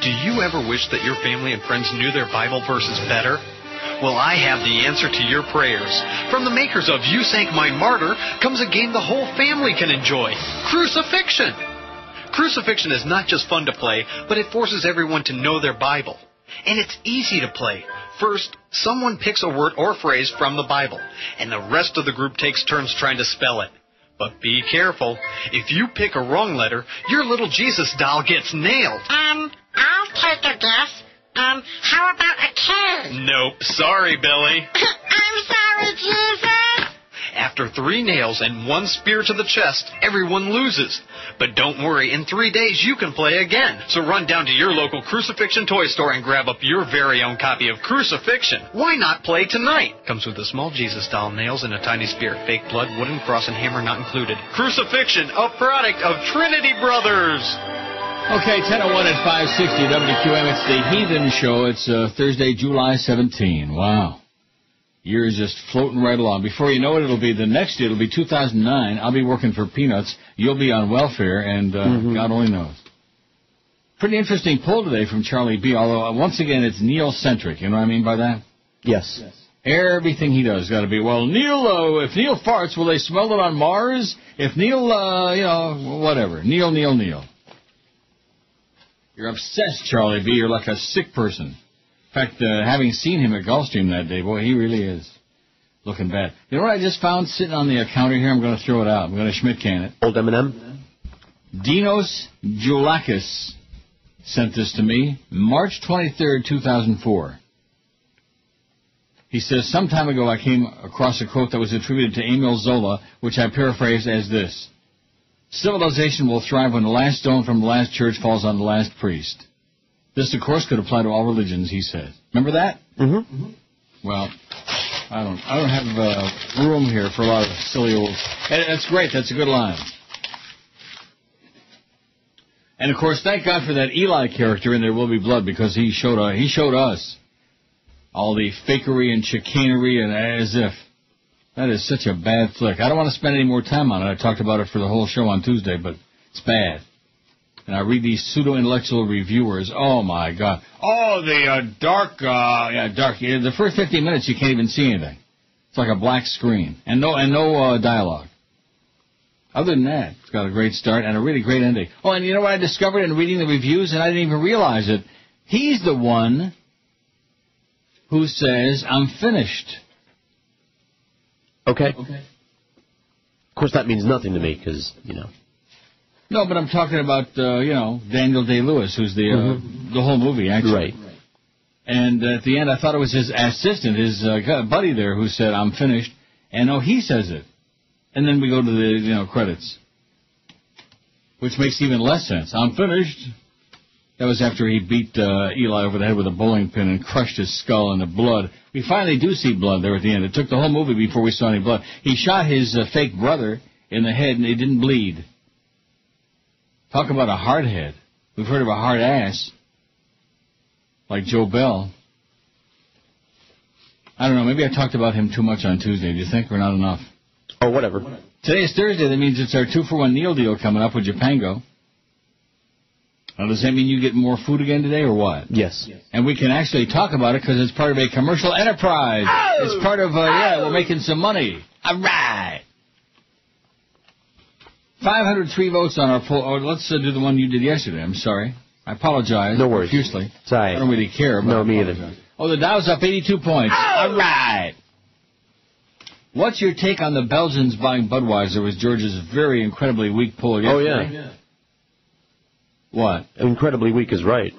Do you ever wish that your family and friends knew their Bible verses better? Well, I have the answer to your prayers. From the makers of You Sank My Martyr comes a game the whole family can enjoy, Crucifixion. Crucifixion is not just fun to play, but it forces everyone to know their Bible. And it's easy to play. First, someone picks a word or phrase from the Bible, and the rest of the group takes turns trying to spell it. But be careful. If you pick a wrong letter, your little Jesus doll gets nailed. I'll take a guess. How about a K? Nope. Sorry, Billy. I'm sorry, Jesus. After 3 nails and 1 spear to the chest, everyone loses. But don't worry, in 3 days you can play again. So run down to your local Crucifixion toy store and grab up your very own copy of Crucifixion. Why not play tonight? Comes with a small Jesus doll, nails, and a tiny spear. Fake blood, wooden cross, and hammer not included. Crucifixion, a product of Trinity Brothers. Okay, 10:01 at 560 WQAM. It's the Heathen Show. It's Thursday, July 17. Wow. Year is just floating right along. Before you know it, it'll be the next year. It'll be 2009. I'll be working for peanuts. You'll be on welfare, and God only knows. Pretty interesting poll today from Charlie B., although, once again, it's Neil-centric. You know what I mean by that? Yes. Everything he does got to be, well, Neil, if Neil farts, will they smell it on Mars? If Neil, whatever. Neil. You're obsessed, Charlie B. You're like a sick person. In fact, having seen him at Gulfstream that day, boy, he really is looking bad. You know what I just found sitting on the counter here? I'm going to throw it out. I'm going to Schmidt can it. Old M&M? Dinos Joulakis sent this to me, March 23rd, 2004. He says, some time ago I came across a quote that was attributed to Emile Zola, which I paraphrase as this: civilization will thrive when the last stone from the last church falls on the last priest. This, of course, could apply to all religions, he said. Remember that? Mm-hmm. Well, I don't have room here for a lot of silly old... And that's great. That's a good line. And, of course, thank God for that Eli character in There Will Be Blood, because he showed us all the fakery and chicanery and as if. That is such a bad flick. I don't want to spend any more time on it. I talked about it for the whole show on Tuesday, but it's bad. And I read these pseudo-intellectual reviewers. Oh, my God. Oh, the dark. The first 15 minutes, you can't even see anything. It's like a black screen. And no dialogue. Other than that, it's got a great start and a really great ending. Oh, and you know what I discovered in reading the reviews, and I didn't even realize it? He's the one who says, I'm finished. Okay. Of course, that means nothing to me, because, No, but I'm talking about, Daniel Day-Lewis, who's the whole movie, actually. Right. And at the end, I thought it was his assistant, his buddy there, who said, I'm finished. And, he says it. And then we go to the, credits. Which makes even less sense. I'm finished. That was after he beat Eli over the head with a bowling pin and crushed his skull in the blood. We finally do see blood there at the end. It took the whole movie before we saw any blood. He shot his fake brother in the head, and he didn't bleed. Talk about a hard head. We've heard of a hard ass, like Joe Bell. I don't know. Maybe I talked about him too much on Tuesday. Do you think, or not enough? Oh, whatever. Today is Thursday. That means it's our 2-for-1 Neil deal coming up with Japango. Now, does that mean you get more food again today, or what? Yes. And we can actually talk about it because it's part of a commercial enterprise. Oh! It's part of, we're making some money. All right. 503 votes on our poll. Oh, let's do the one you did yesterday. I'm sorry. I apologize. No worries. Profusely. Sorry. I don't really care. But no, me either. Oh, the Dow's up 82 points. Oh! All right. What's your take on the Belgians buying Budweiser? Was George's very incredibly weak poll yesterday. Oh, yeah. What? Incredibly weak is right.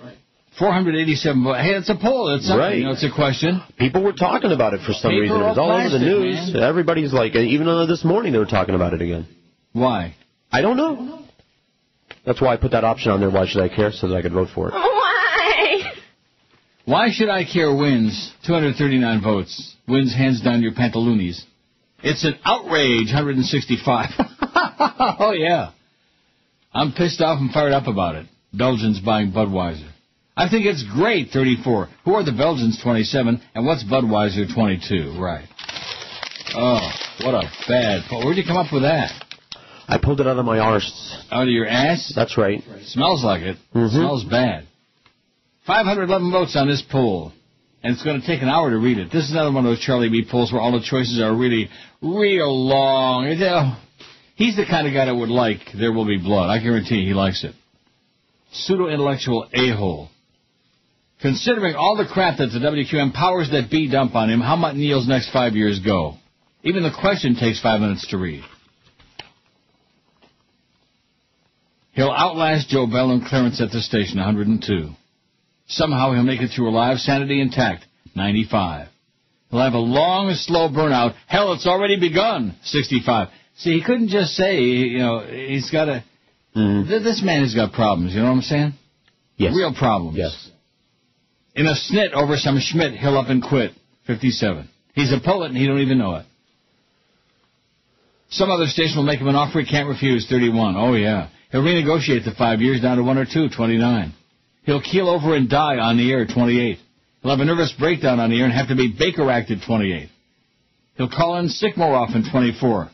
487 votes. Hey, it's a poll. It's something. Right. It's a question. People were talking about it for some reason. It was all over the news. Man. Everybody's like, even this morning they were talking about it again. Why? I don't know. That's why I put that option on there. Why should I care? So that I could vote for it. Why? Why should I care wins? 239 votes. Wins hands down your pantaloonies. It's an outrage. 165. Oh, yeah. I'm pissed off and fired up about it. Belgians buying Budweiser. I think it's great, 34. Who are the Belgians, 27? And what's Budweiser, 22? Right. Oh, what a bad... Where'd you come up with that? I pulled it out of my arse. Out of your ass? That's right. Smells like it. Mm-hmm. Smells bad. 511 votes on this poll. And it's going to take an hour to read it. This is another one of those Charlie B. polls where all the choices are really real long. He's the kind of guy that would like There Will Be Blood. I guarantee he likes it. Pseudo-intellectual a-hole. Considering all the crap that the WQAM powers that be dump on him, how might Neil's next 5 years go? Even the question takes 5 minutes to read. He'll outlast Joe Bell and Clarence at the station, 102. Somehow he'll make it through alive, sanity intact, 95. He'll have a long, slow burnout. Hell, it's already begun, 65. See, he couldn't just say, he's got a... This man has got problems, you know what I'm saying? Yes. Real problems. Yes. In a snit over some Schmidt, he'll up and quit, 57. He's a poet and he don't even know it. Some other station will make him an offer he can't refuse, 31. Oh, yeah. He'll renegotiate the 5 years down to 1 or 2, 29. He'll keel over and die on the air, 28. He'll have a nervous breakdown on the air and have to be Baker-acted, 28. He'll call in sick more often, 24.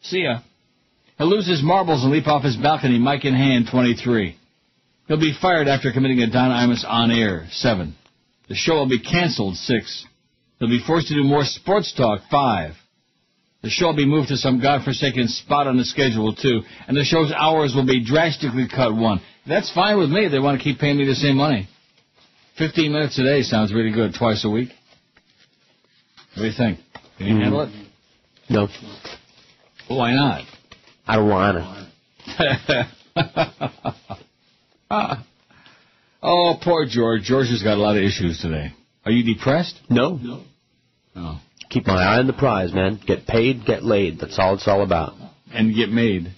See ya. He'll lose his marbles and leap off his balcony, mic in hand, 23. He'll be fired after committing a Don Imus on air, 7. The show will be canceled, 6. He'll be forced to do more sports talk, 5. The show will be moved to some godforsaken spot on the schedule, 2. And the show's hours will be drastically cut, 1. That's fine with me if they want to keep paying me the same money. 15 minutes a day sounds really good, twice a week. What do you think? Can you handle it? No. Why not? I don't want it. Oh, poor George. George has got a lot of issues today. Are you depressed? No. Oh. Keep my eye on the prize, man. Get paid, get laid. That's all it's all about. And get made.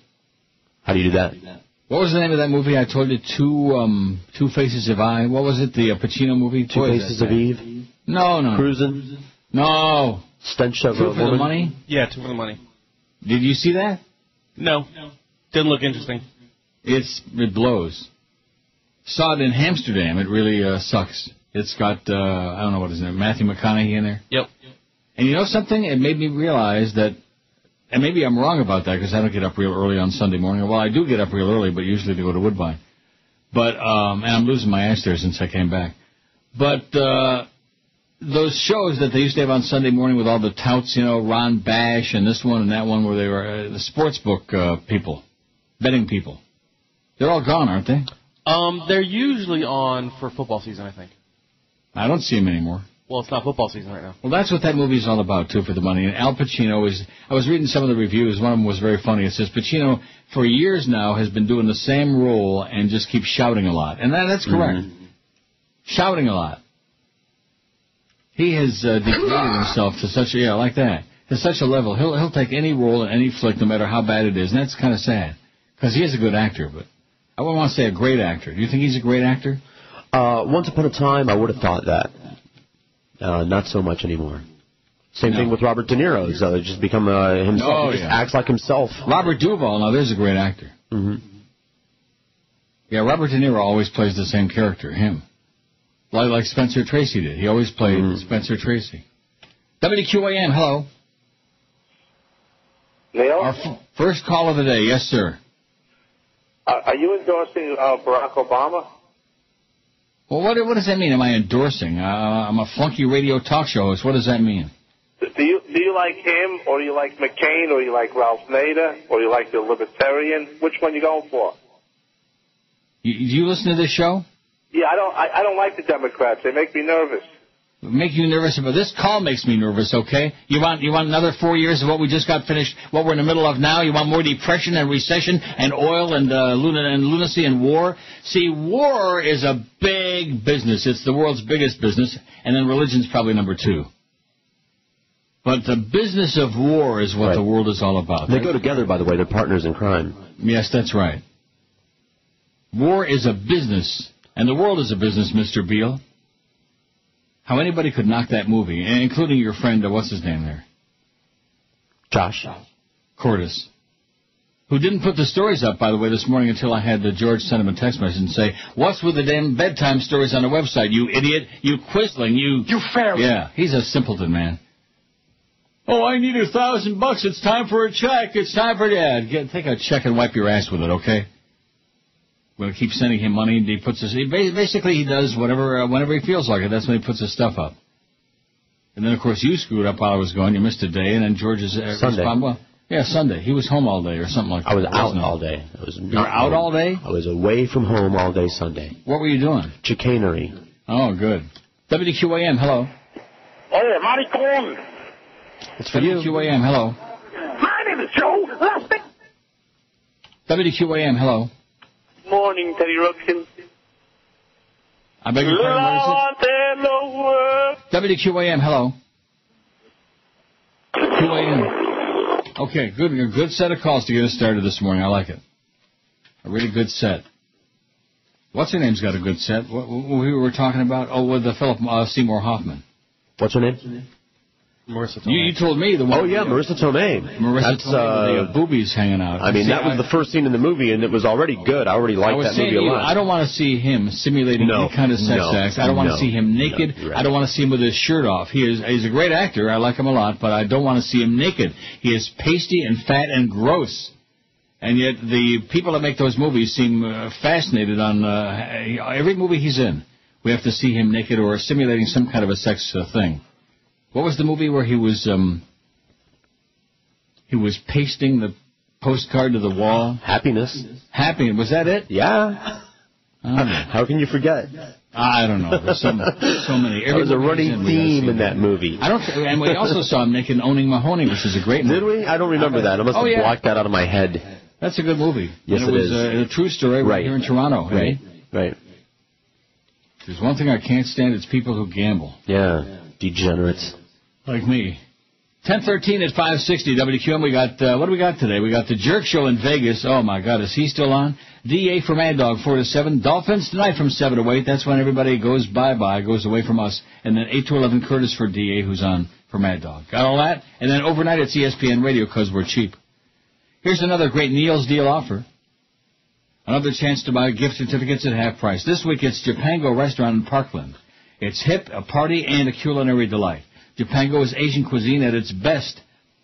How do you do that? What was the name of that movie? I told you, Two Faces of I. What was it? The Pacino movie? Two Faces of Eve? No. Cruising? No. Stench of a Two for the Money? Yeah, Two for the Money. Did you see that? No. Didn't look interesting. It blows. Saw it in Amsterdam. It really sucks. It's got, I don't know what his name, Matthew McConaughey in there. Yep. And you know something? It made me realize that, and maybe I'm wrong about that because I don't get up real early on Sunday morning. Well, I do get up real early, but usually to go to Woodbine. But, and I'm losing my ass there since I came back. But, those shows that they used to have on Sunday morning with all the touts, Ron Bash and this one and that one where they were the sports book people, betting people. They're all gone, aren't they? They're usually on for football season, I think. I don't see them anymore. Well, it's not football season right now. Well, that's what that movie is all about, Two for the Money. And Al Pacino I was reading some of the reviews. One of them was very funny. It says Pacino, for years now, has been doing the same role and just keeps shouting a lot. And that's correct. Mm-hmm. Shouting a lot. He has degraded himself to such to such a level. He'll take any role in any flick, no matter how bad it is. And that's kind of sad. Because he is a good actor, but I wouldn't want to say a great actor. Do you think he's a great actor? Once upon a time, I would have thought that. Not so much anymore. Same thing with Robert De Niro. He's just become himself. He just acts like himself. Robert Duvall, now there's a great actor. Mm-hmm. Yeah, Robert De Niro always plays the same character, him. Like Spencer Tracy did. He always played Spencer Tracy. WQAM, hello. Neil? Our first call of the day. Yes, sir. Are you endorsing Barack Obama? Well, what does that mean? Am I endorsing? I'm a flunky radio talk show host. What does that mean? Do you like him, or do you like McCain, or you like Ralph Nader, or you like the Libertarian? Which one you going for? Do you listen to this show? Yeah, I don't like the Democrats. They make me nervous. Make you nervous about this call makes me nervous, okay? You want another 4 years of what we just got finished, what we're in the middle of now? You want more depression and recession and oil and lunacy and war? See, war is a big business. It's the world's biggest business, and then religion's probably number 2. But the business of war is what the world is all about. They go together, by the way. They're partners in crime. Yes, that's right. War is a business, and the world is a business, Mr. Beale. How anybody could knock that movie, including your friend, what's his name there? Josh. Cordes. Who didn't put the stories up, by the way, this morning until I had George send him a text message and say, what's with the damn bedtime stories on the website, you idiot, you quisling, you fairy. Yeah, he's a simpleton, man. Oh, I need $1,000. It's time for a check. It's time for take a check and wipe your ass with it, okay? We'll keep sending him money, and he basically he does whatever whenever he feels like it. That's when he puts his stuff up. And then, of course, you screwed up while I was gone. You missed a day, and then George's Sunday. Yeah, Sunday. He was home all day or something like that. I was out all day. You were out all day? I was away from home all day Sunday. What were you doing? Chicanery. Oh, good. WQAM, hello. Oh, Marty Corn. It's for you. WQAM, hello. My name is Joe. WQAM, hello. Morning, Teddy Ruxpin. I beg your pardon, what is it? WQAM, hello. QAM. Okay, good set of calls to get us started this morning. I like it. A really good set. What's her name's got a good set? What we were talking about? Oh, with the Philip Seymour Hoffman. What's her name? Marissa Tomei. You told me the one. Oh, yeah, Marissa Tomei. That's Tomei with the boobies hanging out. I mean, that was the first scene in the movie, and it was already good. I already liked that movie a lot. I don't want to see him simulating any kind of sex acts. I don't want to see him naked. Right. I don't want to see him with his shirt off. He's a great actor. I like him a lot, but I don't want to see him naked. He is pasty and fat and gross. And yet the people that make those movies seem fascinated on every movie he's in. We have to see him naked or simulating some kind of a sex thing. What was the movie where he was pasting the postcard to the wall? Happiness. Happiness. Was that it? Yeah. How can you forget? I don't know. There's so many. There was a running theme in that movie. And we also saw him naked owning Mahoney, which is a great movie. Did we? I don't remember that. I must have blocked that out of my head. That's a good movie. Yes, it is. A true story right here in Toronto. Right. Hey? Right. There's one thing I can't stand. It's people who gamble. Yeah. Degenerates. Like me. 10:13 at 560 WQAM. We got, what do we got today? We got the Jerk Show in Vegas. Oh, my God. Is he still on? DA from Mad Dog, 4 to 7. Dolphins tonight from 7 to 8. That's when everybody goes bye-bye, goes away from us. And then 8 to 11, Curtis for DA, who's on for Mad Dog. Got all that? And then overnight it's ESPN Radio because we're cheap. Here's another great Neil's Deal offer. Another chance to buy gift certificates at half price. This week it's Japango Restaurant in Parkland. It's hip, a party, and a culinary delight. Japango is Asian cuisine at its best.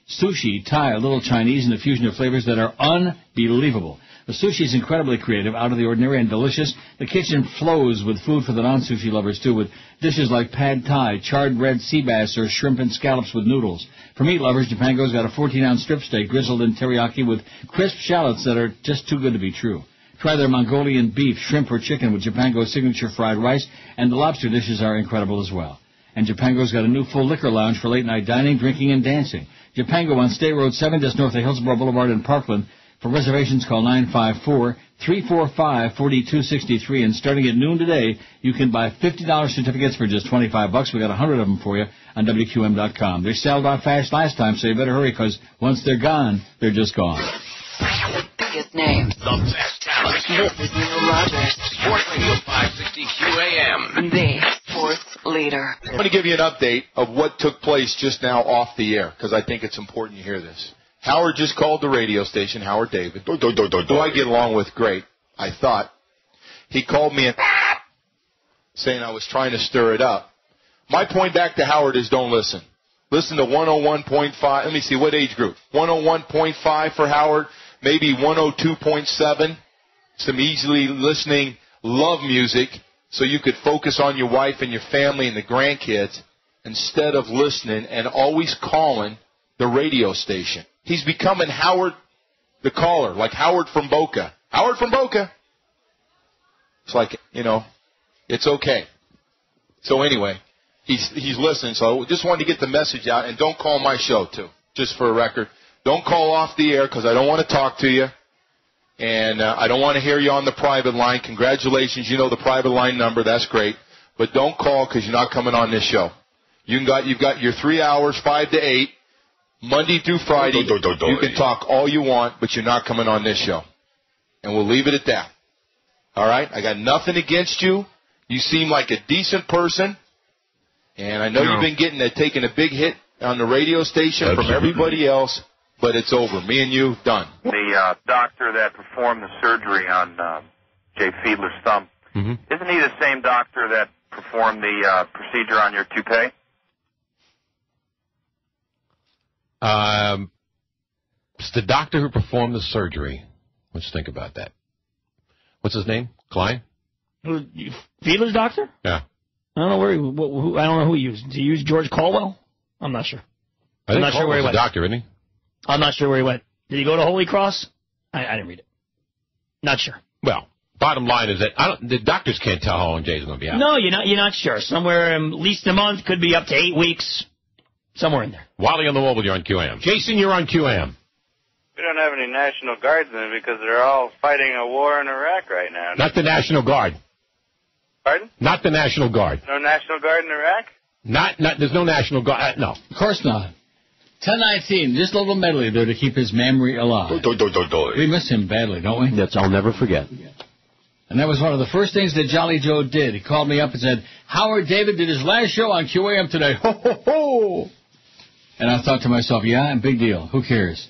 Sushi, Thai, a little Chinese, and a fusion of flavors that are unbelievable. The sushi is incredibly creative, out of the ordinary, and delicious. The kitchen flows with food for the non-sushi lovers, too, with dishes like pad thai, charred red sea bass, or shrimp and scallops with noodles. For meat lovers, Japango's got a 14-ounce strip steak drizzled in teriyaki with crisp shallots that are just too good to be true. Try their Mongolian beef, shrimp, or chicken with Japango's signature fried rice, and the lobster dishes are incredible as well. And Japango's got a new full liquor lounge for late-night dining, drinking, and dancing. Japango on State Road 7, just north of Hillsborough Boulevard in Parkland. For reservations, call 954-345-4263. And starting at noon today, you can buy $50 certificates for just $25. We got 100 of them for you on WQM.com. They sold out fast last time, so you better hurry, because once they're gone, they're just gone. The biggest names. The best talent. This is Neil Rogers. Sports Radio 560 QAM. The sports leader. I'm going to give you an update of what took place just now off the air, because I think it's important you hear this. Howard just called the radio station, Howard David, who I get along with great, I thought. He called me and saying I was trying to stir it up. My point back to Howard is don't listen. Listen to 101.5. Let me see, what age group? 101.5 for Howard, maybe 102.7. Some easily listening love music so you could focus on your wife and your family and the grandkids instead of listening and always calling the radio station. He's becoming Howard the caller, like Howard from Boca. Howard from Boca. It's like, it's okay. So anyway, he's listening. So just wanted to get the message out. And don't call my show, too, just for a record. Don't call off the air because I don't want to talk to you. And I don't want to hear you on the private line. Congratulations. You know the private line number. That's great. But don't call because you're not coming on this show. You've got your 3 hours, 5 to 8. Monday through Friday, you can talk all you want, but you're not coming on this show. And we'll leave it at that. All right? I got nothing against you. You seem like a decent person. And I know you've been taking a big hit on the radio station from everybody else, but it's over. Me and you, done. The doctor that performed the surgery on Jay Fiedler's thumb, isn't he the same doctor that performed the procedure on your toupee? It's the doctor who performed the surgery. Let's think about that. What's his name? Klein? Fiedler's doctor? Yeah. I don't know I don't know who he used. Did he use George Caldwell? I'm not sure. I'm not sure where he went. Doctor, isn't he? I'm not sure where he went. Did he go to Holy Cross? I didn't read it. Not sure. Well, bottom line is that the doctors can't tell how long Jay's going to be out. No, you're not sure. Somewhere at least a month, could be up to 8 weeks. Somewhere in there. Wally on the Mobile, you're on QAM. Jason, you're on QAM. We don't have any National Guardsmen because they're all fighting a war in Iraq right now. Not the National Guard. Pardon? Not the National Guard. No National Guard in Iraq? There's no National Guard. No. Of course not. 10:19, just a little medley there to keep his memory alive. We miss him badly, don't we? That's I'll never forget. And that was one of the first things that Jolly Joe did. He called me up and said, Howard David did his last show on QAM today. Ho, ho, ho! And I thought to myself, yeah, big deal. Who cares?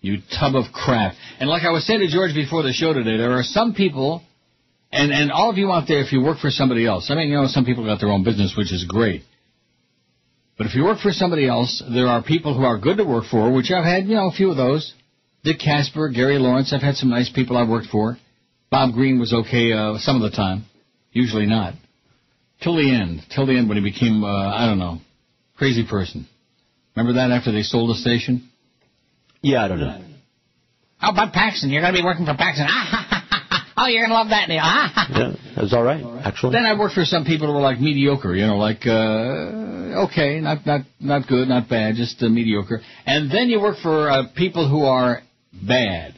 You tub of crap. And like I was saying to George before the show today, there are some people, and all of you out there, if you work for somebody else, I mean, some people got their own business, which is great. But if you work for somebody else, there are people who are good to work for, which I've had, a few of those. Dick Casper, Gary Lawrence, I've had some nice people I've worked for. Bob Green was okay some of the time. Usually not. Till the end when he became, crazy person. Remember that after they sold the station? Yeah, I don't know. How about Paxson? You're going to be working for Paxson. Oh, you're going to love that, Neil. Yeah, that was all right, actually. Then I worked for some people who were like mediocre, okay, not good, not bad, just mediocre. And then you work for people who are bad.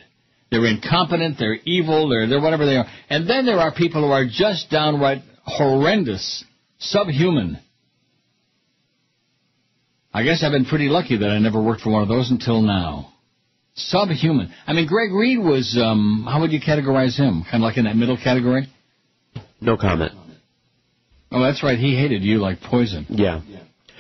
They're incompetent, they're evil, they're whatever they are. And then there are people who are just downright horrendous, subhuman. I guess I've been pretty lucky that I never worked for one of those until now. Subhuman. I mean, Greg Reed was, how would you categorize him? Kind of like in that middle category? No comment. Oh, that's right. He hated you like poison. Yeah.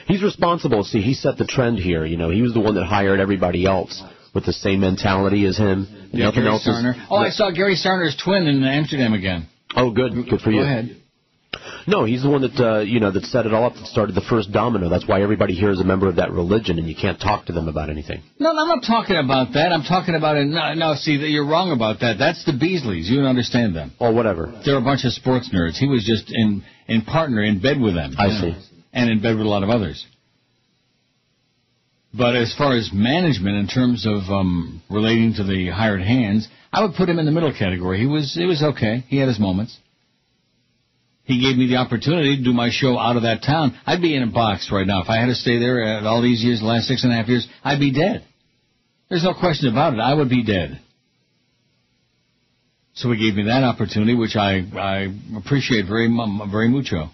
He's responsible. See, he set the trend here. He was the one that hired everybody else with the same mentality as him. Yeah, nothing Gary else Sarner. I saw Gary Sarner's twin in Amsterdam again. Oh, good. Good for you. Go ahead. No, he's the one that, that set it all up, that started the first domino. That's why everybody here is a member of that religion, and you can't talk to them about anything. No, I'm not talking about that. I'm talking about it. No, see, you're wrong about that. That's the Beasleys. You don't understand them. Oh, whatever. They're a bunch of sports nerds. He was just in bed with them. I see. And in bed with a lot of others. But as far as management, in terms of relating to the hired hands, I would put him in the middle category. It was okay. He had his moments. He gave me the opportunity to do my show out of that town. I'd be in a box right now. If I had to stay there all these years, the last 6.5 years, I'd be dead. There's no question about it. I would be dead. So he gave me that opportunity, which I appreciate very mucho.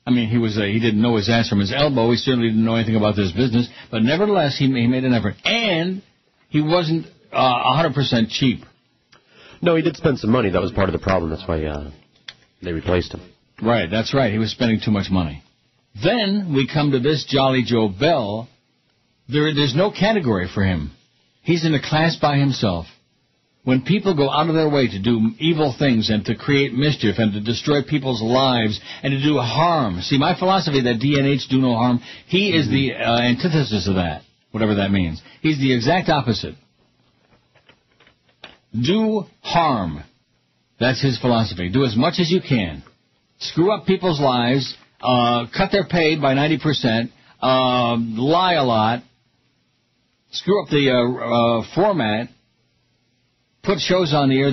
I mean, he didn't know his ass from his elbow. He certainly didn't know anything about this business. But nevertheless, he made an effort. And he wasn't 100% cheap. No, he did spend some money. That was part of the problem. That's why they replaced him. Right, that's right. He was spending too much money. Then we come to this Jolly Joe Bell. There's no category for him. He's in a class by himself. When people go out of their way to do evil things and to create mischief and to destroy people's lives and to do harm. See, my philosophy that DNH, do no harm, he is the antithesis of that, whatever that means. He's the exact opposite. Do harm. That's his philosophy. Do as much as you can. Screw up people's lives, cut their pay by 90%, lie a lot, screw up the format, put shows on the air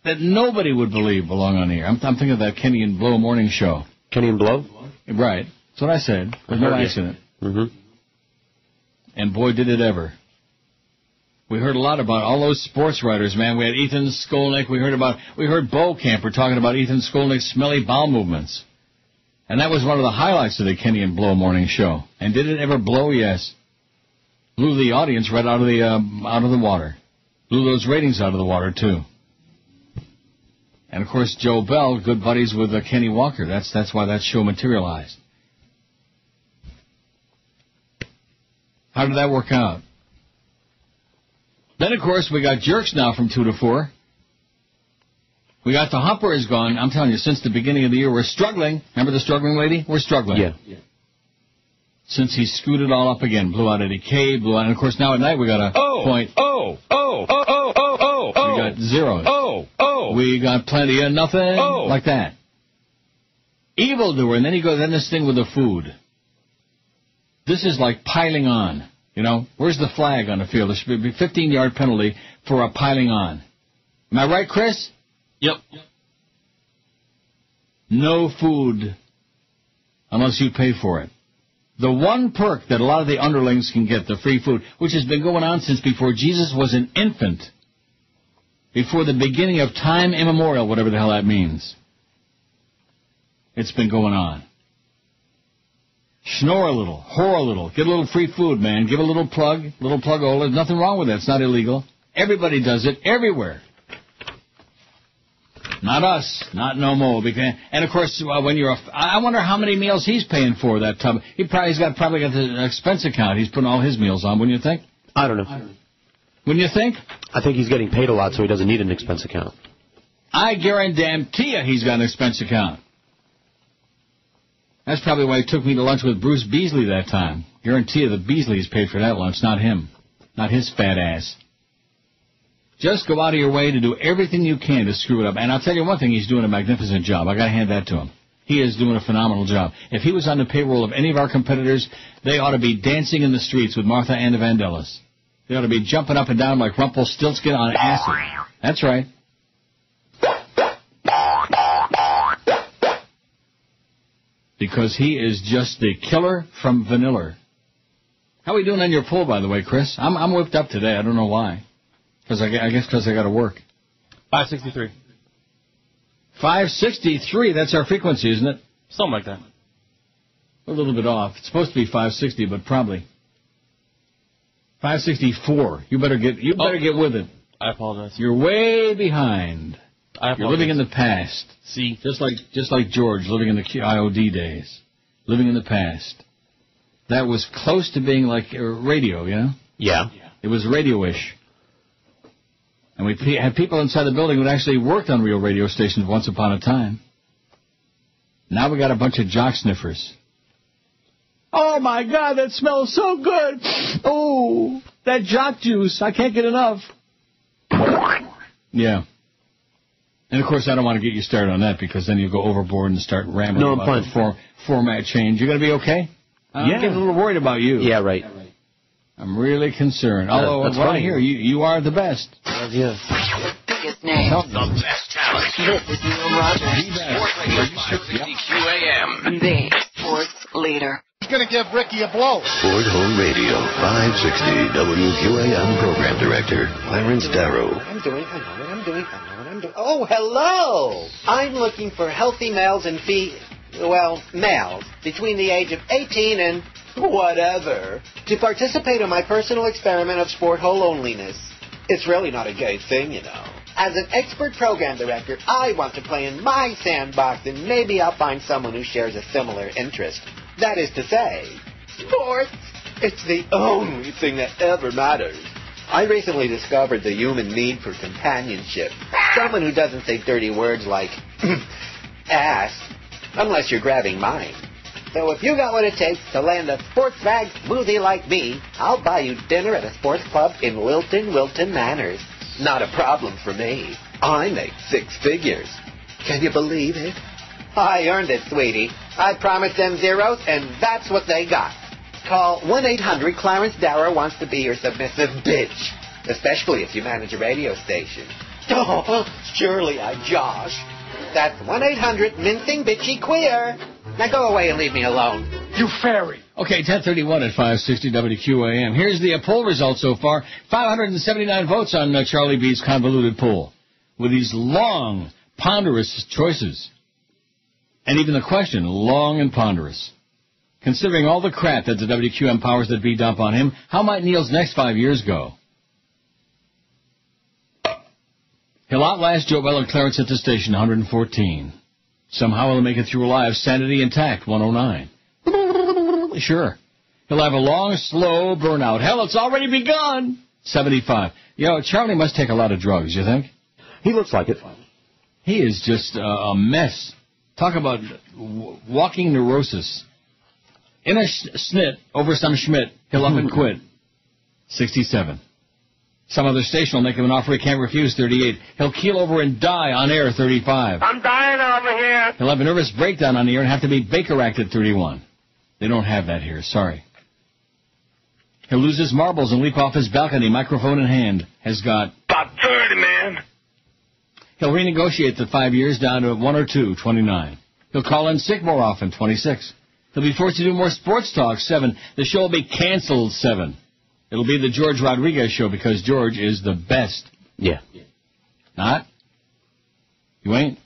that nobody would believe belong on the air. I'm thinking of that Kenny and Blow morning show. Kenny and Blow? Right. That's what I said. There's no accident. Mm-hmm. And boy, did it ever. We heard a lot about all those sports writers, man. We had Ethan Skolnick. We heard Bo Camper talking about Ethan Skolnick's smelly bowel movements. And that was one of the highlights of the Kenny and Blow morning show. And did it ever blow? Yes. Blew the audience right out of the water. Blew those ratings out of the water, too. And, of course, Joe Bell, good buddies with Kenny Walker. That's why that show materialized. How did that work out? Then, of course, we got Jerks now from 2 to 4. We got the Humper is gone. I'm telling you, since the beginning of the year, we're struggling. Remember the struggling lady? We're struggling. Yeah. Since he screwed it all up again. Blew out Eddie K, and of course now at night we got a point. zeros. Oh. We got plenty of nothing. Oh. Like that. Evildoer, and then he goes, then this thing with the food. This is like piling on. You know, where's the flag on the field? There should be a 15-yard penalty for a piling on. Am I right, Chris? Yep. No food unless you pay for it. The one perk that a lot of the underlings can get, the free food, which has been going on since before Jesus was an infant, before the beginning of time immemorial, whatever the hell that means. It's been going on. Snore a little, whore a little, get a little free food, man. Give a little plug, there's nothing wrong with that. It's not illegal. Everybody does it everywhere. Not us, not no more. And of course, when you're I wonder how many meals he's paying for that tub. He's probably got the expense account. He's putting all his meals on, wouldn't you think? I don't know. Wouldn't you think? I think he's getting paid a lot, so he doesn't need an expense account. I guarantee you he's got an expense account. That's probably why he took me to lunch with Bruce Beasley that time. Guarantee you that Beasley's paid for that lunch, not him. Not his fat ass. Just go out of your way to do everything you can to screw it up. And I'll tell you one thing, he's doing a magnificent job. I got to hand that to him. He is doing a phenomenal job. If he was on the payroll of any of our competitors, they ought to be dancing in the streets with Martha and the Vandellas. They ought to be jumping up and down like Rumpelstiltskin on acid. That's right. Because he is just the killer from Vanilla. How are we doing on your poll, by the way, Chris? I'm whipped up today. I don't know why. I guess because I got to work. 563. 563, that's our frequency, isn't it? Something like that. A little bit off. It's supposed to be 560, but probably 564. You better get with it. I apologize. You're way behind. I apologize. You're living in the past. See, just like George living in the IOD days, living in the past. That was close to being like radio, you know? Yeah. It was radio-ish. And we had people inside the building who had actually worked on real radio stations once upon a time. Now we got a bunch of jock sniffers. Oh, my God, that smells so good. Oh, that jock juice. I can't get enough. Yeah. And, of course, I don't want to get you started on that because then you'll go overboard and start rambling about the format change. You going to be okay? I'm getting a little worried about you. Yeah, right. I'm really concerned. Although, what I hear, you are the best. Yeah. The biggest name. The best talent. This is Neil Rogers. Sports Radio 560 QAM. The sports leader. He's going to give Ricky a blow. Ford Home Radio, 560 WQAM Program Director, Clarence Darrow. I know what I'm doing. Oh, hello! I'm looking for healthy males and males between the age of 18 and whatever to participate in my personal experiment of sport hole loneliness. It's really not a gay thing, you know. As an expert program director, I want to play in my sandbox, and maybe I'll find someone who shares a similar interest. That is to say, sports. It's the only thing that ever matters. I recently discovered the human need for companionship. Someone who doesn't say dirty words like ass, unless you're grabbing mine. So if you got what it takes to land a sports bag smoothie like me, I'll buy you dinner at a sports club in Wilton Manors. Not a problem for me. I make 6 figures. Can you believe it? I earned it, sweetie. I promised them zeros, and that's what they got. Call 1-800 Darrow wants to be your submissive bitch, especially if you manage a radio station. Oh, surely I'm Josh. That's 1-800 mincing bitchy queer. Now go away and leave me alone. You fairy. Okay, 10:31 at 560 WQAM. Here's the poll results so far. 579 votes on Charlie B's convoluted poll, with these long, ponderous choices. And even the question, long and ponderous. Considering all the crap that the WQM powers that be dump on him, how might Neil's next 5 years go? He'll outlast Joe Bell and Clarence at the station, 114. Somehow he'll make it through alive, sanity intact, 109. Sure. He'll have a long, slow burnout. Hell, it's already begun, 75. You know, Charlie must take a lot of drugs, you think? He looks like it. He is just a mess. Talk about walking neurosis. In a snit over some Schmidt, he'll up and quit. 67. Some other station will make him an offer he can't refuse, 38. He'll keel over and die on air, 35. I'm dying over here. He'll have a nervous breakdown on the air and have to be Baker-acted, 31. They don't have that here, sorry. He'll lose his marbles and leap off his balcony, microphone in hand. Has got... About 30, man. He'll renegotiate the 5 years down to 1 or 2, 29. He'll call in sick more often, 26. He'll be forced to do more sports talk, 7. The show will be canceled, 7. It'll be the George Rodriguez show because George is the best. Yeah. Not? You ain't?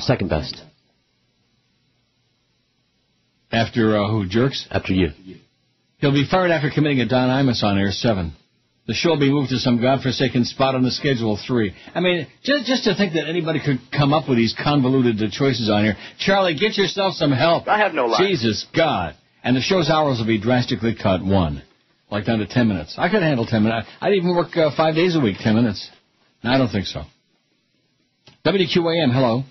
Second best. After who, Jerks? After you. He'll be fired after committing a Don Imus on air, 7. The show will be moved to some godforsaken spot on the schedule, 3. I mean, just to think that anybody could come up with these convoluted choices on here. Charlie, get yourself some help. I have no life. Jesus, God. And the show's hours will be drastically cut, 1. Like down to 10 minutes. I could handle 10 minutes. I'd even work 5 days a week, 10 minutes. No, I don't think so. WQAM, hello.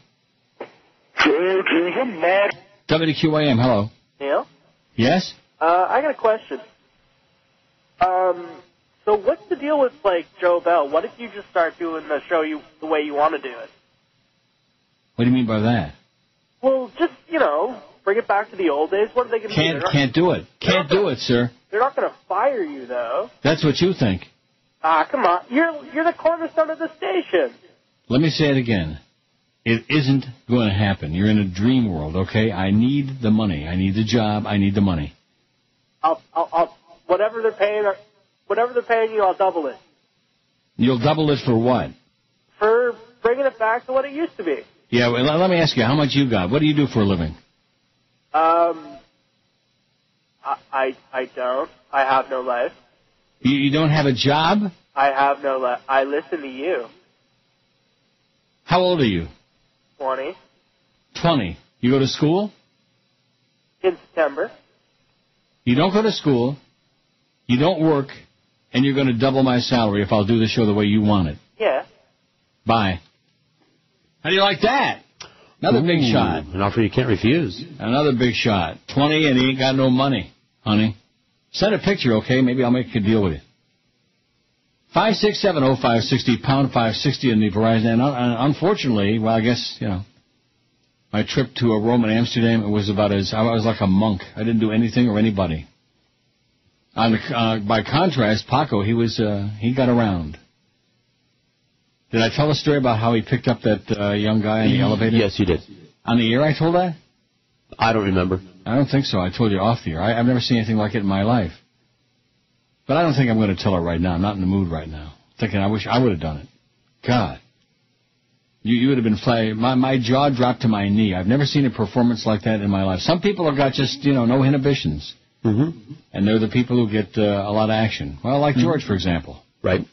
WQAM, hello. Neil? Yes? I got a question. So what's the deal with, like, Joe Bell? What if you just start doing the show the way you want to do it? What do you mean by that? Well, just, bring it back to the old days. What are they going to do? Can't do it. Can't do it, sir. They're not going to fire you, though. That's what you think. Come on. You're the cornerstone of the station. Let me say it again. It isn't going to happen. You're in a dream world, okay? I need the money. I need the job. I need the money. I'll whatever they're paying you, I'll double it. You'll double it for what? For bringing it back to what it used to be. Yeah, well, let me ask you, how much you got? What do you do for a living? I don't. I have no life. You don't have a job? I have no life. I listen to you. How old are you? 20. 20. You go to school? In September. You don't go to school, you don't work, and you're going to double my salary if I'll do the show the way you want it. Yeah. Bye. How do you like that? Another big shot. An offer you can't refuse. Another big shot. 20 and he ain't got no money, honey. Send a picture, okay? Maybe I'll make a deal with you. 5670560, pound 560 in the Verizon. And unfortunately, well, I guess, my trip to Rome and Amsterdam, it was I was like a monk. I didn't do anything or anybody. By contrast, Paco, he got around. Did I tell a story about how he picked up that young guy in the elevator? Yes, you did. On the air I told that? I don't remember. I don't think so. I told you off the air. I've never seen anything like it in my life. But I don't think I'm going to tell her right now. I'm not in the mood right now. Thinking I wish I would have done it. God. You would have been flying. My jaw dropped to my knee. I've never seen a performance like that in my life. Some people have got just, no inhibitions. Mm-hmm. And they're the people who get a lot of action. Well, like George, for example. Right.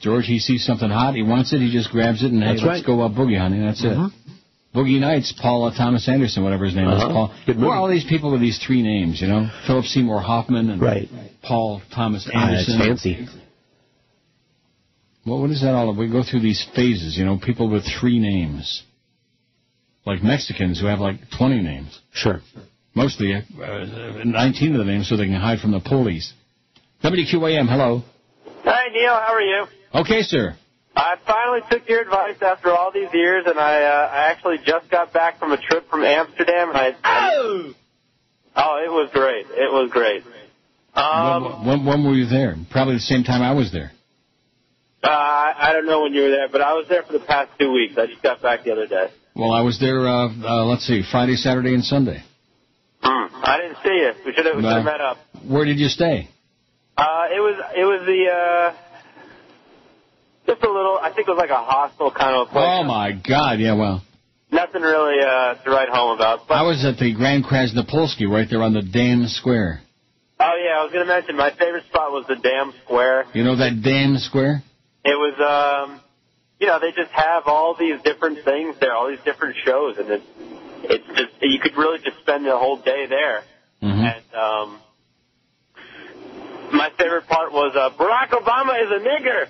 George, he sees something hot, he wants it, he just grabs it, and hey, let's go boogie, honey, that's it. Boogie Nights, Paul Thomas Anderson, whatever his name is. Paul. Who are all these people with these 3 names, Philip Seymour Hoffman and Paul Thomas Anderson. That's fancy. Well, what is that all about? We go through these phases, people with 3 names. Like Mexicans who have like 20 names. Sure. Mostly 19 of the names so they can hide from the police. WQAM, hello. Hi, Neil, how are you? Okay, sir. I finally took your advice after all these years, and I actually just got back from a trip from Amsterdam, and it was great. It was great. When were you there? Probably the same time I was there. I don't know when you were there, but I was there for the past 2 weeks. I just got back the other day. Well, I was there, Friday, Saturday, and Sunday. I didn't see you. We should have met up. Where did you stay? It was the just a little. I think it was like a hostel kind of a place. Oh my God! Yeah, well. Nothing really to write home about. But I was at the Grand Krasnopolsky right there on the Dam Square. Oh yeah, I was going to mention my favorite spot was the Dam Square. You know that Dam Square? It was they just have all these different things there, all these different shows, and it's just you could really just spend the whole day there. Mm-hmm. And my favorite part was Barack Obama is a nigger.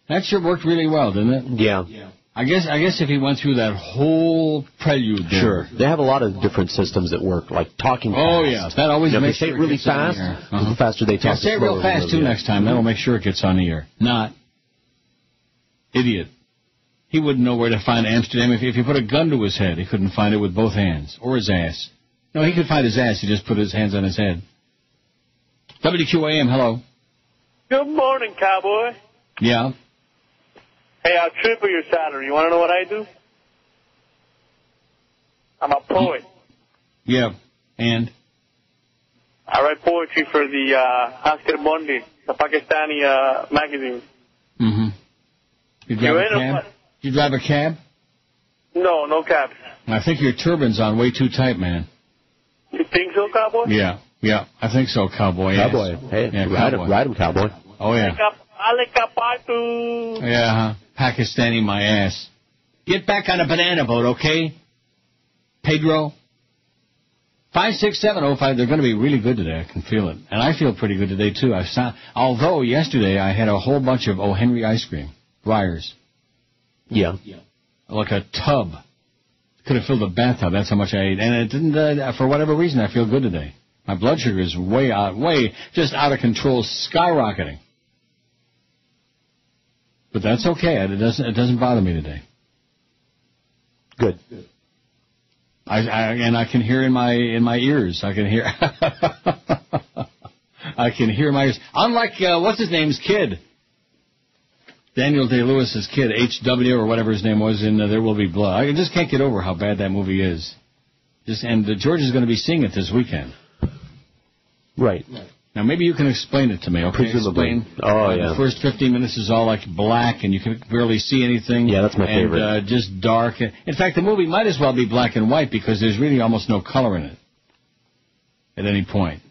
That sure worked really well, didn't it? Yeah. I guess if he went through that whole prelude there. Sure. They have a lot of different systems that work, like talking fast. Oh, yeah. That always makes sure. If they say it really fast, the faster they talk. Yeah, say it real fast, too, next time. That'll make sure it gets on the air. Not. Idiot. He wouldn't know where to find Amsterdam. If you put a gun to his head, he couldn't find it with both hands. Or his ass. No, he could find his ass. He just put his hands on his head. WQAM, hello. Good morning, cowboy. Yeah. Hey, I'll triple your salary. You want to know what I do? I'm a poet. Yeah. And? I write poetry for the Askar Bondi, the Pakistani magazine. Mm-hmm. You drive a cab? You drive a cab? No, no cabs. I think your turban's on way too tight, man. You think so, cowboy? Yeah. I think so, cowboy. Cowboy. Yes. Hey, yeah, ride him, cowboy. Oh, yeah. Alikapatu. Yeah, Pakistani my ass. Get back on a banana boat, okay? Pedro? 56705, they're going to be really good today. I can feel it. And I feel pretty good today, too. Although yesterday I had a whole bunch of O. Henry ice cream. Ryers. Yeah. Like a tub. Could have filled a bathtub. That's how much I ate. And it didn't, for whatever reason, I feel good today. My blood sugar is just out of control, skyrocketing. But that's okay. It doesn't bother me today. Good. I can hear in my ears. I can hear. I can hear my ears. Unlike what's his name's kid, Daniel Day-Lewis's kid, H.W. or whatever his name was in There Will Be Blood. I just can't get over how bad that movie is. And George is going to be seeing it this weekend. Right. Now maybe you can explain it to me. Okay, explain. Oh yeah. The first 15 minutes is all like black, and you can barely see anything. Yeah, that's my favorite. And just dark. In fact, the movie might as well be black and white because there's really almost no color in it at any point.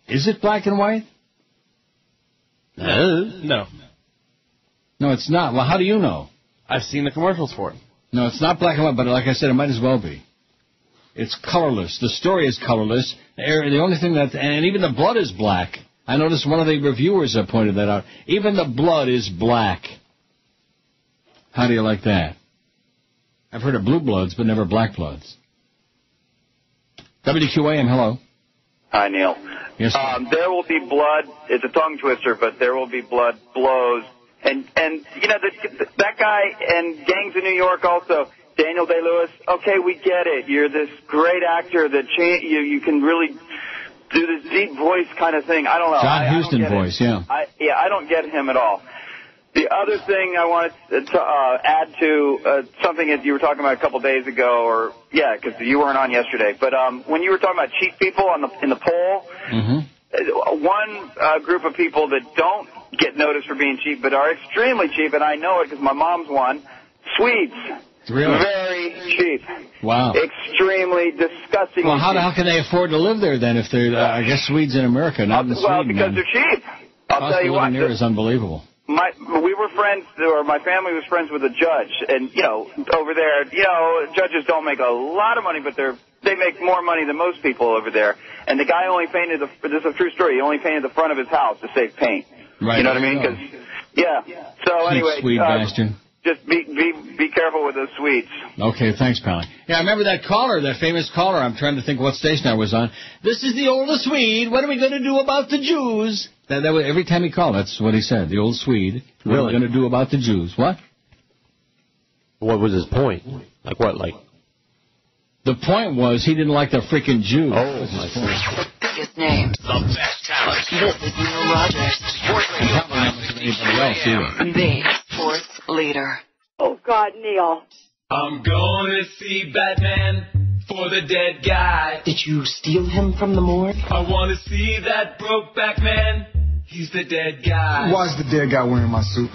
Is it black and white? No. No, it's not. Well, how do you know? I've seen the commercials for it. No, it's not black and white, but like I said, it might as well be. It's colorless. The story is colorless. The only thing and even the blood is black. I noticed one of the reviewers pointed that out. Even the blood is black. How do you like that? I've heard of blue bloods, but never black bloods. WQAM, hello. Hi, Neil. Yes, There Will Be Blood. It's a tongue twister, but There Will Be Blood blows. And you know, that guy and Gangs of New York also, Daniel Day-Lewis, okay, we get it. You're this great actor that you can really do this deep voice kind of thing. I don't know. John Huston voice, yeah. I don't get him at all. The other thing I wanted to add to something that you were talking about a couple days ago, because you weren't on yesterday, but when you were talking about cheap people in the poll, one group of people that don't get noticed for being cheap but are extremely cheap, and I know it because my mom's one, Swedes. Really? Very cheap. Wow. Extremely disgusting. Well, how can they afford to live there then if they're, I guess, Swedes in America, not in Sweden? Well, because they're cheap. I'll tell you what. Cost of living there is unbelievable. We were friends, or my family was friends with a judge, and, over there, judges don't make a lot of money, but they make more money than most people over there. And the guy only painted this is a true story, he only painted the front of his house to save paint. Right. You know what I mean? So anyway, Swede bastard. Just be careful with those Swedes. Okay, thanks, pal. Yeah, I remember that caller, that famous caller. I'm trying to think what station I was on. This is the oldest Swede. What are we going to do about the Jews? That was, every time he called, that's what he said. The old Swede. What are we going to do about the Jews? What? What was his point? Like what? The point was he didn't like the freaking Jews. Oh, my God. Biggest names. The best talent. This is Neil Rogers. The sports leader. Oh, God, Neil. I'm going to see Batman for the dead guy. Did you steal him from the morgue? I want to see that Brokeback Man. He's the dead guy. Why's the dead guy wearing my suit?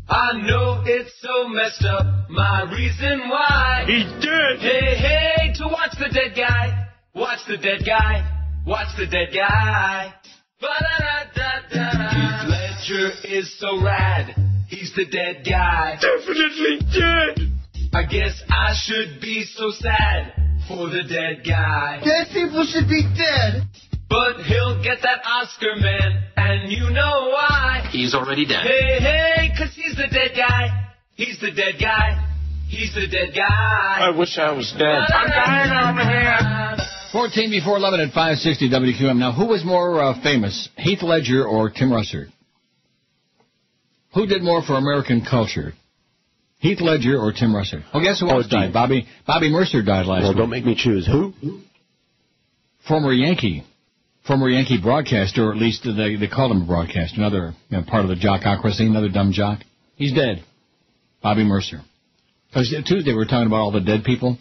I know it's so messed up. My reason why. He's dead. Hey, to watch the dead guy. Watch the dead guy. Watch the dead guy. Ba-da-da-da-da. Heath Ledger is so rad. He's the dead guy. Definitely dead. I guess I should be so sad for the dead guy. Dead people should be dead. But he'll get that Oscar, man, and you know why. He's already dead. Hey, 'cause he's the dead guy. He's the dead guy. He's the dead guy. I wish I was dead. I'm dying over here. 14 before 11 at 560 WQAM. Now, who was more famous, Heath Ledger or Tim Russert? Who did more for American culture? Heath Ledger or Tim Russert? Oh, guess who else died? Bobby Mercer died last week. Well, don't make me choose. Who? Former Yankee broadcaster, or at least they called him a broadcaster, another part of the jockocracy, another dumb jock. He's dead. Bobby Mercer. Because Tuesday we were talking about all the dead people.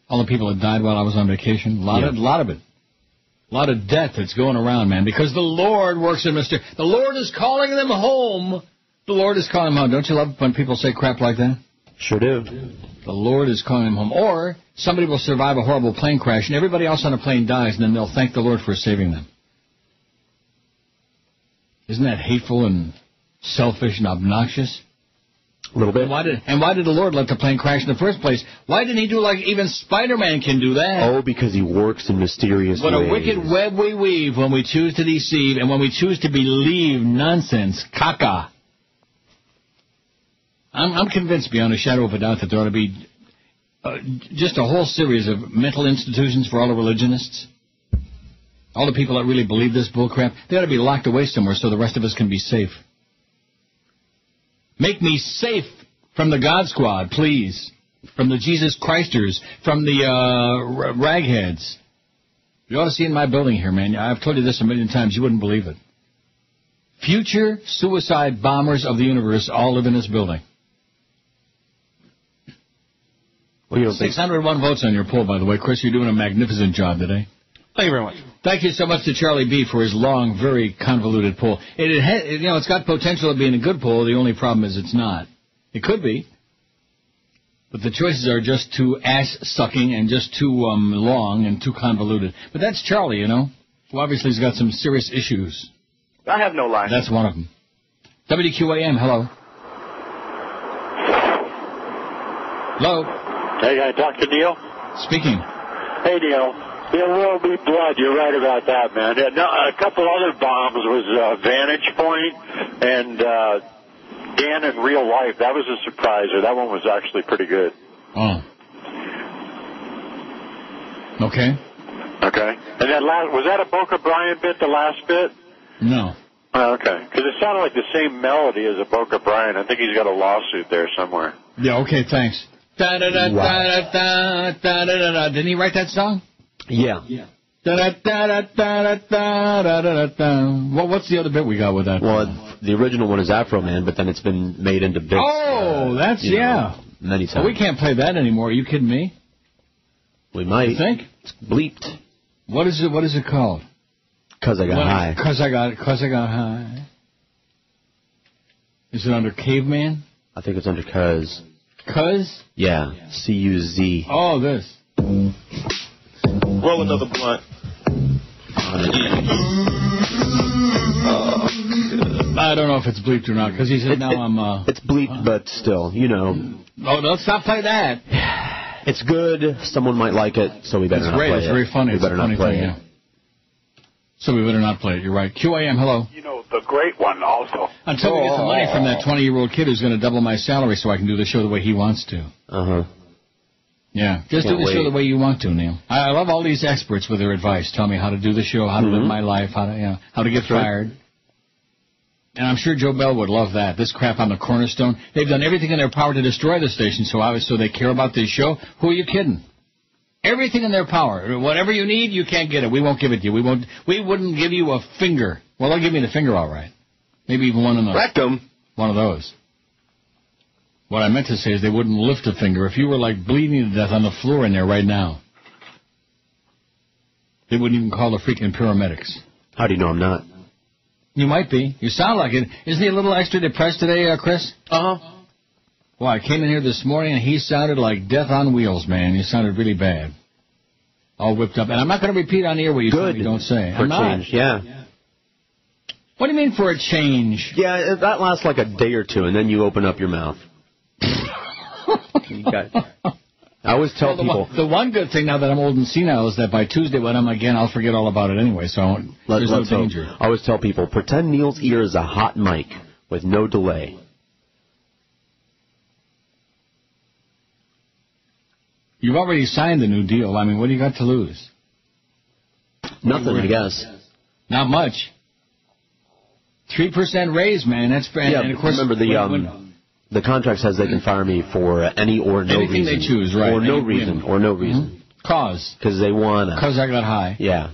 All the people that died while I was on vacation. A lot of it. A lot of death that's going around, man, because the Lord works in the Lord is calling them home. The Lord is calling them home. Don't you love when people say crap like that? Sure do. The Lord is calling them home. Or somebody will survive a horrible plane crash and everybody else on the plane dies, and then they'll thank the Lord for saving them. Isn't that hateful and selfish and obnoxious? A little bit. And why did the Lord let the plane crash in the first place? Why didn't he do like even Spider-Man can do that? Oh, because he works in mysterious ways. What a wicked web we weave when we choose to deceive and when we choose to believe nonsense, caca. I'm convinced beyond a shadow of a doubt that there ought to be just a whole series of mental institutions for all the religionists. All the people that really believe this bullcrap, they ought to be locked away somewhere so the rest of us can be safe. Make me safe from the God Squad, please. From the Jesus Christers, from the ragheads. You ought to see in my building here, man. I've told you this a million times. You wouldn't believe it. Future suicide bombers of the universe all live in this building. Well, 601 votes on your poll, by the way. Chris, you're doing a magnificent job today. Thank you very much. Thank you so much to Charlie B. for his long, very convoluted poll. It's got potential of being a good poll. The only problem is it's not. It could be. But the choices are just too ass-sucking and just too long and too convoluted. But that's Charlie, who obviously has got some serious issues. I have no line. That's one of them. WQAM, hello. Hello. Hey, can I talk to Neil? Speaking. Hey, Neil. There will be blood. You're right about that, man. A couple other bombs was Vantage Point and Dan in Real Life. That was a surpriser. That one was actually pretty good. Oh. Okay. Okay. And that was that a Boca Brian bit, the last bit? No. Oh, okay. Because it sounded like the same melody as a Boca Brian. I think he's got a lawsuit there somewhere. Yeah, okay, thanks. Da-da-da-da-da-da-da-da-da-da. Didn't he write that song? Yeah. Da-da-da-da-da-da-da-da. What's the other bit we got with that? Well, the original one is Afro Man, but then it's been made into bits. Oh, that's, yeah. Many times. Well, we can't play that anymore. Are you kidding me? We might. You think? It's bleeped. What is it called? 'Cause I got high. 'Cause I got high. Is it under Caveman? I think it's under 'Cuz. 'Cuz? Yeah. C-U-Z. Oh, this. Roll another blunt. I don't know if it's bleeped or not, because he said It's bleeped, but still, Oh, no, stop playing that. It's good. Someone might like it, so we better not play it. It's very funny. We better not play it. Yeah. So we better not play it. You're right. QAM, hello. The great one also. Until we get the money from that 20-year-old kid who's going to double my salary so I can do the show the way he wants to. Uh-huh. Yeah, just do the show the way you want to, Neil. I love all these experts with their advice. Tell me how to do the show, how to live my life, how to get fired. And I'm sure Joe Bell would love that. This crap on the Cornerstone. They've done everything in their power to destroy the station, so they care about this show. Who are you kidding? Everything in their power. Whatever you need, you can't get it. We won't give it to you. We wouldn't give you a finger. Well, they'll give me the finger all right. Maybe even one in the rectum. One of those. What I meant to say is they wouldn't lift a finger. If you were like bleeding to death on the floor in there right now, they wouldn't even call the freaking paramedics. How do you know I'm not? You might be. You sound like it. Isn't he a little extra depressed today, Chris? Uh-huh. Well, I came in here this morning and he sounded like death on wheels, man. He sounded really bad. All whipped up. And I'm not going to repeat on the air what you told me don't say. For I'm not. change, yeah. What do you mean for a change? Yeah, that lasts like a day or two, and then you open up your mouth. I always tell people... The one good thing now that I'm old and senile is that by Tuesday when I'm again, I'll forget all about it anyway, so there's no danger. I always tell people, pretend Neil's ear is a hot mic with no delay. You've already signed the new deal. I mean, what do you got to lose? Nothing, I guess. Not much. 3% raise, man. That's and of course, remember the contract says they can fire me for any or no anything reason. they choose, right? Or no reason. Or no reason. Cause. Because they want to. Because I got high. Yeah.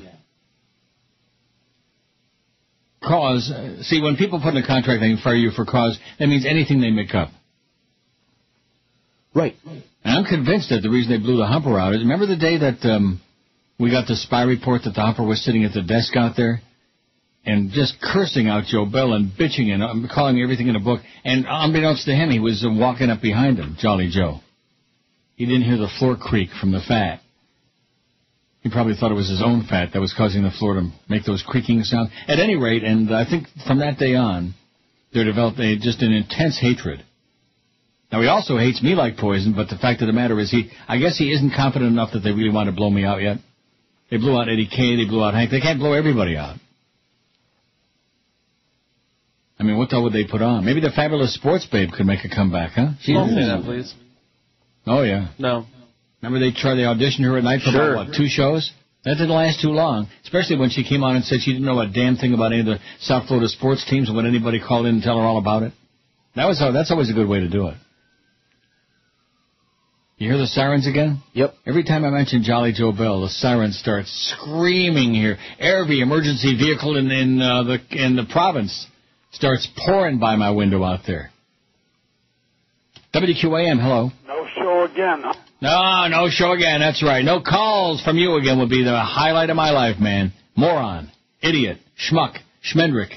Cause. See, when people put in a contract they can fire you for cause, that means anything they make up. Right. And I'm convinced that the reason they blew the humper out is, remember the day that we got the spy report that the humper was sitting at the desk out there and just cursing out Joe Bell and bitching and calling me everything in a book. And unbeknownst to him, he was walking up behind him, Jolly Joe. He didn't hear the floor creak from the fat. He probably thought it was his own fat that was causing the floor to make those creaking sounds. At any rate, and I think from that day on, they developed just an intense hatred. Now, he also hates me like poison, but the fact of the matter is I guess he isn't confident enough that they really want to blow me out yet. They blew out Eddie Kay, they blew out Hank. They can't blow everybody out. I mean, what the hell would they put on? Maybe the Fabulous Sports Babe could make a comeback, huh? Don't say that, please. Oh, yeah. No. Remember they auditioned her at night for about, what, 2 shows? That didn't last too long, especially when she came on and said she didn't know a damn thing about any of the South Florida sports teams and when anybody called in and tell her all about it. That's always a good way to do it. You hear the sirens again? Yep. Every time I mention Jolly Joe Bell, the sirens start screaming here. Every emergency vehicle in the province starts pouring by my window out there. WQAM, hello. No show again. No show again. That's right. No calls from you again would be the highlight of my life, man. Moron, idiot, schmuck, schmendrick.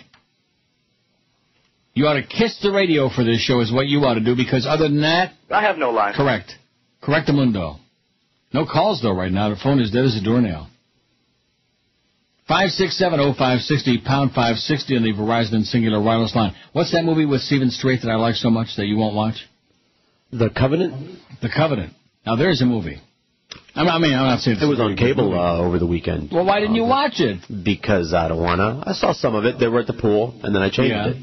You ought to kiss the radio for this show is what you ought to do, because other than that... I have no line. Correct. Correctamundo. No calls, though, right now. The phone is dead as a doornail. 567-0560, pound 560 on the Verizon Singular Wireless line. What's that movie with Stephen Strait that I like so much that you won't watch? The Covenant? The Covenant. Now, there's a movie. I'm not saying it was on cable over the weekend. Well, why didn't you watch it? Because I don't want to. I saw some of it. They were at the pool, and then I changed it.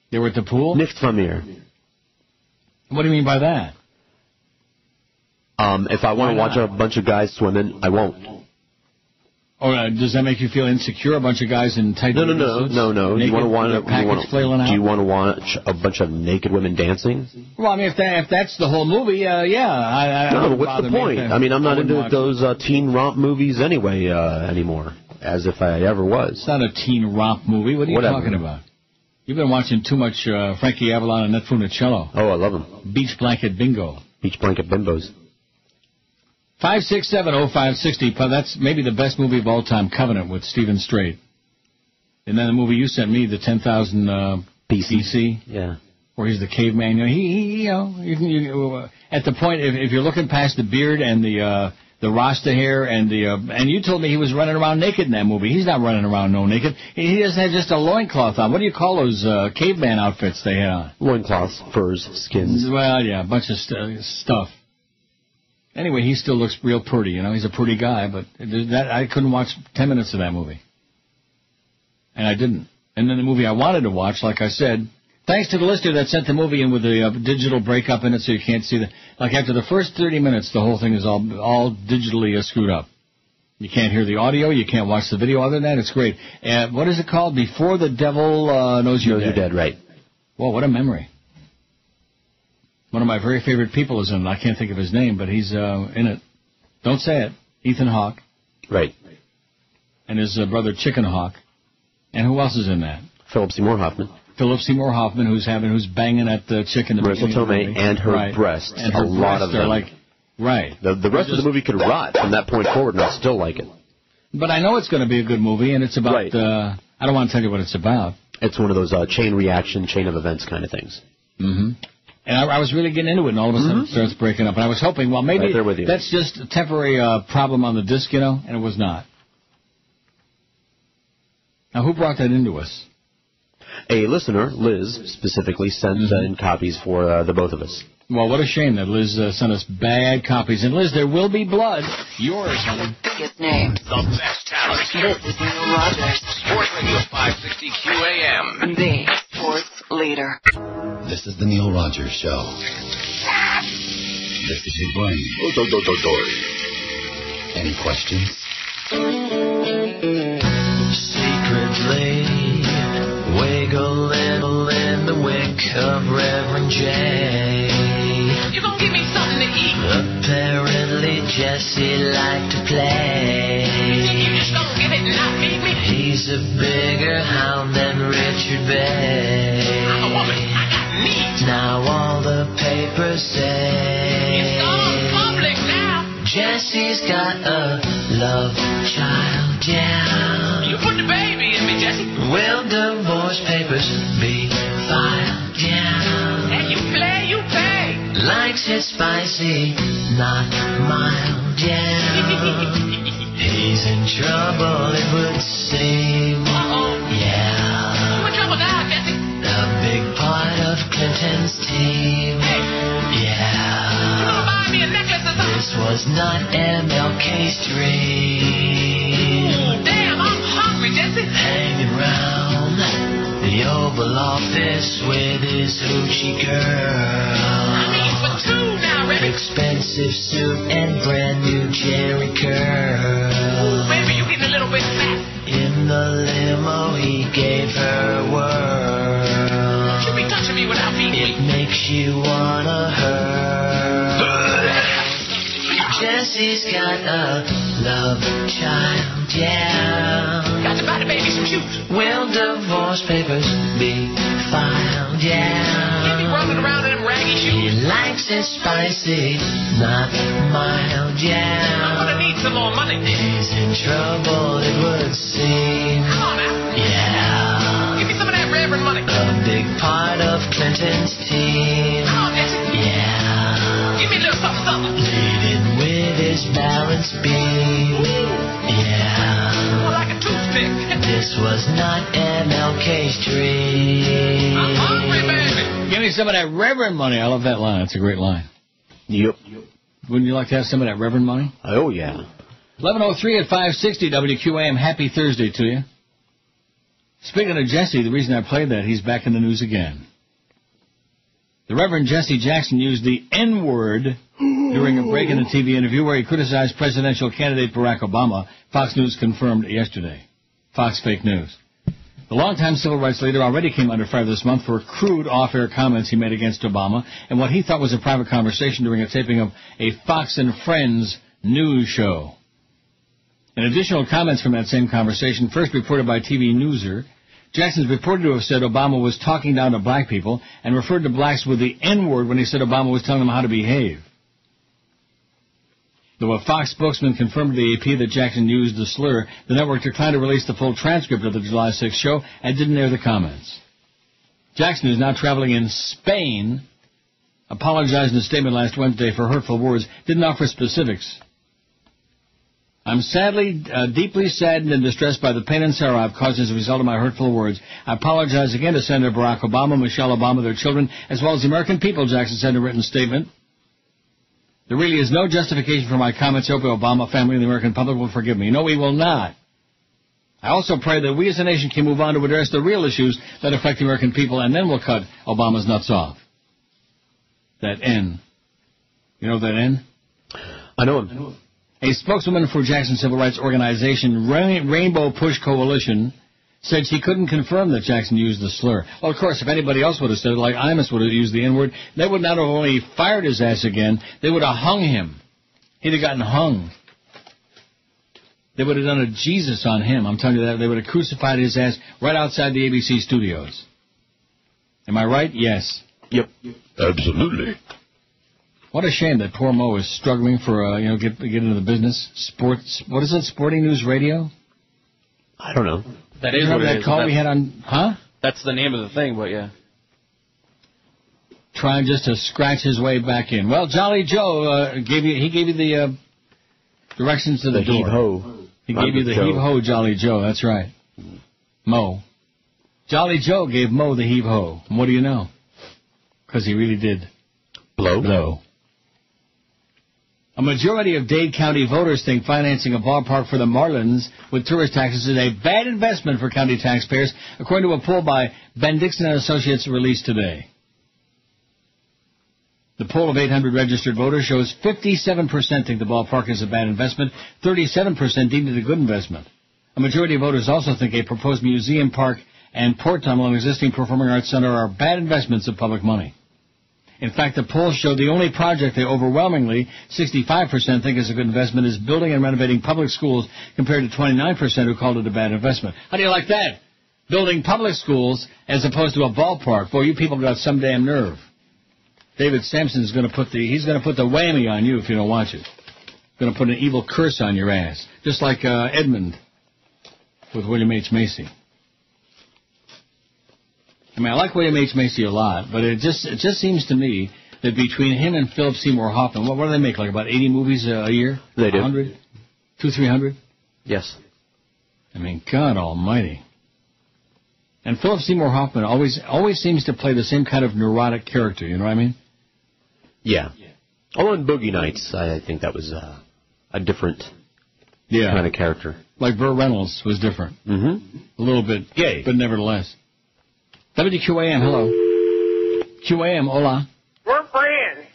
They were at the pool? Nicht from here. What do you mean by that? If I want to watch a bunch of guys swimming, I won't. Oh, does that make you feel insecure? A bunch of guys in tight suits? No. Naked, you want to watch a bunch of naked women dancing? Well, I mean, if that's the whole movie, yeah. No, what's the point? I mean, I'm not into those teen romp movies anyway anymore, as if I ever was. It's not a teen romp movie. What are you talking about? You've been watching too much Frankie Avalon and Ned Funicello. Oh, I love them. Beach Blanket Bingo. Beach Blanket Bimbos. 567-0560. That's maybe the best movie of all time, Covenant, with Stephen Strait. And then the movie you sent me, the 10,000 BC. Yeah. Where he's the caveman. At the point, if you're looking past the beard and the Rasta hair and you told me he was running around naked in that movie. He's not running around no naked. He just had just a loincloth on. What do you call those caveman outfits they had on? Loincloths, furs, skins. Well, yeah, a bunch of stuff. Anyway, he still looks real pretty. He's a pretty guy, but I couldn't watch 10 minutes of that movie. And I didn't. And then the movie I wanted to watch, like I said, thanks to the listener that sent the movie in with the digital breakup in it so you can't see like after the first 30 minutes, the whole thing is all digitally screwed up. You can't hear the audio, you can't watch the video. Other than that, it's great. What is it called? Before the Devil Knows You're Dead, right. Whoa, what a memory. One of my very favorite people is in it. I can't think of his name, but he's in it. Don't say it. Ethan Hawke. Right. And his brother Chicken Hawk. And who else is in that? Philip Seymour Hoffman. Philip Seymour Hoffman, who's banging at the chicken. Marissa Tomei and her breasts. And her lot of them. Right. The rest of the movie could rot from that point forward, and I still like it. But I know it's going to be a good movie, and it's about. Right. I don't want to tell you what it's about. It's one of those chain reaction, chain of events kind of things. Mm-hmm. And I was really getting into it, and all of a sudden it starts breaking up. And I was hoping, well, maybe that's just a temporary problem on the disc, and it was not. Now, who brought that into us? A listener, Liz, specifically sent in copies for the both of us. Well, what a shame that Liz sent us bad copies. And, Liz, there will be blood. Yours, honey. Biggest names. The best talent. This is Neil Rogers. Sports Radio 560 QAM. The sports leader. This is the Neil Rogers Show. This is your brain. Any questions? Secretly wiggle in the wick of Reverend J. You gonna give me something to eat? Apparently Jesse liked to play. You just gonna get it and not feed me? He's a bigger hound than Richard Bay. I'm a woman. I got needs. Now all the papers say it's all public now. Jesse's got a love child, yeah. You put the baby in me, Jesse. Will divorce papers be filed, yeah. And you play, you pay. Likes it spicy, not mild, yeah. He's in trouble, it would seem. Uh-oh. Yeah. You in trouble now, Jesse? A big part of Clinton's team. Hey. Yeah. You gonna buy me a necklace or something? This was not MLK's dream. Ooh, damn, I'm hungry, Jesse. Hanging round the Oval Office with his hoochie girl. I mean, for two now, Rebby. Expensive suit and brand new Jerry curl. Ooh, baby, you getting a little bit fat. In the limo, he gave her a whirl. You be touching me without feeding me. It makes you wanna hurl. Jesse's got a love child, yeah. Got to buy the baby some shoes. Will divorce papers be filed, yeah. He be running around in them raggy shoes. He likes it spicy, not mild, yeah. I'm gonna need some more money. He's in trouble, it would seem. Come on now. Yeah. Give me some of that Reverend money. A big part of Clinton's team. Come on, Jesse. Yeah. Give me a little something, something. Leading with his balance beam. Yeah. More like a toothpick. This was not MLK's dream. I'm hungry, baby. Give me some of that Reverend money. I love that line. It's a great line. Yep. Wouldn't you like to have some of that Reverend money? Oh, yeah. 11:03 at 560 WQAM. Happy Thursday to you. Speaking of Jesse, the reason I played that, he's back in the news again. The Reverend Jesse Jackson used the N-word during a break in a TV interview where he criticized presidential candidate Barack Obama. Fox News confirmed yesterday. Fox fake news. The longtime civil rights leader already came under fire this month for crude off-air comments he made against Obama and what he thought was a private conversation during a taping of a Fox and Friends news show. In additional comments from that same conversation, first reported by TV Newser, Jackson's reported to have said Obama was talking down to black people and referred to blacks with the N-word when he said Obama was telling them how to behave. Though a Fox spokesman confirmed to the AP that Jackson used the slur, the network declined to release the full transcript of the July 6th show and didn't air the comments. Jackson, who's now traveling in Spain, apologized in a statement last Wednesday for hurtful words, didn't offer specifics. I'm deeply saddened and distressed by the pain and sorrow I've caused as a result of my hurtful words. I apologize again to Senator Barack Obama, Michelle Obama, their children, as well as the American people, Jackson said in a written statement. There really is no justification for my comments. I hope the Obama family and the American public will forgive me. No, we will not. I also pray that we as a nation can move on to address the real issues that affect the American people, and then we'll cut Obama's nuts off. That N. You know that N? I know him. A spokeswoman for Jackson's civil rights organization, Rainbow Push Coalition, said she couldn't confirm that Jackson used the slur. Well, of course, if anybody else would have said it, like Imus would have used the N-word, they would not have only fired his ass again, they would have hung him. He'd have gotten hung. They would have done a Jesus on him. I'm telling you that. They would have crucified his ass right outside the ABC studios. Am I right? Yes. Yep. Absolutely. What a shame that poor Mo is struggling for, get into the business. Sports, what is it, Sporting News Radio? I don't know. That is what it is. That call we had on, huh? That's the name of the thing, but yeah. Trying just to scratch his way back in. Well, Jolly Joe gave you the directions to the door. Heave-ho. He gave you the heave-ho, Jolly Joe. That's right. Mo. Jolly Joe gave Mo the heave-ho. And what do you know? Because he really did. Blow. A majority of Dade County voters think financing a ballpark for the Marlins with tourist taxes is a bad investment for county taxpayers, according to a poll by Ben Dixon and Associates released today. The poll of 800 registered voters shows 57% think the ballpark is a bad investment, 37% deemed it a good investment. A majority of voters also think a proposed museum, park, and port tunnel and existing performing arts center are bad investments of public money. In fact, the poll showed the only project they overwhelmingly, 65% think is a good investment, is building and renovating public schools, compared to 29% who called it a bad investment. How do you like that? Building public schools as opposed to a ballpark. Boy, you people got some damn nerve. David Sampson's going to put the whammy on you if you don't watch it. Going to put an evil curse on your ass, just like Edmund with William H. Macy. I mean, I like William H. Macy a lot, but it just seems to me that between him and Philip Seymour Hoffman, what do they make, like about 80 movies a year? They do. 100? 200-300? Yes. I mean, God almighty. And Philip Seymour Hoffman always seems to play the same kind of neurotic character, you know what I mean? Yeah. Although in Boogie Nights, I think that was a different kind of character. Like Burt Reynolds was different. Mm-hmm. A little bit gay, but nevertheless. WQAM, hello. QAM, hola. We're friends.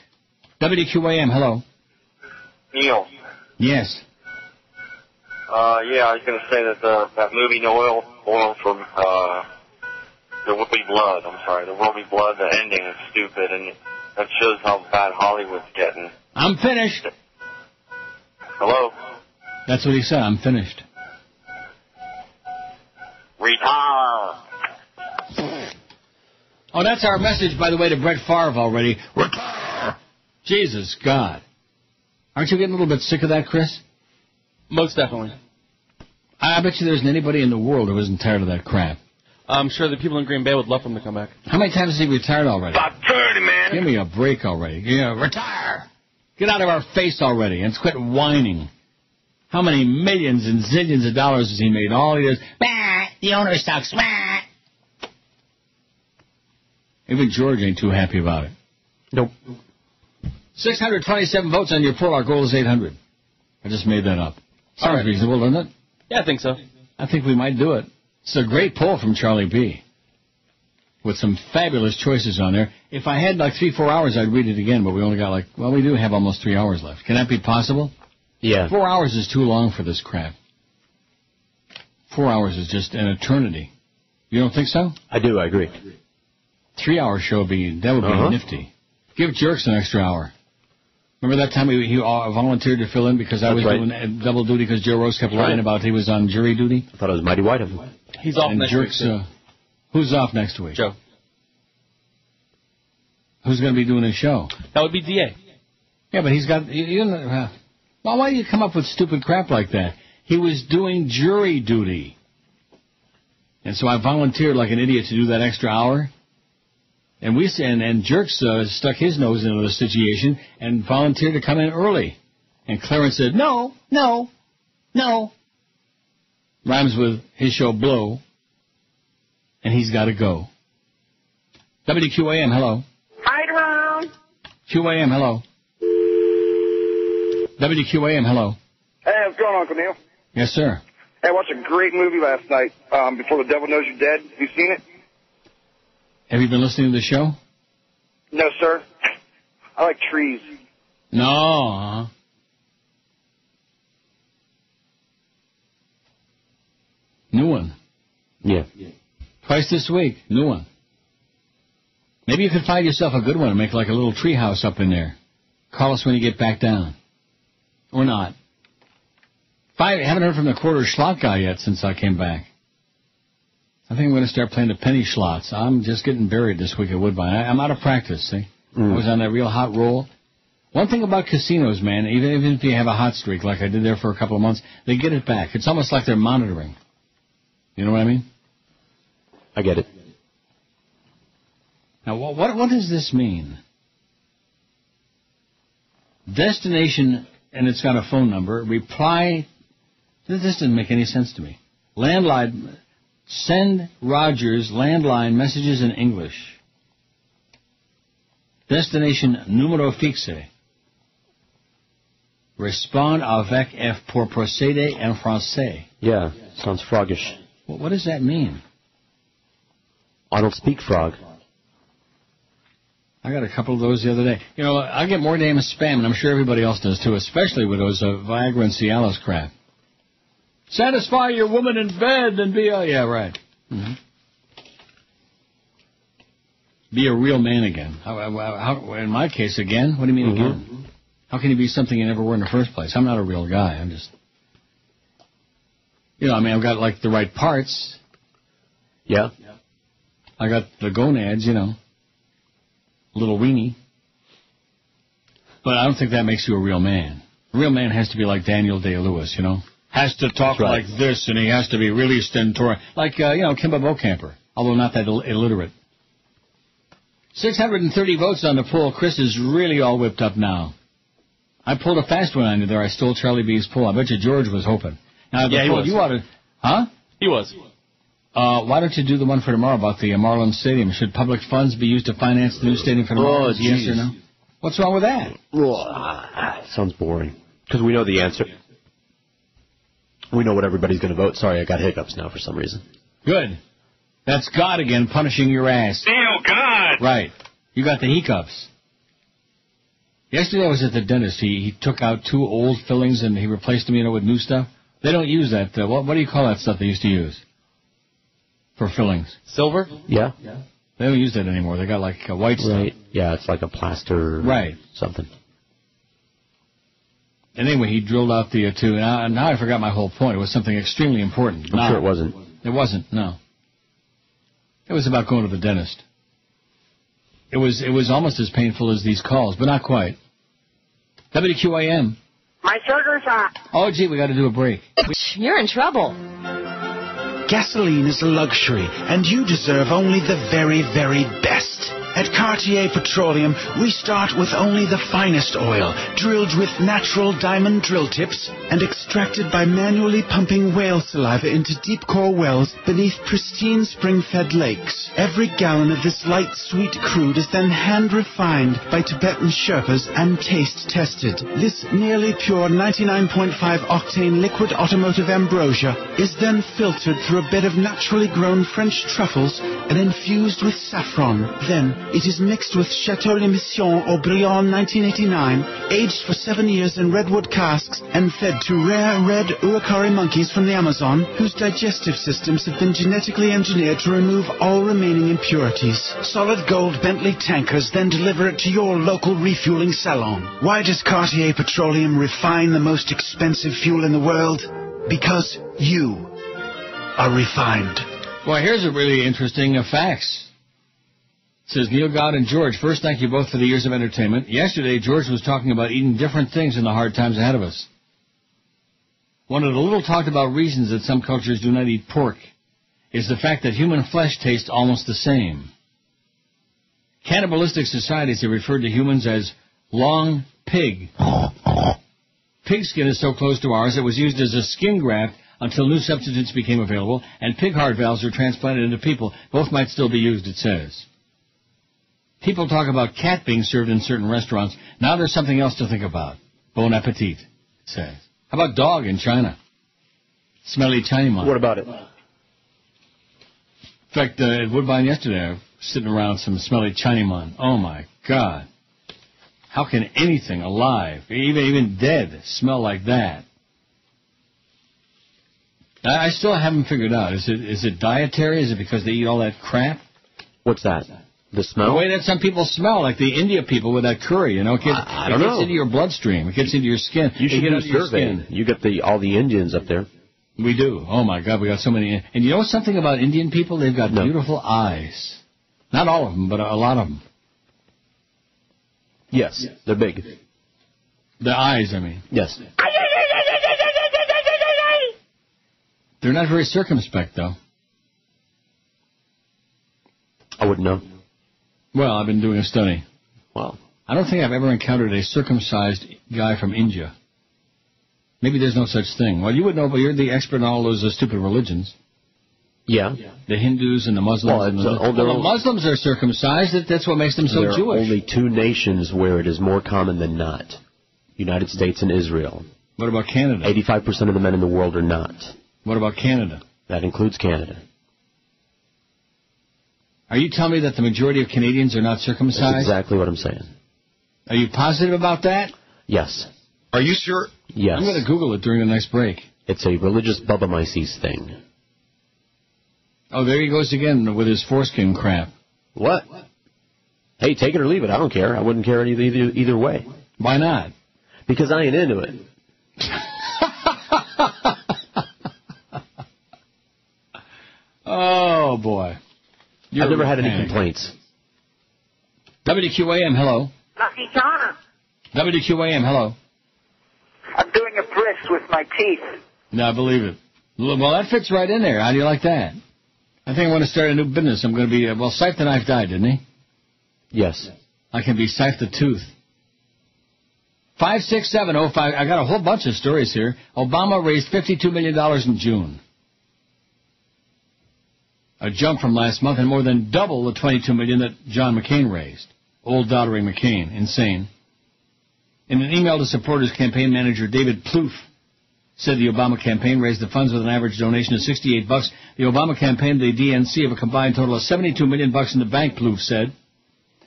WQAM, hello. Neil. Yes. Yeah, I was going to say that that movie, No Oil from There Will Be Blood. I'm sorry, There Will Be Blood. The ending is stupid, and that shows how bad Hollywood's getting. I'm finished. Hello. That's what he said. I'm finished. Retire. Oh, that's our message, by the way, to Brett Favre already. Retire. Jesus God. Aren't you getting a little bit sick of that, Chris? Most definitely. I bet you there isn't anybody in the world who isn't tired of that crap. I'm sure the people in Green Bay would love for him to come back. How many times has he retired already? About 30, man. Give me a break already. Yeah, retire. Get out of our face already and quit whining. How many millions and zillions of dollars has he made? All he does, the owner sucks. Even George ain't too happy about it. Nope. 627 votes on your poll. Our goal is 800. I just made that up. Sounds reasonable, doesn't it? Yeah, I think so. I think we might do it. It's a great poll from Charlie B. with some fabulous choices on there. If I had like 3-4 hours, I'd read it again, but we only got we do have almost 3 hours left. Can that be possible? Yeah. 4 hours is too long for this crap. 4 hours is just an eternity. You don't think so? I do, I agree. 3 hour show would be nifty. Give Jerks an extra hour. Remember that time he volunteered to fill in because I was doing double duty because Joe Rose kept lying about he was on jury duty? I thought it was Mighty White of him. He's off next week. Who's off next week? Joe. Who's going to be doing his show? That would be D.A. Yeah, but he's got... well, why do you come up with stupid crap like that? He was doing jury duty. And so I volunteered like an idiot to do that extra hour. And Jerks stuck his nose into the situation and volunteered to come in early. And Clarence said, no. Rhymes with his show Blow. And he's got to go. WQAM, hello. Hi, Ron. QAM, hello. WQAM, hello. Hey, what's going on, Uncle Neil? Yes, sir. Hey, I watched a great movie last night, Before the Devil Knows You're Dead. Have you seen it? Have you been listening to the show? No, sir. I like trees. No. New one. Yeah. Twice this week. New one. Maybe you could find yourself a good one and make like a little tree house up in there. Call us when you get back down. Or not. I haven't heard from the quarter slot guy yet since I came back. I think I'm going to start playing the penny slots. I'm just getting buried this week at Woodbine. I'm out of practice, see? I was on that real hot roll. One thing about casinos, man, even if you have a hot streak like I did there for a couple of months, they get it back. It's almost like they're monitoring. You know what I mean? I get it. Now, what does this mean? Destination, and it's got a phone number. Reply. This doesn't make any sense to me. Landline. Send Rogers landline messages in English. Destination numero fixe. Respond avec F pour procéder en français. Yeah, sounds froggish. Well, what does that mean? I don't speak frog. I got a couple of those the other day. You know, I get more damn spam, and I'm sure everybody else does too, especially with those Viagra and Cialis crap. Satisfy your woman in bed and be a... Yeah, right. Mm-hmm. Be a real man again. How, in my case, again? What do you mean again? How can you be something you never were in the first place? I'm not a real guy. I'm just... You know, I mean, I've got, like, the right parts. Yeah. I got the gonads, you know. A little weenie. But I don't think that makes you a real man. A real man has to be like Daniel Day-Lewis, you know. Has to talk like this, and he has to be really stentorian. Like, you know, Kimba Beaucamper, although not that illiterate. 630 votes on the poll. Chris is really all whipped up now. I pulled a fast one on you there. I stole Charlie B's poll. I bet you George was hoping. Now, yeah, he was. You ought to, huh? He was. Why don't you do the one for tomorrow about the Marlins Stadium? Should public funds be used to finance the new stadium for the Marlins? Yes or no? What's wrong with that? Sounds boring. Because we know the answer. We know what everybody's going to vote. Sorry, I got hiccups now for some reason. Good. That's God again punishing your ass. Oh, God. Right. You got the hiccups. Yesterday I was at the dentist. He took out 2 old fillings and he replaced them, you know, with new stuff. They don't use that. What do you call that stuff they used to use for fillings? Silver? Yeah. They don't use that anymore. They got like a white stuff. Right. Yeah, it's like a plaster. Right. Something. And anyway, he drilled out the 2. Now I forgot my whole point. It was something extremely important. I'm sure it wasn't. It wasn't, no. It was about going to the dentist. It was almost as painful as these calls, but not quite. WQAM. My sugar's hot. Oh, gee, we got to do a break. You're in trouble. Gasoline is a luxury, and you deserve only the very, very best. At Cartier Petroleum, we start with only the finest oil, drilled with natural diamond drill tips and extracted by manually pumping whale saliva into deep core wells beneath pristine spring-fed lakes. Every gallon of this light, sweet crude is then hand-refined by Tibetan Sherpas and taste-tested. This nearly pure 99.5 octane liquid automotive ambrosia is then filtered through a bed of naturally grown French truffles and infused with saffron. Then it is mixed with Chateau L'Emission Aubryon 1989, aged for 7 years in redwood casks, and fed to rare red Urucari monkeys from the Amazon, whose digestive systems have been genetically engineered to remove all remaining impurities. Solid gold Bentley tankers then deliver it to your local refueling salon. Why does Cartier Petroleum refine the most expensive fuel in the world? Because you are refined. Well, here's a really interesting facts. It says, Neil, God, and George, first, thank you both for the years of entertainment. Yesterday, George was talking about eating different things in the hard times ahead of us. One of the little talked about reasons that some cultures do not eat pork is the fact that human flesh tastes almost the same. Cannibalistic societies have referred to humans as long pig. Pig skin is so close to ours it was used as a skin graft until new substitutes became available, and pig heart valves were transplanted into people. Both might still be used, it says. People talk about cat being served in certain restaurants. Now there's something else to think about. Bon appetit, it says. How about dog in China? Smelly Chinaman. What about it? In fact, at Woodbine yesterday, I was sitting around some smelly Chinaman. Oh, my God. How can anything alive, even dead, smell like that? I still haven't figured out. Is it dietary? Is it because they eat all that crap? What's that? The smell? The way that some people smell, like the India people with that curry, you know. It gets into your bloodstream. It gets into your skin. You should do a survey. You get all the Indians up there. We do. Oh, my God, we got so many. And you know something about Indian people? They've got beautiful eyes. Not all of them, but a lot of them. Yes, they're big. The eyes, I mean. Yes. They're not very circumspect, though. I wouldn't know. Well, I've been doing a study. Wow. I don't think I've ever encountered a circumcised guy from India. Maybe there's no such thing. Well, you would know, but you're the expert on all those stupid religions. Yeah. The Hindus and the Muslims. The Muslims are circumcised. That's what makes them so Jewish. There are only 2 nations where it is more common than not. United States and Israel. What about Canada? 85% of the men in the world are not. What about Canada? That includes Canada. Are you telling me that the majority of Canadians are not circumcised? That's exactly what I'm saying. Are you positive about that? Yes. Are you sure? Yes. I'm going to Google it during the next break. It's a religious Bubba Mises thing. Oh, there he goes again with his foreskin crap. What? Hey, take it or leave it. I don't care. I wouldn't care either way. Why not? Because I ain't into it. Oh, boy. I've never had any complaints. WQAM, hello. Lucky Donna. WQAM, hello. I'm doing a bris with my teeth. No, I believe it. Well, that fits right in there. How do you like that? I think I want to start a new business. I'm going to be, Scythe the Knife died, didn't he? Yes. I can be Scythe the Tooth. 56705. I got a whole bunch of stories here. Obama raised $52 million in June. A jump from last month and more than double the $22 million that John McCain raised. Old doddering McCain. Insane. In an email to supporters, campaign manager David Plouffe said the Obama campaign raised the funds with an average donation of $68. The Obama campaign, the DNC, have a combined total of $72 million in the bank, Plouffe said.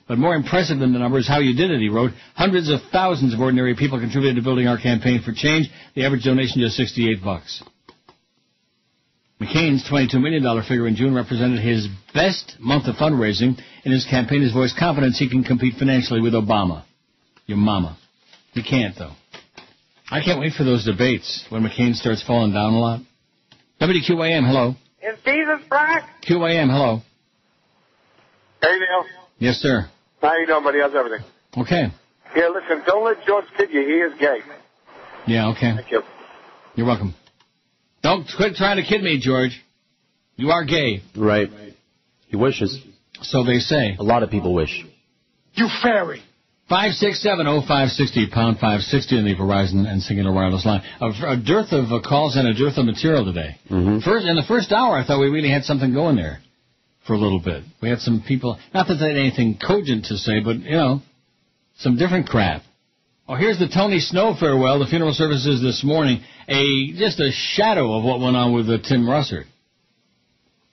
But more impressive than the number is how you did it, he wrote. Hundreds of thousands of ordinary people contributed to building our campaign for change. The average donation just $68. McCain's $22 million figure in June represented his best month of fundraising. In his campaign, his voiced confidence he can compete financially with Obama. Your mama. He can't, though. I can't wait for those debates when McCain starts falling down a lot. WQAM, hello. Is Jesus black? QAM, hello. Hey, Neil. Yes, sir. How you doing, buddy? How's everything? Okay. Yeah, listen, don't let George kid you. He is gay. Yeah, okay. Thank you. You're welcome. Don't quit trying to kid me, George. You are gay. Right. He wishes. So they say. A lot of people wish. You fairy. 567-0560, pound 560 on the Verizon and Singular Wireless line. A dearth of calls and a dearth of material today. Mm-hmm. In the first hour, I thought we really had something going there for a little bit. We had some people, not that they had anything cogent to say, but, some different crap. Oh, here's the Tony Snow farewell. The funeral services this morning. Just a shadow of what went on with Tim Russert.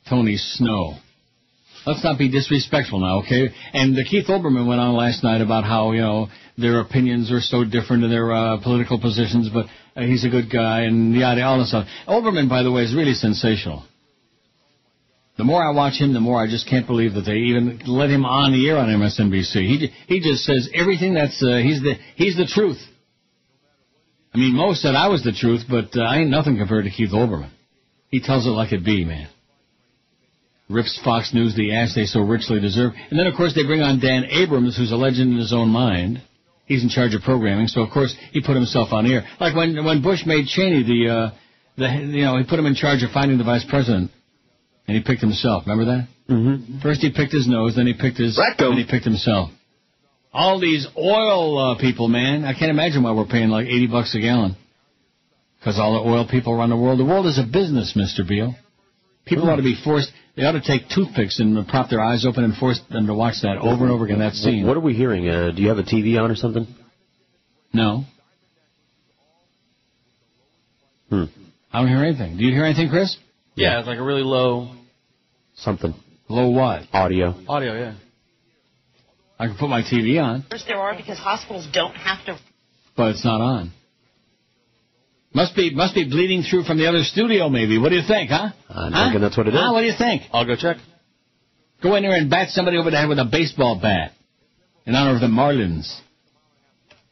Tony Snow. Let's not be disrespectful now, okay? And Keith Olbermann went on last night about how, their opinions are so different in their political positions, but he's a good guy and yada, all this stuff. Olbermann, by the way, is really sensational. The more I watch him, the more I just can't believe that they even let him on the air on MSNBC. He just says everything that's, he's the truth. I mean, Mo said I was the truth, but I ain't nothing compared to Keith Olbermann. He tells it like it be, man. Rips Fox News the ass they so richly deserve. And then, of course, they bring on Dan Abrams, who's a legend in his own mind. He's in charge of programming, so, of course, he put himself on air. Like when Bush made Cheney he put him in charge of finding the vice president, and he picked himself. Remember that? Mm-hmm. First he picked his nose, then he picked his rectum, then he picked himself. All these oil people, man. I can't imagine why we're paying like $80 a gallon. Because all the oil people around the world. The world is a business, Mr. Beale. People ought to be forced. They ought to take toothpicks and prop their eyes open and force them to watch that over and over again, that scene. What are we hearing? Do you have a TV on or something? No. I don't hear anything. Do you hear anything, Chris? Yeah, it's like a really low... Something. Low what? Audio. Audio, yeah. I can put my TV on. First there are because hospitals don't have to... But it's not on. Must be bleeding through from the other studio, maybe. What do you think, huh? I'm thinking that's what it is. What do you think? I'll go check. Go in there and bat somebody over the head with a baseball bat in honor of the Marlins.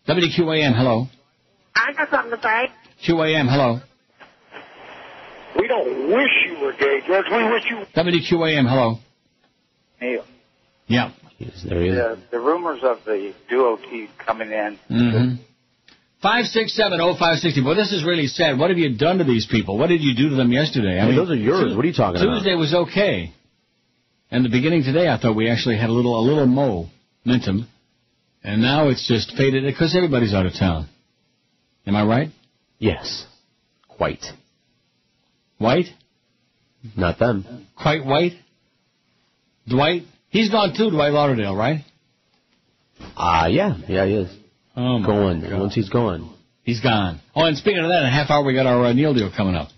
WQAM, hello. I got something to say. QAM, hello. We don't wish you were gay, George. We wish you... WQAM, hello. Neil. Yeah. Yes, there he is. The rumors of the duo teeth coming in... Mm-hmm. 567-0560. Boy, this is really sad. What have you done to these people? What did you do to them yesterday? I mean, those are yours. What are you talking about? Tuesday was okay. And the beginning today, I thought we actually had a little momentum. And now it's just faded because everybody's out of town. Am I right? Yes. Quite. White? Not them. Quite white? Dwight? He's gone too, Dwight Lauderdale, right? Yeah, he is. Oh, my Going. God. Once he's gone. He's gone. Oh, and speaking of that, in a half hour we got our Neil deal coming up.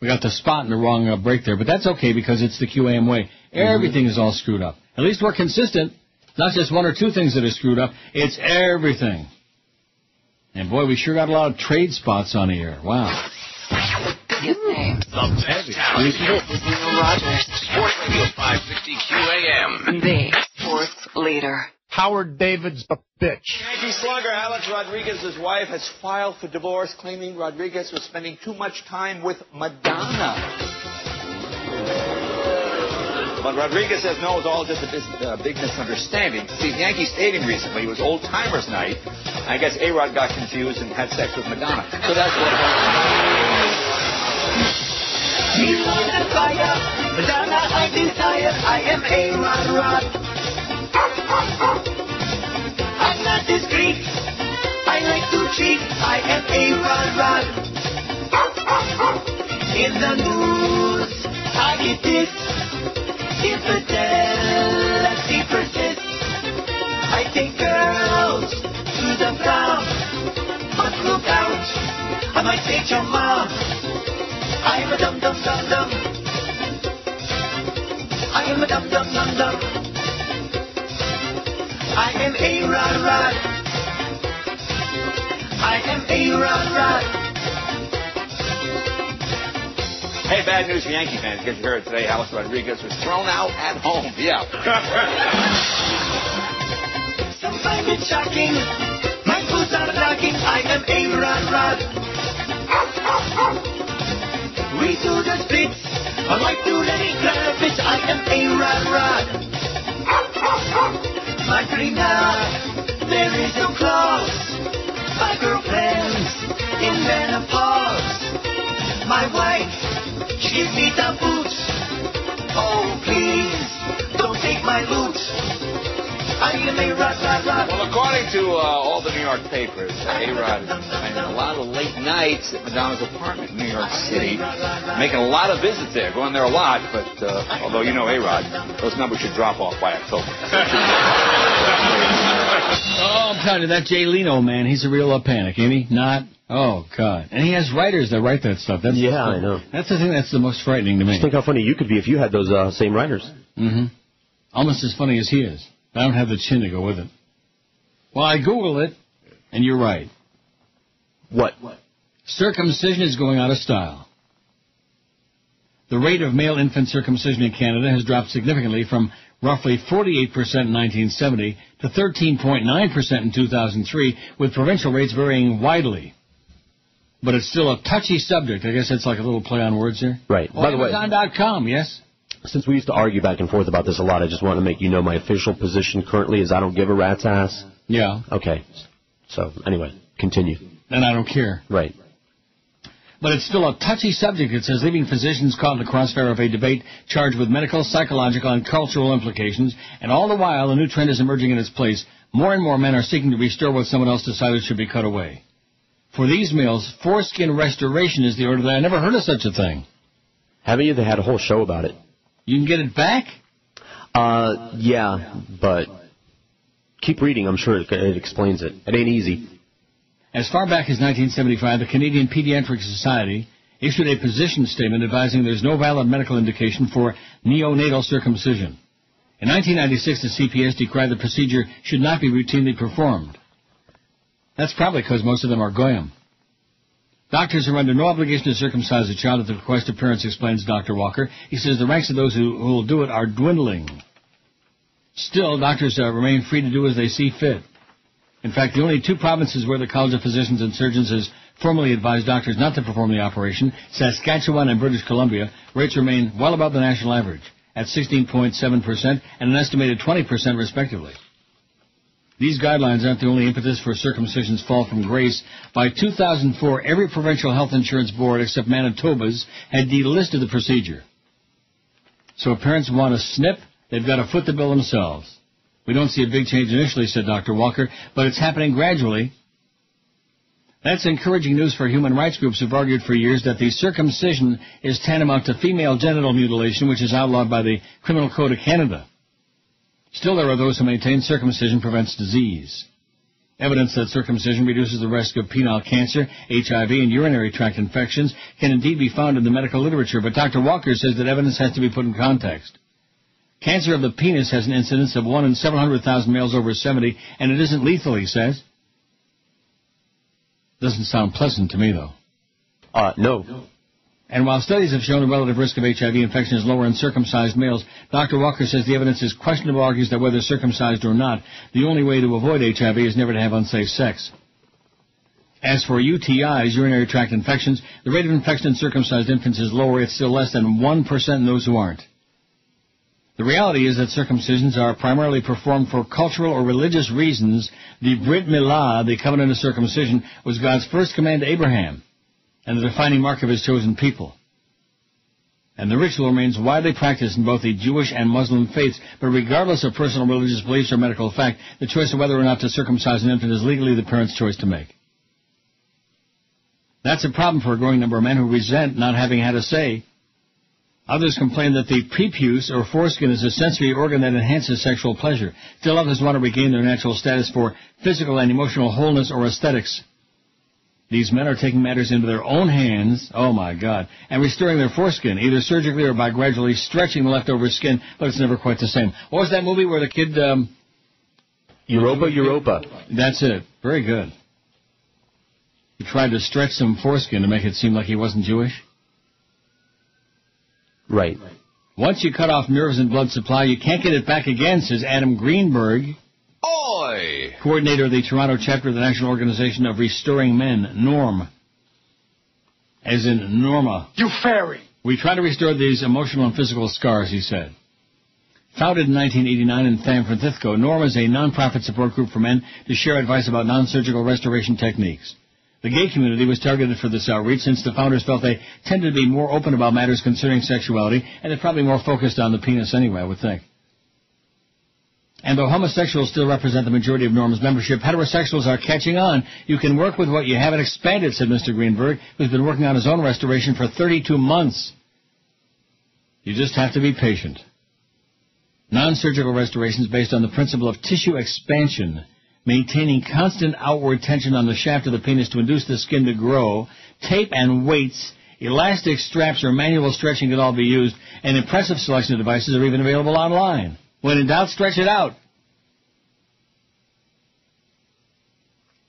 We got the spot in the wrong break there, but that's okay because it's the QAM way. Everything is all screwed up. At least we're consistent. Not just one or two things that are screwed up. It's everything. And, boy, we sure got a lot of trade spots on the air. Wow. Biggest names. The best talent. This is Neil Rogers. Sports Radio 560 QAM. The sports leader. Howard David's a bitch. Yankee slugger Alex Rodriguez's wife has filed for divorce, claiming Rodriguez was spending too much time with Madonna. But Rodriguez says no, it's all just a big misunderstanding. See, at Yankee Stadium recently, it was Old Timers Night. I guess A-Rod got confused and had sex with Madonna. So that's what He was the fire, Madonna I desire. I am A-Rod. I'm not discreet. I like to cheat. I am A-Rod. In the news, I get this. Infidelity persists. I take girls to the prom, but look out, I might take your mom. I'm a dum-dum-dum-dum. I am a dum-dum-dum-dum. I am A-Rod. I am A-Rod. Hey, bad news for Yankee fans. Get you heard today, Alex Rodriguez was thrown out at home. Yeah. Some find it shocking. My boots are knocking. I am A-Rod. We do the splits. Unlike too Lenny Kravitz, I am A-Rod. Madrina, there is no clause. My girlfriend's in menopause. My wife, she gives me the boots. Oh, please, don't take my loot. I am A-Rod. Well, according to all the New York papers, A-Rod spent a lot of late nights at Madonna's apartment in New York City, making a lot of visits there, going there a lot, but although you know A-Rod, those numbers should drop off by October. Oh, I'm telling you, that Jay Leno, man, he's a real panic, ain't he? Not? Oh, God. And he has writers that write that stuff. That's I know. That's the thing that's the most frightening to me. Just think how funny you could be if you had those same writers. Mm-hmm. Almost as funny as he is. I don't have the chin to go with it. Well, I Googled it, and you're right. What? Circumcision is going out of style. The rate of male infant circumcision in Canada has dropped significantly from roughly 48% in 1970 to 13.9% in 2003, with provincial rates varying widely. But it's still a touchy subject. I guess that's like a little play on words there. Right. By the way, Amazon.com, yes? Since we used to argue back and forth about this a lot, I just want to make you know my official position currently is I don't give a rat's ass. Yeah. Okay. So, anyway, continue. And I don't care. Right. But it's still a touchy subject, it says, leaving physicians caught in the crossfire of a debate charged with medical, psychological, and cultural implications, and all the while a new trend is emerging in its place. More and more men are seeking to restore what someone else decided should be cut away. For these males, foreskin restoration is the order. I never heard of such a thing. Haven't you? They had a whole show about it. You can get it back? Yeah, but keep reading. I'm sure it explains it. It ain't easy. As far back as 1975, the Canadian Pediatric Society issued a position statement advising there's no valid medical indication for neonatal circumcision. In 1996, the CPS decried the procedure should not be routinely performed. That's probably because most of them are goyim. Doctors are under no obligation to circumcise a child at the request of parents, explains Dr. Walker. He says the ranks of those who will do it are dwindling. Still, doctors remain free to do as they see fit. In fact, the only two provinces where the College of Physicians and Surgeons has formally advised doctors not to perform the operation, Saskatchewan and British Columbia, rates remain well above the national average, at 16.7% and an estimated 20% respectively. These guidelines aren't the only impetus for circumcision's fall from grace. By 2004, every provincial health insurance board except Manitoba's had delisted the procedure. So if parents want a snip, they've got to foot the bill themselves. We don't see a big change initially, said Dr. Walker, but it's happening gradually. That's encouraging news for human rights groups who've argued for years that the circumcision is tantamount to female genital mutilation, which is outlawed by the Criminal Code of Canada. Still, there are those who maintain circumcision prevents disease. Evidence that circumcision reduces the risk of penile cancer, HIV, and urinary tract infections can indeed be found in the medical literature, but Dr. Walker says that evidence has to be put in context. Cancer of the penis has an incidence of 1 in 700,000 males over 70, and it isn't lethal, he says. Doesn't sound pleasant to me, though. No. And while studies have shown the relative risk of HIV infection is lower in circumcised males, Dr. Walker says the evidence is questionable, argues that whether circumcised or not, the only way to avoid HIV is never to have unsafe sex. As for UTIs, urinary tract infections, the rate of infection in circumcised infants is lower. It's still less than 1% in those who aren't. The reality is that circumcisions are primarily performed for cultural or religious reasons. The Brit Milah, the covenant of circumcision, was God's first command to Abraham, and the defining mark of his chosen people. And the ritual remains widely practiced in both the Jewish and Muslim faiths, but regardless of personal religious beliefs or medical fact, the choice of whether or not to circumcise an infant is legally the parent's choice to make. That's a problem for a growing number of men who resent not having had a say. Others complain that the prepuce or foreskin is a sensory organ that enhances sexual pleasure. Still others want to regain their natural status for physical and emotional wholeness or aesthetics. These men are taking matters into their own hands, oh my God, and restoring their foreskin, either surgically or by gradually stretching the leftover skin, but it's never quite the same. What was that movie where the kid... Europa. That's it. Very good. He tried to stretch some foreskin to make it seem like he wasn't Jewish. Right. Once you cut off nerves and blood supply, you can't get it back again, says Adam Greenberg, Oi! coordinator of the Toronto chapter of the National Organization of Restoring Men, NORM. As in Norma. You fairy! We try to restore these emotional and physical scars, he said. Founded in 1989 in San Francisco, NORM is a non-profit support group for men to share advice about non-surgical restoration techniques. The gay community was targeted for this outreach since the founders felt they tended to be more open about matters concerning sexuality, and they're probably more focused on the penis anyway, I would think. And though homosexuals still represent the majority of NORM's membership, heterosexuals are catching on. You can work with what you have and expand it, said Mr. Greenberg, who's been working on his own restoration for 32 months. You just have to be patient. Non-surgical restoration is based on the principle of tissue expansion, maintaining constant outward tension on the shaft of the penis to induce the skin to grow. Tape and weights, elastic straps, or manual stretching can all be used. An impressive selection of devices are even available online. When in doubt, stretch it out.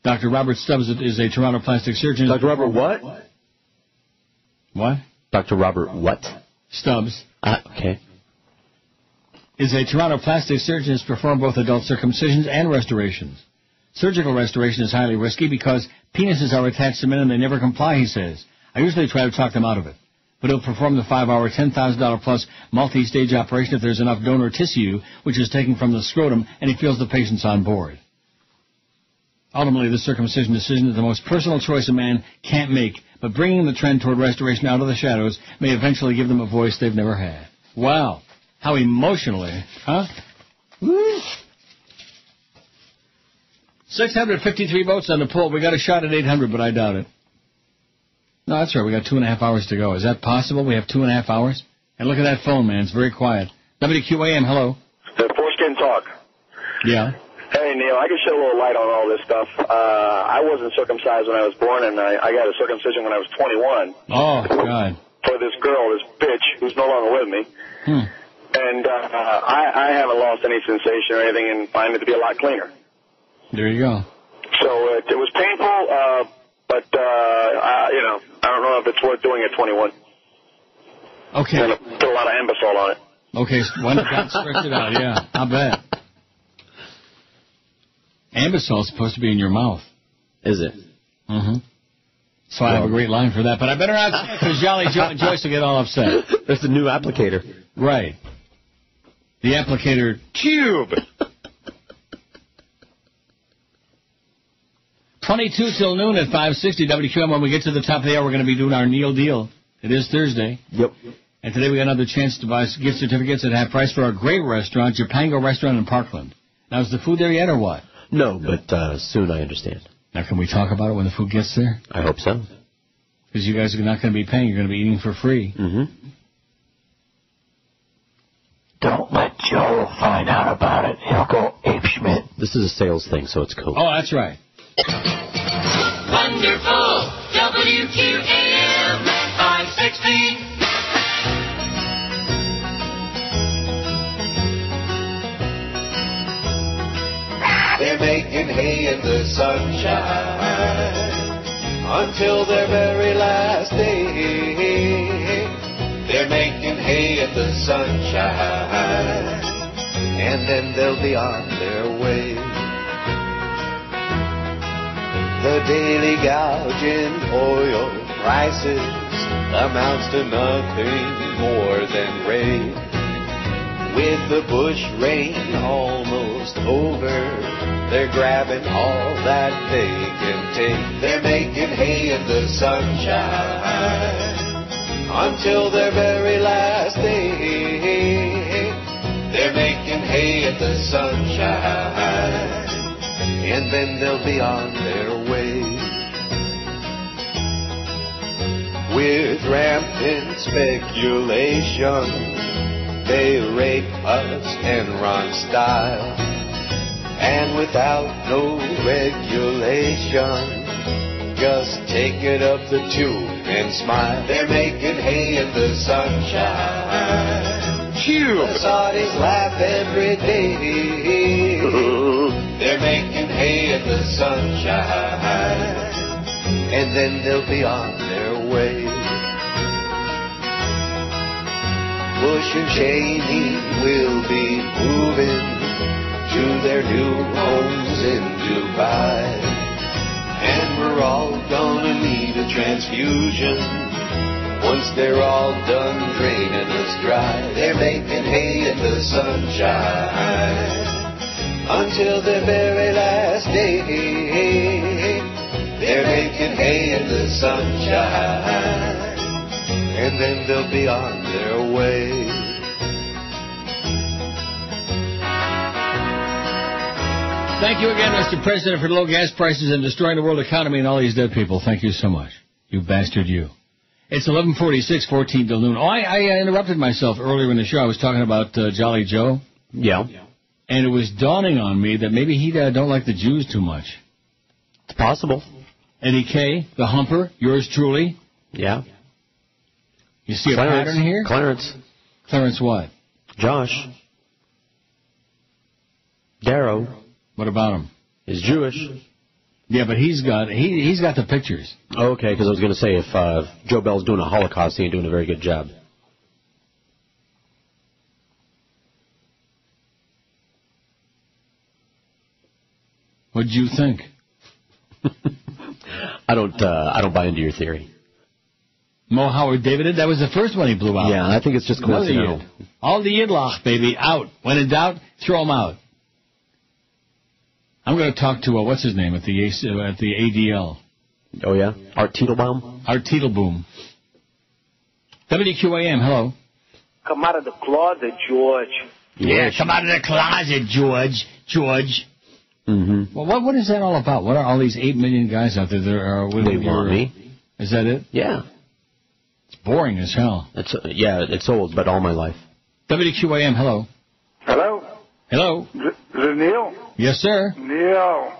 Dr. Robert Stubbs is a Toronto plastic surgeon. Dr. Robert what? What? Dr. Robert what? Stubbs. Okay. Is a Toronto plastic surgeon who's performed both adult circumcisions and restorations. Surgical restoration is highly risky because penises are attached to men and they never comply, he says. I usually try to talk them out of it. But he'll perform the 5-hour, $10,000 plus multi-stage operation if there's enough donor tissue, which is taken from the scrotum, and he feels the patient's on board. Ultimately, the circumcision decision is the most personal choice a man can't make, but bringing the trend toward restoration out of the shadows may eventually give them a voice they've never had. Wow. How emotionally, huh? Woo! 653 votes on the poll. We got a shot at 800, but I doubt it. No, that's right. We got 2.5 hours to go. Is that possible? We have 2.5 hours? And look at that phone, man. It's very quiet. WQAM, hello. The foreskin talk. Yeah. Hey, Neil, I can shed a little light on all this stuff. I wasn't circumcised when I was born, and I got a circumcision when I was 21. Oh, God. For this girl, this bitch, who's no longer with me. And I haven't lost any sensation or anything and find it to be a lot cleaner. There you go. So it was painful, but I don't know if it's worth doing at 21. Okay. I'm going to put a lot of ambisol on it. Okay, why not stretch it out? Yeah, I bet. Ambisol is supposed to be in your mouth. Is it? Mm-hmm. So I have a great line for that, but I better not say it because Jolly Joyce will get all upset. There's the new applicator. Right. The applicator cube. 22 till noon at 560 WQAM. When we get to the top of the hour, we're going to be doing our Neil deal. It is Thursday. Yep. And today we got another chance to buy gift certificates at half price for our great restaurant, Japango Restaurant in Parkland. Now, is the food there yet or what? No, but soon, I understand. Now, can we talk about it when the food gets there? I hope so. Because you guys are not going to be paying. You're going to be eating for free. Mm-hmm. Don't let Joe find out about it. He'll go apeshit. Schmidt. This is a sales thing, so it's cool. Oh, that's right. Wonderful. WQAM 560. They're making hay in the sunshine until their very last day. They're making hay in the sunshine, and then they'll be on their way. The daily gouge in oil prices amounts to nothing more than rain. With the bush rain almost over, they're grabbing all that they can take. They're making hay in the sunshine until their very last day. They're making hay in the sunshine, and then they'll be on their way. With rampant speculation, they rape us and run style, and without no regulation, just take it up the tube and smile. They're making hay in the sunshine. The sawdies laugh every day. They're making hay in the sunshine, and then they'll be on their way. Bush and Cheney will be moving to their new homes in Dubai, and we're all gonna need a transfusion once they're all done draining us dry. They're making hay in the sunshine until their very last day. They're making hay in the sunshine, and then they'll be on their way. Thank you again, Mr. President, for low gas prices and destroying the world economy and all these dead people. Thank you so much. You bastard, you. It's 11:46, 14 to noon. Oh, I interrupted myself earlier in the show. I was talking about Jolly Joe. Yeah. And it was dawning on me that maybe he don't like the Jews too much. It's possible. Eddie K., the humper, yours truly. Yeah. You see Clarence, a pattern here? Clarence what? Josh. Darrow. What about him? He's Jewish. Yeah, but he's got the pictures. Okay, because I was going to say if Joe Bell's doing a Holocaust, he ain't doing a very good job. What'd you think? I don't buy into your theory. Mo Howard David, that was the first one he blew out. Yeah, I think it's just coincidental. All the Yidlach, baby, out. When in doubt, throw him out. I'm going to talk to, what's his name, at the ADL. Oh, yeah? Art Teitelbaum? Art Teitelbaum. WQAM, hello. Come out of the closet, George. Yeah, come out of the closet, George. Mm-hmm. Well, what is that all about? What are all these 8 million guys out there that are with They want me. Is that it? Yeah. It's boring as hell. It's old, but all my life. WQAM, hello. Hello? Hello. Is it Neil? Yes, sir. Neil.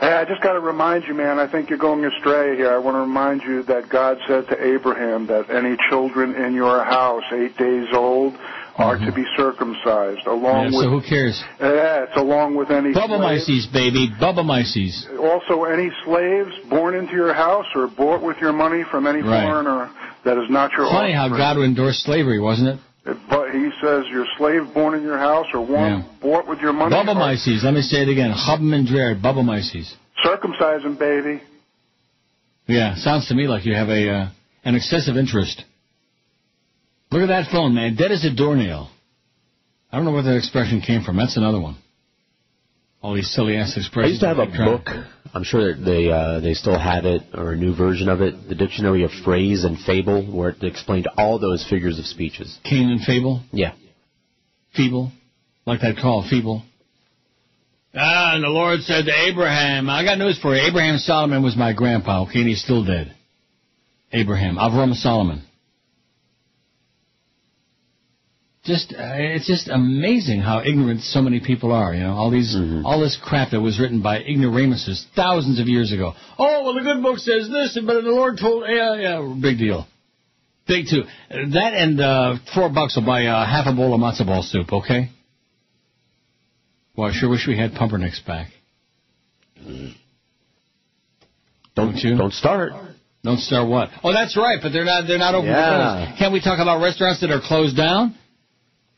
Hey, I just got to remind you, man, I think you're going astray here. I want to remind you that God said to Abraham that any children in your house 8 days old are to be circumcised. So who cares? Yeah, it's along with any Bubba Mices, baby. Bubba Mices. Also, any slaves born into your house or bought with your money from any foreigner that is not your Funny how God endorsed slavery, wasn't it? But he says your slave born in your house or one bought with your money. Bubba Mices. Let me say it again. Chubben and Dreher. Bubba Mices. Circumcise him, baby. Yeah, sounds to me like you have an excessive interest. Look at that phone, man. Dead as a doornail. I don't know where that expression came from. That's another one. All these silly-ass expressions. I used to have a book. I'm sure that they still have it, or a new version of it, the Dictionary of Phrase and Fable, where it explained all those figures of speeches. Cain and Fable? Yeah. Feeble? Like that call, feeble? And the Lord said to Abraham, I got news for you. Abraham Solomon was my grandpa, okay, and he's still dead. Abraham. Avram Solomon. It's just amazing how ignorant so many people are. You know, all this crap that was written by ignoramuses thousands of years ago. Oh, well, the good book says this, but the Lord told, big deal. Big too. That and $4 will buy half a bowl of matzo ball soup, okay? Well, I sure wish we had pumpernicks back. Don't you? Don't start. Don't start what? Oh, that's right, but they're not open. Yeah. Can't we talk about restaurants that are closed down?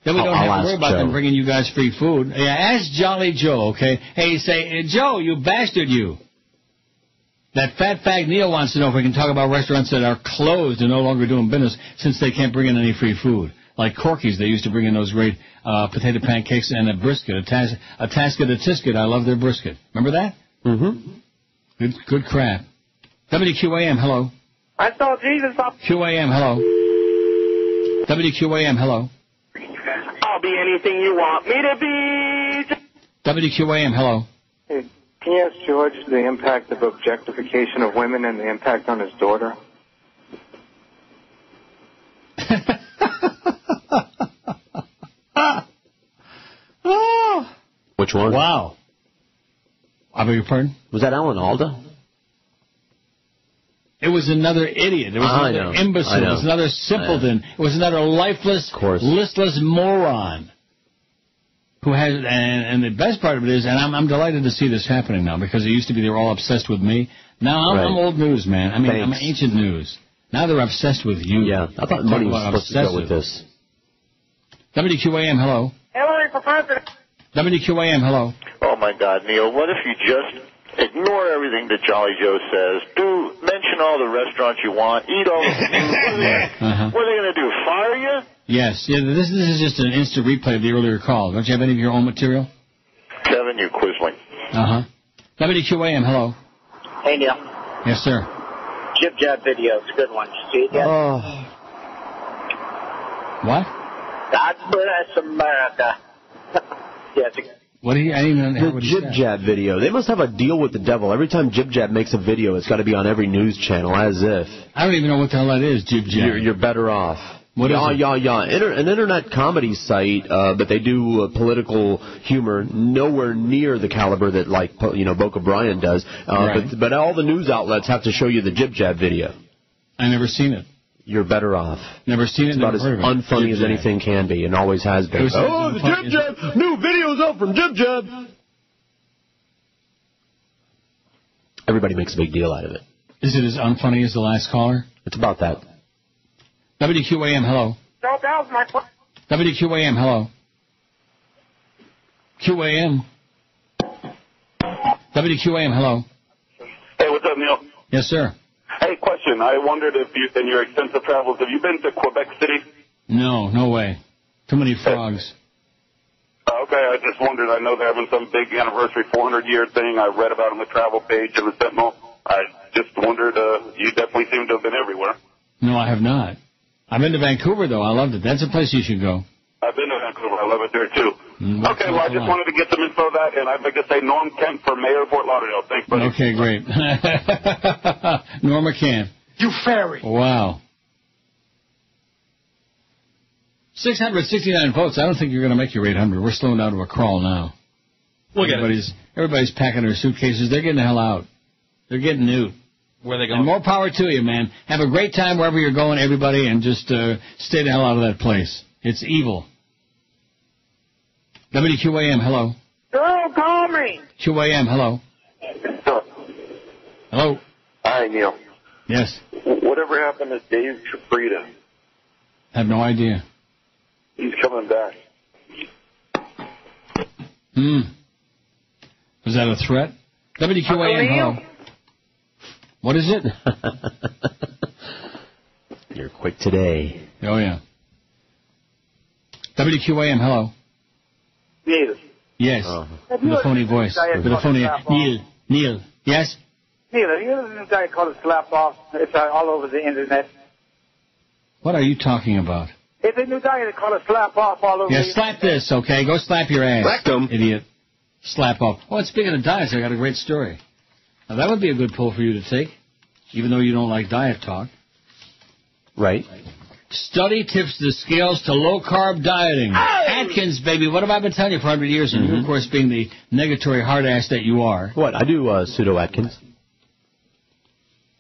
Then we don't have to worry about them bringing you guys free food. Yeah, ask Jolly Joe, okay? Hey, say, Joe, you bastard, you. That fat fag Neil wants to know if we can talk about restaurants that are closed and no longer doing business since they can't bring in any free food. Like Corky's, they used to bring in those great potato pancakes and a brisket, a tasket, a tisket. I love their brisket. Remember that? Mm-hmm. Good crap. WQAM, hello. I saw Jesus up. QAM, hello. WQAM, hello. I'll be anything you want me to be. WQAM, hello. Hey, can you ask George the impact of objectification of women and the impact on his daughter? Which one? Wow. I beg your pardon? Was that Alan Alda? It was another idiot. It was another imbecile. It was another simpleton. It was another lifeless, listless moron. Who has, and the best part of it is, and I'm delighted to see this happening now, because it used to be they were all obsessed with me. Now I'm old news, man. I mean, I'm ancient news. Now they're obsessed with you. Yeah, I thought money was supposed to go with this. WQAM, hello. Hillary for president. WQAM, hello. Oh, my God, Neil, what if you just ignore everything that Jolly Joe says? Mention all the restaurants you want, eat all the food. What are they going to do, fire you? Yes, this is just an instant replay of the earlier call. Don't you have any of your own material? Kevin, you quisling. WQAM, hello. Hey, Neil. Yes, sir. Jib Jab video. It's a good one. Did you see it yet? What? God bless America. Yes. What do you? I didn't even know what Jib Jab video. They must have a deal with the devil. Every time Jib Jab makes a video, it's got to be on every news channel, as if. I don't even know what the hell that is, Jib Jab. You're better off. What is it? An internet comedy site, but they do political humor nowhere near the caliber that, Boca Brian does. But all the news outlets have to show you the Jib Jab video. I never seen it. You're better off. Never seen it. It's about as unfunny as anything can be, and always has been. The Jib Jab! New videos up from Jib Jab! Everybody makes a big deal out of it. Is it as unfunny as the last caller? It's about that. WQAM, hello. No, that was my question. WQAM, hello. QAM. WQAM, hello. Hey, what's up, Neil? Yes, sir. Hey, question. I wondered if you, in your extensive travels, have you been to Quebec City? No way. Too many frogs. Okay, I just wondered. I know they're having some big anniversary 400-year thing. I read about on the travel page in the Sentinel. I just wondered, you definitely seem to have been everywhere. No, I have not. I've been to Vancouver, though. I loved it. That's a place you should go. I've been to Vancouver. I love it there, too. Okay, well, I just wanted to get some info of that, and I'd like to say Norm Kent for mayor of Fort Lauderdale. Thanks, buddy. Okay, great. Norma Kent. You fairy. Wow. 669 votes. I don't think you're going to make your 800. We're slowing down to a crawl now. Everybody's packing their suitcases. They're getting the hell out. They're getting newt. Where are they going? And more power to you, man. Have a great time wherever you're going, everybody, and just stay the hell out of that place. It's evil. WQAM, hello. Girl, call me. QAM, hello. Hello. Hi, Neil. Yes. Whatever happened to Dave Chaprita? I have no idea. He's coming back. Was that a threat? WQAM, hello. What is it? You're quick today. Oh, yeah. WQAM, hello. Neil. Yes. With a phony voice. With a phony... Neil. Yes? Neil, you know the new guy called it Slap Off? It's all over the internet. What are you talking about? It's a new guy that called it Slap Off all over the internet. Slap this, okay? Go slap your ass. Rectum. Idiot. Slap off. Oh, and speaking of diets, I got a great story. Now, that would be a good pull for you to take, even though you don't like diet talk. Right. Study tips the scales to low-carb dieting. Atkins, baby, what have I been telling you for 100 years? And you, of course, being the negatory hard-ass that you are. What? I do pseudo-Atkins.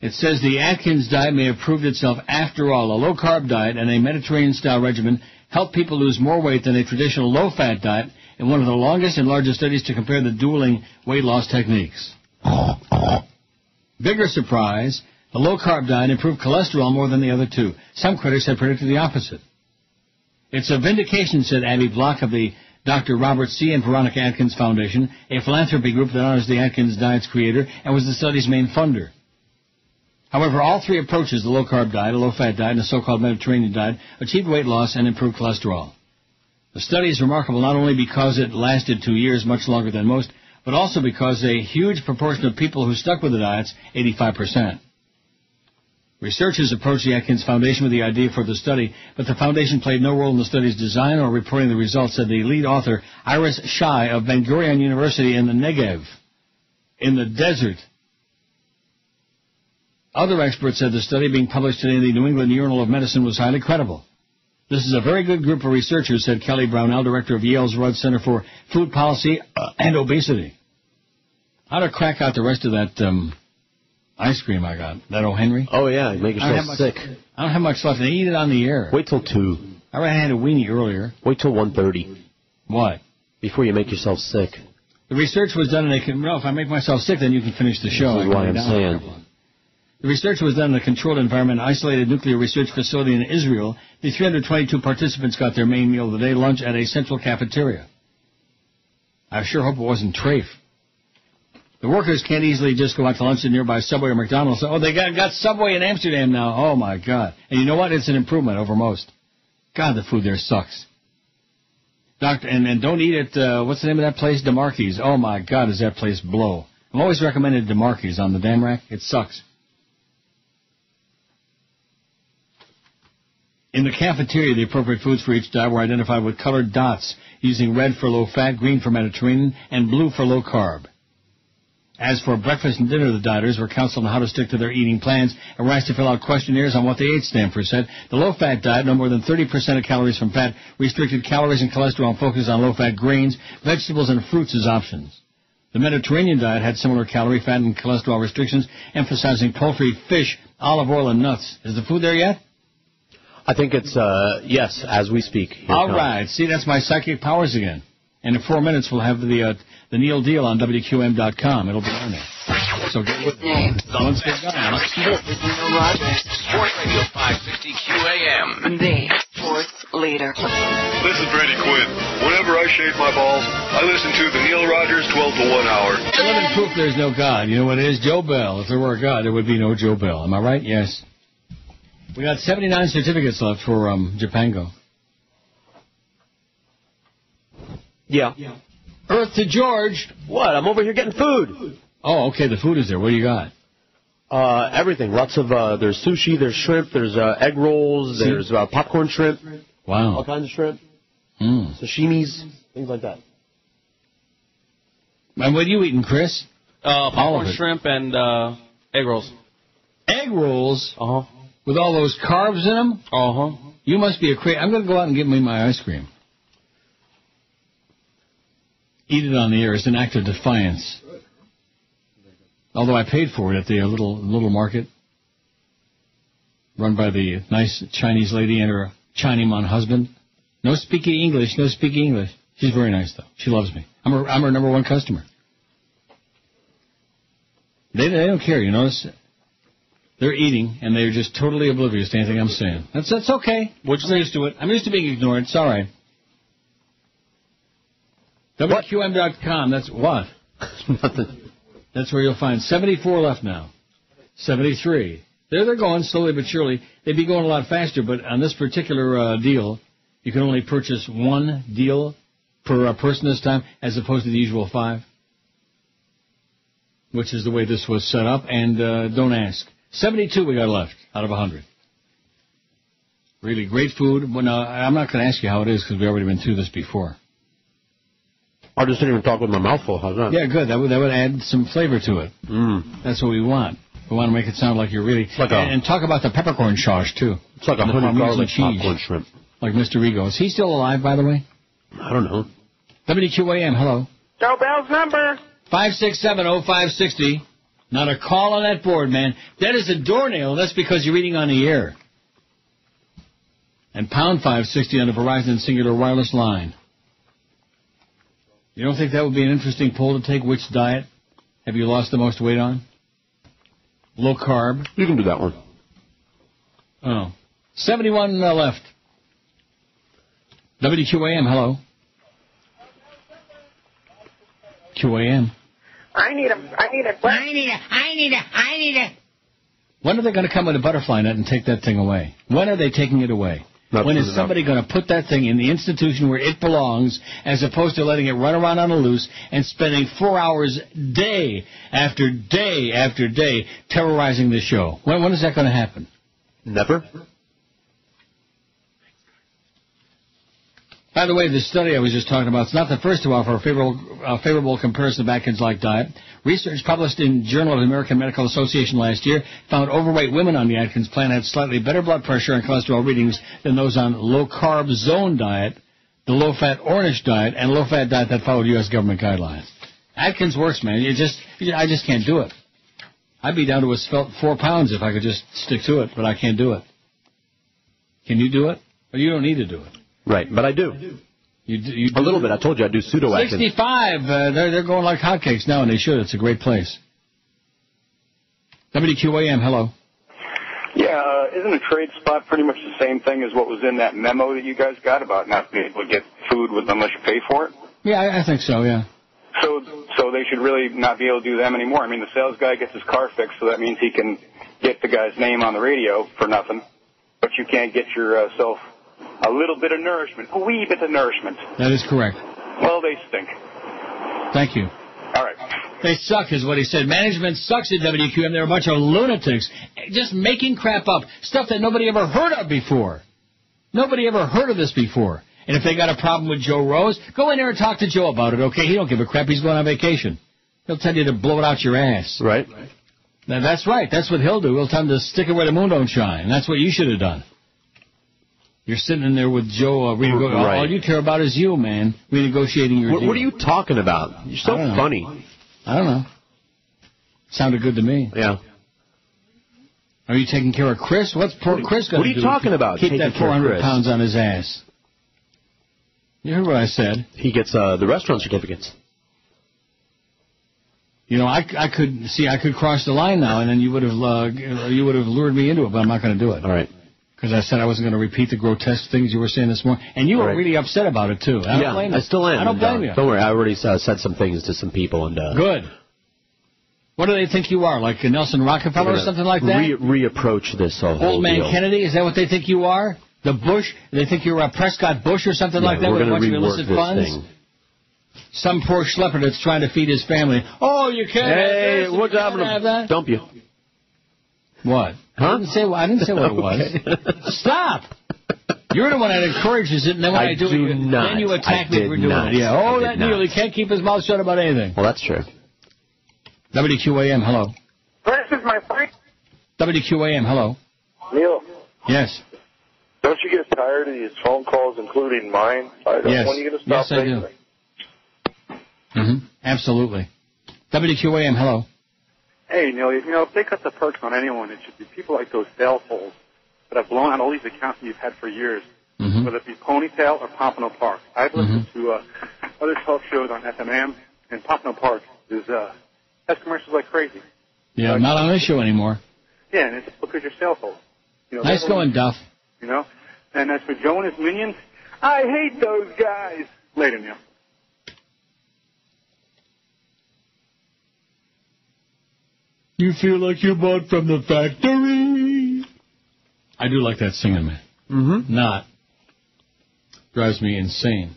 It says the Atkins diet may have proved itself after all. A low-carb diet and a Mediterranean-style regimen help people lose more weight than a traditional low-fat diet in one of the longest and largest studies to compare the dueling weight loss techniques. Bigger surprise, the low-carb diet improved cholesterol more than the other two. Some critics had predicted the opposite. It's a vindication, said Abby Block of the Dr. Robert C. and Veronica Atkins Foundation, a philanthropy group that honors the Atkins diet's creator and was the study's main funder. However, all three approaches, the low-carb diet, a low-fat diet, and a so-called Mediterranean diet, achieved weight loss and improved cholesterol. The study is remarkable not only because it lasted 2 years, much longer than most, but also because a huge proportion of people who stuck with the diets, 85%. Researchers approached the Atkins Foundation with the idea for the study, but the foundation played no role in the study's design or reporting the results, said the lead author, Iris Shai of Ben Gurion University in the Negev, in the desert. Other experts said the study being published today in the New England Journal of Medicine was highly credible. This is a very good group of researchers, said Kelly Brownell, director of Yale's Rudd Center for Food Policy and Obesity. How to crack out the rest of that ice cream I got? That O. Henry? Oh, yeah, make yourself sick. I don't have much left, and I eat it on the air. Wait till 2. I already had a weenie earlier. Wait till 1:30. What? Before you make yourself sick. The research was done in a... No, if I make myself sick, then you can finish the show. This is why I'm saying. The research was done in a controlled environment, isolated nuclear research facility in Israel. The 322 participants got their main meal of the day, lunch at a central cafeteria. I sure hope it wasn't trafe. The workers can't easily just go out to lunch at nearby Subway or McDonald's. Oh, they got Subway in Amsterdam now. Oh, my God. And you know what? It's an improvement over most. God, the food there sucks. And don't eat at, what's the name of that place? DeMarquis. Oh, my God, does that place blow. I'm always recommended DeMarquis on the damn rack. It sucks. In the cafeteria, the appropriate foods for each diet were identified with colored dots, using red for low-fat, green for Mediterranean, and blue for low-carb. As for breakfast and dinner, the dieters were counseled on how to stick to their eating plans and were asked to fill out questionnaires on what they ate, Stanford said. The low-fat diet, no more than 30% of calories from fat, restricted calories and cholesterol and focused on low-fat grains, vegetables, and fruits as options. The Mediterranean diet had similar calorie, fat, and cholesterol restrictions, emphasizing poultry, fish, olive oil, and nuts. Is the food there yet? I think it's, yes, as we speak. All right. See, that's my psychic powers again. And in 4 minutes, we'll have the Neil Deal on WQAM.com. It'll be on there. So get with it. Someone's big guy. This is Neil Rogers. Sports Radio 560 QAM. The sports leader. This is Brady Quinn. Whenever I shave my balls, I listen to the Neil Rogers 12 to 1 hour. Living proof there's no God. You know what it is? Joe Bell. If there were a God, there would be no Joe Bell. Am I right? Yes. We got 79 certificates left for Japango. Yeah. Earth to George. What? I'm over here getting food. Oh, okay. The food is there. What do you got? Everything. Lots of, there's sushi, there's shrimp, there's egg rolls, there's popcorn shrimp. Wow. All kinds of shrimp. Sashimis, things like that. And what are you eating, Chris? Popcorn shrimp and egg rolls. Egg rolls? Uh-huh. With all those carbs in them? Uh-huh. You must be a crazy... I'm going to go out and get me my ice cream. Eat it on the air. It's an act of defiance. Although I paid for it at the little market run by the nice Chinese lady and her Chinaman husband. No speaking English. She's very nice, though. She loves me. I'm her number one customer. They don't care, you notice? They're eating, and they're just totally oblivious to anything I'm saying. That's okay. I'm used to it. I'm used to being ignored. It's all right. WQM.com, that's what? Nothing. That's where you'll find 74 left now. 73. They're going slowly but surely. They'd be going a lot faster, but on this particular deal, you can only purchase one deal per person this time, as opposed to the usual 5, which is the way this was set up, and don't ask. 72 we got left out of 100. Really great food. Well, no, I'm not going to ask you how it is because we've already been through this before. I just didn't even talk with my mouth full. How's that? Yeah, good. That would add some flavor to it. That's what we want. We want to make it sound like you're really... and talk about the peppercorn sauce, too. It's like a honey garlic popcorn shrimp. Like Mr. Rigo. Is he still alive, by the way? I don't know. WQAM, hello. Joe Bell's number. 567-0560. Not a call on that board, man. That is a doornail. That's because you're reading on the air. And pound 560 on the Verizon Singular Wireless line. You don't think that would be an interesting poll to take? Which diet have you lost the most weight on? Low carb. You can do that one. Oh. 71 left. WQAM, hello. QAM. I need a. When are they going to come with a butterfly net and take that thing away? When are they taking it away? When is somebody going to put that thing in the institution where it belongs, as opposed to letting it run around on the loose and spending 4 hours day after day after day terrorizing the show? When is that going to happen? Never. By the way, the study I was just talking about, it's not the first to offer a favorable comparison of Atkins-like diet. Research published in Journal of the American Medical Association last year found overweight women on the Atkins plan had slightly better blood pressure and cholesterol readings than those on low-carb zone diet, the low-fat Ornish diet, and low-fat diet that followed U.S. government guidelines. Atkins works, man. I just can't do it. I'd be down to a svelte 4 pounds if I could just stick to it, but I can't do it. Can you do it? Well, you don't need to do it. Right, but I do. You do a little bit. I told you I do pseudo-Atkins. 65. They're going like hotcakes now, and they should. It's a great place. WQAM, hello. Yeah, isn't a trade spot pretty much the same thing as what was in that memo that you guys got about not being able to get food unless you pay for it? Yeah, I think so, yeah. So they should really not be able to do them anymore. I mean, the sales guy gets his car fixed, so that means he can get the guy's name on the radio for nothing, but you can't get yourself a little bit of nourishment, a wee bit of nourishment. That is correct. Well, they stink. Thank you. All right. They suck is what he said. Management sucks at WQAM. They're a bunch of lunatics just making crap up, stuff that nobody ever heard of before. Nobody ever heard of this before. And if they got a problem with Joe Rose, go in there and talk to Joe about it, okay? He don't give a crap. He's going on vacation. He'll tell you to blow it out your ass. Right. Now, that's right. That's what he'll do. He'll tell him to stick it where the moon don't shine. And that's what you should have done. You're sitting in there with Joe. Right. All you care about is you, man, renegotiating your deal. What are you talking about? You're so funny. I don't know. Sounded good to me. Yeah. Are you taking care of Chris? What's poor Chris going to do? What are you talking about? Keep that 400 pounds on his ass. You heard what I said. He gets the restaurant certificates. You know, I could cross the line now, and then you would have lured me into it, but I'm not going to do it. All right. Because I said I wasn't going to repeat the grotesque things you were saying this morning. And you were really upset about it, too. I don't blame you. I still am. I don't blame you. Don't worry, I already said some things to some people. And Good. What do they think you are, like Nelson Rockefeller or something like that? Reapproach this whole Old man deal. Kennedy, is that what they think you are? The Bush? They think you're Prescott Bush or something like that with a bunch of illicit funds? Thing. Some poor schlepper that's trying to feed his family. Oh, you can't have this. What's happening? Have that? Dump you. What? Huh? I didn't say what it was. Stop! You're the one that encourages it, and then when I do it, then you attack me for doing it. Yeah. Oh, that Neil, he can't keep his mouth shut about anything. Well, that's true. WQAM, hello. This is my friend. WQAM, hello. Neil. Yes. Don't you get tired of these phone calls, including mine? When are you going to stop taking them? Mm-hmm. Absolutely. WQAM, hello. Hey, Neil, if they cut the perks on anyone, it should be people like those sales holes that have blown out all these accounts that you've had for years, whether it be Ponytail or Pompano Park. I've listened to other talk shows on FMM, and Pompano Park has commercials like crazy. Yeah, not on this show anymore. Yeah, and it's because you're sales holes. Nice going, Duff. And as for Joe and his minions, I hate those guys. Later, Neil. You feel like you bought from the factory. I do like that singing, man. Mm-hmm. Not. Drives me insane.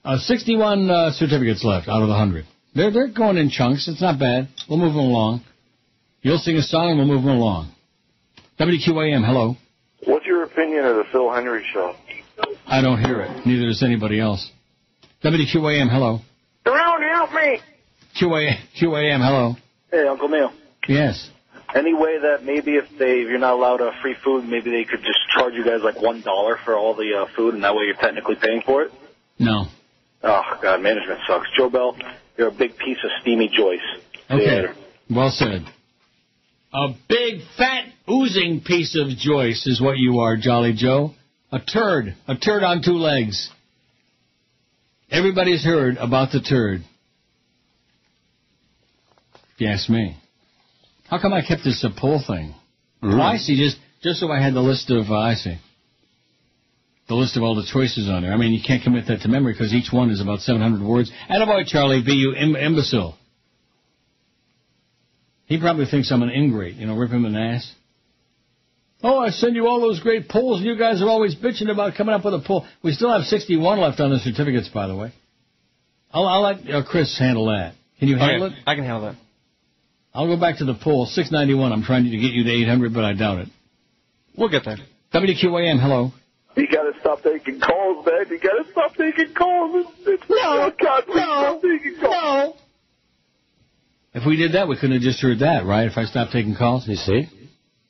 61 certificates left out of the 100. They're going in chunks. It's not bad. We'll move them along. You'll sing a song and we'll move them along. WQAM, hello. What's your opinion of the Phil Henry show? I don't hear it. Neither does anybody else. WQAM, hello. Jerome, help me. QAM, hello. Hey, Uncle Neil. Yes. Any way that maybe if you're not allowed free food, maybe they could just charge you guys like $1 for all the food, and that way you're technically paying for it? No. Oh, God, management sucks. Joe Bell, you're a big piece of steamy Joyce. Okay, well said. A big, fat, oozing piece of Joyce is what you are, Jolly Joe. A turd on 2 legs. Everybody's heard about the turd. If you ask me. How come I kept this poll thing? Mm-hmm. I see, just so I had the list of, the list of all the choices on there. I mean, you can't commit that to memory because each one is about 700 words. Attaboy, Charlie B., you imbecile. He probably thinks I'm an ingrate, rip him in the ass. Oh, I send you all those great polls, and you guys are always bitching about coming up with a poll. We still have 61 left on the certificates, by the way. I'll let Chris handle that. Can you handle it? I can handle that. I'll go back to the poll. 691. I'm trying to get you to 800, but I doubt it. We'll get there. WQAM, hello. You got to stop taking calls, man. You got to stop taking calls. Stop taking calls. No. If we did that, we couldn't have just heard that, right? If I stopped taking calls. You see?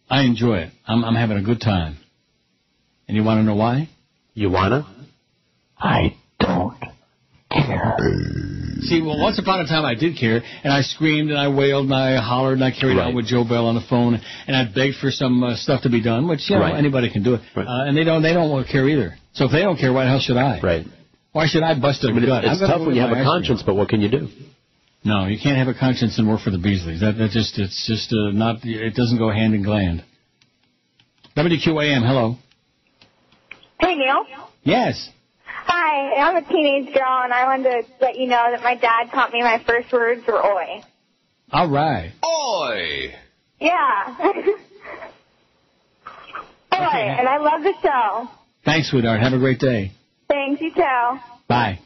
I enjoy it. I'm having a good time. And you want to know why? You wanna? I don't care. See, well, once upon a time I did care, and I screamed and I wailed and I hollered and I carried on with Joe Bell on the phone, and I begged for some stuff to be done, which anybody can do it. Right. And they don't want to care either. So if they don't care, why the hell should I? Right. Why should I bust a gut? It's tough when you have a conscience, but what can you do? No, you can't have a conscience and work for the Beasleys. It's just not. It doesn't go hand in glance. WQAM, hello. Hey, Neil. Yes. Hi, I'm a teenage girl, and I wanted to let you know that my dad taught me my first words were oi. All right. Oi! Yeah. Oi, and I love the show. Thanks, sweetheart. Have a great day. Thanks, you too. Bye.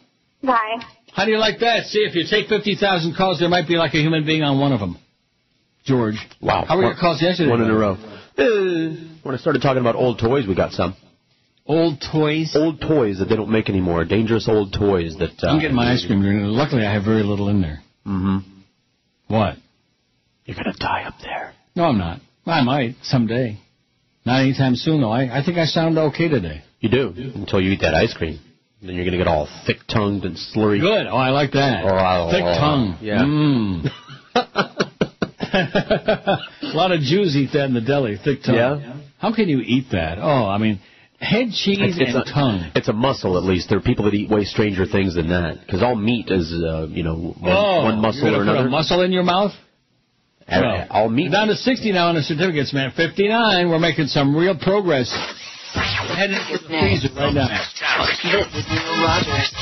Bye. How do you like that? See, if you take 50,000 calls, there might be like a human being on one of them. George. Wow. How were your calls yesterday? One in a row. When I started talking about old toys, we got some. Old toys? Old toys that they don't make anymore. Dangerous old toys that... I'm getting my ice cream. Luckily, I have very little in there. Mm-hmm. What? You're going to die up there. No, I'm not. I might someday. Not anytime soon, though. I think I sound okay today. You do, until you eat that ice cream. Then you're going to get all thick-tongued and slurry. Good. Oh, I like that. Thick tongue. Yeah. A lot of Jews eat that in the deli, thick tongue. Yeah? How can you eat that? Oh, I mean, head cheese and tongue. It's a muscle, at least. There are people that eat way stranger things than that. Because all meat is, one muscle or another. Put a muscle in your mouth? All meat. Down to 60 now on the certificates, man. 59. We're making some real progress. Head into the freezer right now. This is Neil Rogers.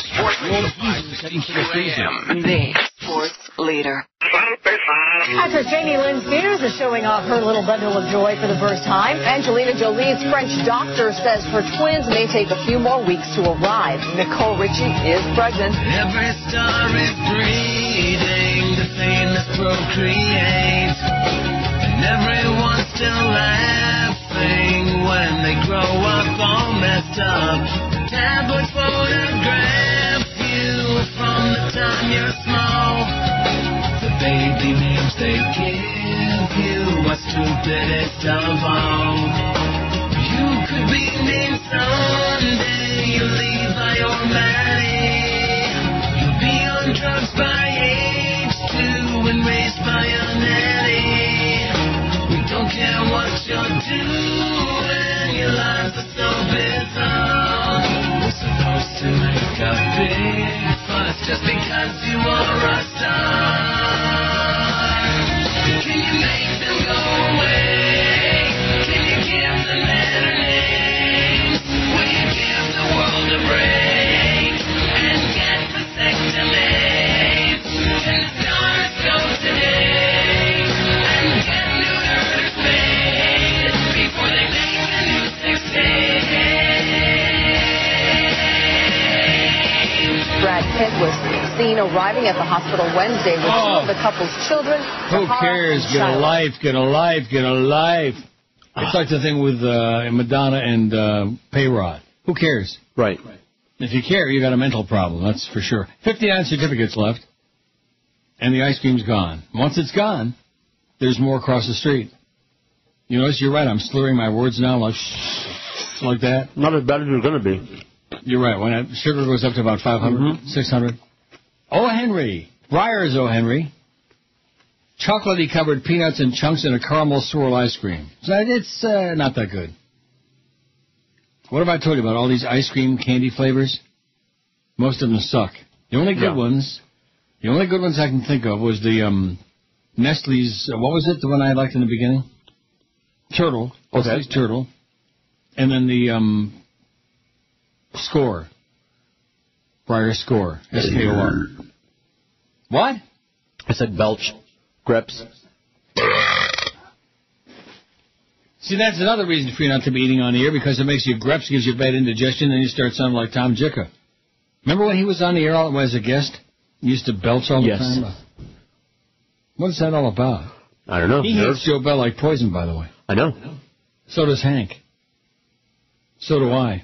The sports leader. Actress Jamie Lynn Spears is showing off her little bundle of joy for the first time. Angelina Jolie's French doctor says her twins may take a few more weeks to arrive. Nicole Richie is pregnant. Every star is breeding, the famous procreate, and everyone's still laughing when they grow up all messed up. Tabloids photograph you from the time you're small. The baby names they give you are stupidest of all. You could be named Sunday, Levi or Maddie. You'll be on drugs by age 2 and raised by a nanny. We don't care what you're doing, your lives are so bizarre. We're supposed to make a big fuss just because you are a star. Can you make them go away? Can you give them better names? Will you give the world a break and get vasectomies? Can the stars go today and get neutered or spayed before they make a new sex tape? Brad Pitt was seen arriving at the hospital Wednesday with two of the couple's children. Who cares? Get a life, get a life, get a life. It's like the thing with Madonna and Payrod. Who cares? Right. If you care, you got a mental problem, that's for sure. 59 certificates left, and the ice cream's gone. Once it's gone, there's more across the street. You notice you're right. I'm slurring my words now like that. Not as bad as you're going to be. You're right. When sugar goes up to about 500, 600. O. Henry. Breyer's O. Henry. Chocolatey covered peanuts and chunks in a caramel swirl ice cream. So it's not that good. What have I told you about all these ice cream candy flavors? Most of them suck. The only good ones I can think of was the Nestle's, what was it, the one I liked in the beginning? Turtle. Okay. Nestle's Turtle. And then the Score. Breyer Score. S-K-O-R. What? I said belch. Grips. See, that's another reason for you not to be eating on the air, because it makes you grips, gives you bad indigestion, and you start sounding like Tom Jicka. Remember when he was on the air as a guest? He used to belch all the time? What is that all about? I don't know. He hates Joe Bell like poison, by the way. I know. So does Hank. So do I.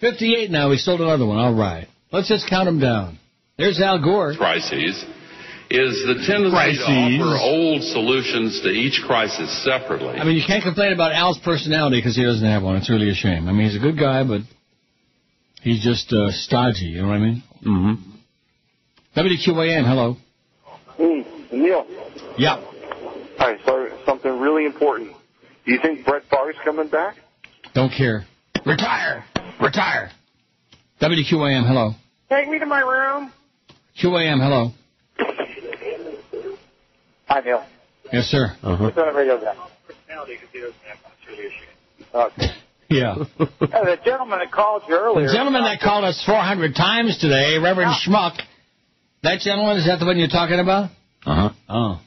58 now. He sold another one. All right. Let's just count them down. There's Al Gore. Crises is the tendency to offer old solutions to each crisis separately. I mean, you can't complain about Al's personality because he doesn't have one. It's really a shame. I mean, he's a good guy, but he's just stodgy. You know what I mean? Mm-hmm. WQAM, hello. Neil. Yeah. Hi, so something really important. Do you think Brett Favre's coming back? Don't care. Retire. Retire. WQAM, hello. Take me to my room. QAM, hello. Hi, Neil. Yes, sir. What's on the radio guy? Okay. Yeah. The gentleman that called you earlier. The gentleman that called us 400 times today, Reverend Schmuck. That gentleman, is that the one you're talking about? Uh-huh. Oh.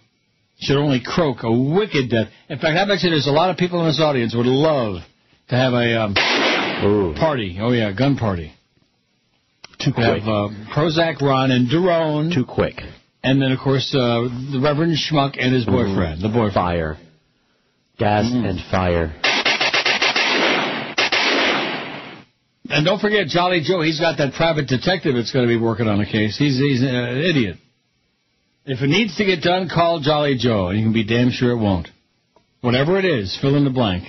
Should only croak a wicked death. In fact, I bet you there's a lot of people in this audience would love to have a party. Oh, yeah, gun party. Too quick. Have Prozac, Ron, and Daron. Too quick. And then, of course, the Reverend Schmuck and his boyfriend. The boyfriend. Fire. Gas and fire. And don't forget, Jolly Joe, he's got that private detective that's going to be working on the case. He's an idiot. If it needs to get done, call Jolly Joe, and you can be damn sure it won't. Whatever it is, fill in the blank.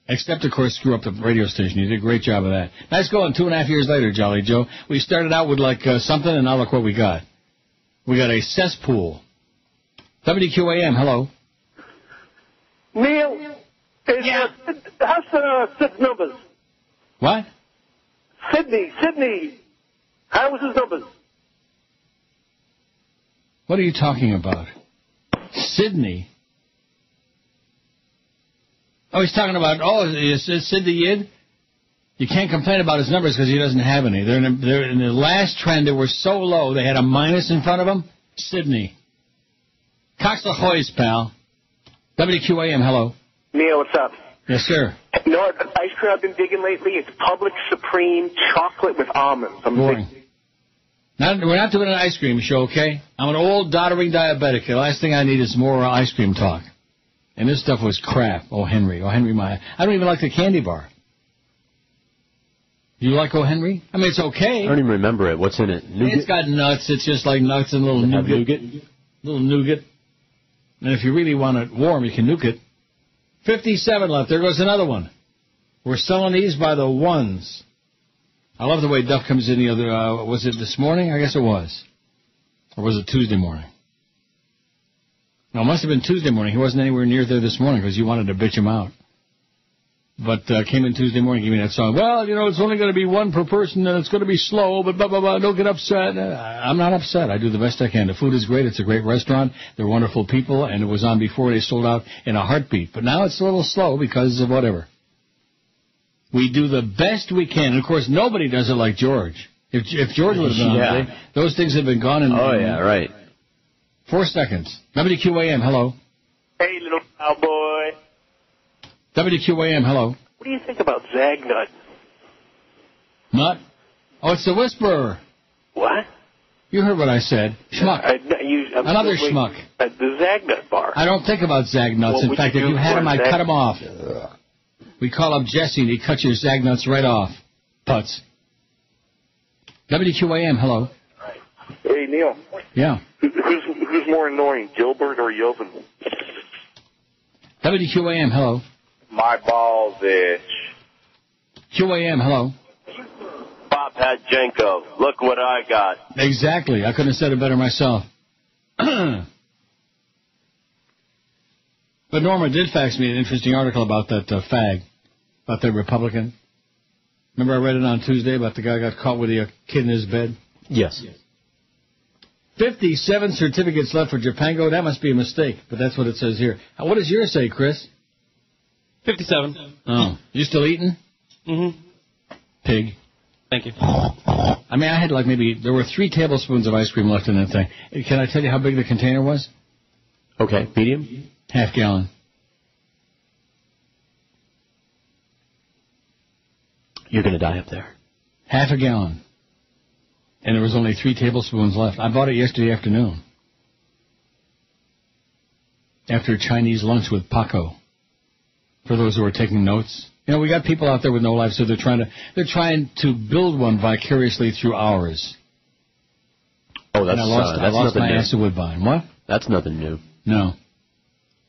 Except, of course, screw up the radio station. You did a great job of that. Nice going 2.5 years later, Jolly Joe. We started out with, something, and now look what we got. We got a cesspool. WQAM, hello. Neil, how's Sid's numbers? What? Sydney. How was his numbers? What are you talking about? Sydney? Oh, he's talking about, is Sid the Yid? You can't complain about his numbers because he doesn't have any. They're in the last trend, they were so low, they had a minus in front of them. Sydney. Cox the Hoys, pal. WQAM, hello. Neil, what's up? Yes, sir. You know what ice cream I've been digging lately? It's Public Supreme chocolate with almonds. Boring. We're not doing an ice cream show, okay? I'm an old, doddering diabetic. The last thing I need is more ice cream talk. And this stuff was crap. Oh, Henry, my... I don't even like the candy bar. Do you like O. Henry? I mean, it's okay. I don't even remember it. What's in it? Nougat? It's got nuts. It's just like nuts and little nougat. Little nougat. And if you really want it warm, you can nuke it. 57 left. There goes another one. We're selling these by the ones. I love the way Duff comes in the other... was it this morning? I guess it was. Or was it Tuesday morning? No, it must have been Tuesday morning. He wasn't anywhere near there this morning because you wanted to bitch him out. But came in Tuesday morning, gave me that song. Well, it's only going to be one per person, and it's going to be slow, but blah, blah, blah, don't get upset. I'm not upset. I do the best I can. The food is great. It's a great restaurant. They're wonderful people, and it was on before. They sold out in a heartbeat. But now it's a little slow because of whatever. We do the best we can. And, of course, nobody does it like George. If George would have done it, those things have been gone in... Oh, yeah, right. 4 seconds. WQAM, hello. Hey, little cowboy. WQAM, hello. What do you think about Zagnut? Nut? Oh, it's the Whisperer. What? You heard what I said. Schmuck. Another schmuck. The Zagnut bar. I don't think about Zagnuts. In fact, if you had them, I'd cut them off. We call up Jesse, and he cuts your Zagnuts right off. Putz. WQAM, hello. Hey, Neil. Yeah. Who's more annoying, Gilbert or Jovan? WQAM, hello. My balls itch. QAM, hello. Bob Hadjenko, look what I got. Exactly. I couldn't have said it better myself. But Norma did fax me an interesting article about that fag, about the Republican. Remember I read it on Tuesday about the guy who got caught with a kid in his bed? Yes. 57 certificates left for Japango. That must be a mistake, but that's what it says here. What does yours say, Chris? 57. Oh. You still eating? Mm-hmm. Pig. Thank you. I mean, I had there were 3 tablespoons of ice cream left in that thing. Can I tell you how big the container was? Okay, medium? Half gallon. You're going to die up there. Half a gallon. And there was only 3 tablespoons left. I bought it yesterday afternoon. After a Chinese lunch with Paco. For those who are taking notes. You know, we got people out there with no life, so they're trying to build one vicariously through ours. Oh, that's I lost my new. ass to Woodbine. What? That's nothing new. No.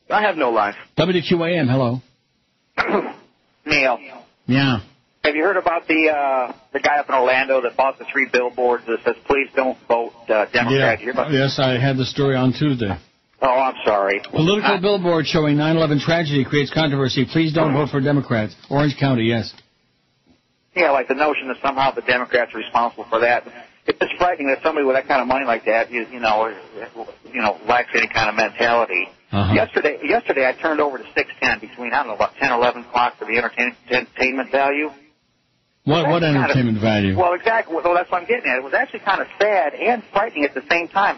I have no life. WQAM, hello. Neil. Yeah. Have you heard about the guy up in Orlando that bought the 3 billboards that says, please don't vote Democrat? Yeah. Yes, I had the story on Tuesday. Oh, I'm sorry. Political billboard showing 9/11 tragedy creates controversy. Please don't vote for Democrats. Orange County, yes. Yeah, like the notion that somehow the Democrats are responsible for that. It's just frightening that somebody with that kind of money like that, lacks any kind of mentality. Uh-huh. Yesterday I turned over to 610 between, I don't know, about 10 or 11 o'clock for the entertainment value. What entertainment value? Well, exactly. Well, that's what I'm getting at. It was actually kind of sad and frightening at the same time.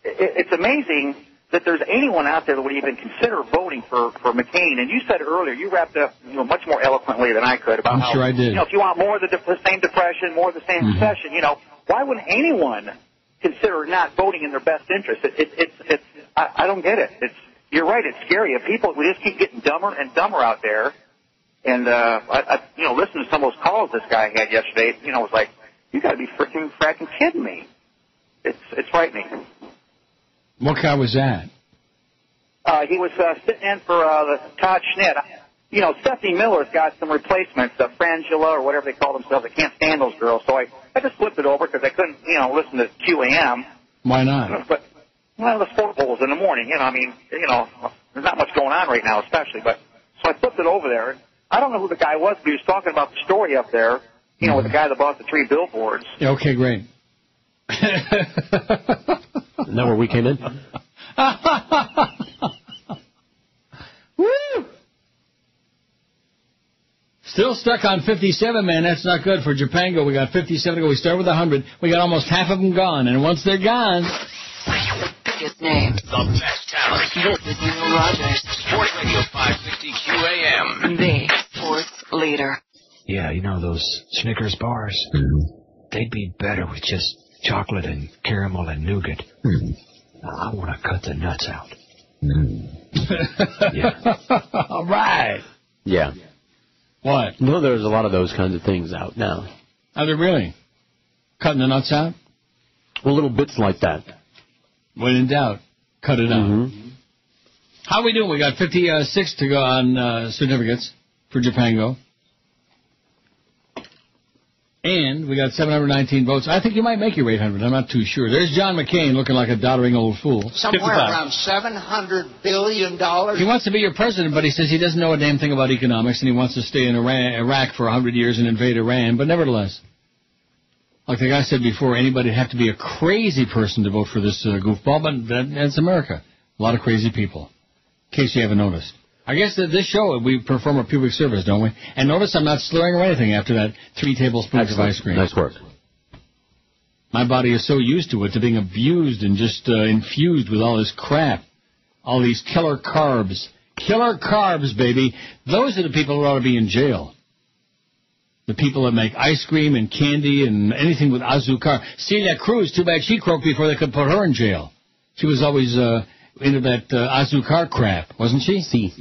It's amazing that there's anyone out there that would even consider voting for McCain. And you said earlier, you wrapped up much more eloquently than I could about how, sure I did. If you want more of the same depression, more of the same recession, why wouldn't anyone consider not voting in their best interest? I don't get it. You're right. It's scary. We just keep getting dumber and dumber out there. And listening to some of those calls this guy had yesterday, it was like, you got to be fracking kidding me. It's frightening. What guy was that? He was sitting in for Todd Schnitt. Stephanie Miller's got some replacements, Frangela or whatever they call themselves. I can't stand those girls, so I just flipped it over because I couldn't, listen to QAM. Why not? But the sport bowls in the morning. There's not much going on right now, especially. But so I flipped it over there. I don't know who the guy was, but he was talking about the story up there. With the guy that bought the 3 billboards. Yeah, okay, great. Isn't that where we came in? Woo! Still stuck on 57, man. That's not good for Japango. We got 57 to go. We started with 100. We got almost half of them gone. And once they're gone... The biggest names. The best talent. This is Neil Rogers. Sports Radio 560 QAM. The sports leader. Yeah, those Snickers bars. They'd be better with just chocolate and caramel and nougat. I want to cut the nuts out. Yeah. All right. Yeah. What? No, there's a lot of those kinds of things out now. Are there really? Cutting the nuts out? Well, little bits like that. When in doubt, cut it out. How we doing? We got 56 to go on certificates for Japango. And we got 719 votes. I think you might make your 800. I'm not too sure. There's John McCain looking like a doddering old fool. Somewhere around $700 billion. He wants to be your president, but he says he doesn't know a damn thing about economics, and he wants to stay in Iraq for 100 years and invade Iran. But nevertheless, like the guy said before, anybody'd have to be a crazy person to vote for this goofball, but that's America. A lot of crazy people, in case you haven't noticed. I guess that this show, we perform a public service, don't we? And notice I'm not slurring or anything after that 3 tablespoons of ice cream. Nice work. My body is so used to it, to being abused and just infused with all this crap. All these killer carbs. Killer carbs, baby. Those are the people who ought to be in jail. The people that make ice cream and candy and anything with azucar. Celia Cruz, too bad she croaked before they could put her in jail. She was always into that azucar crap, wasn't she? See.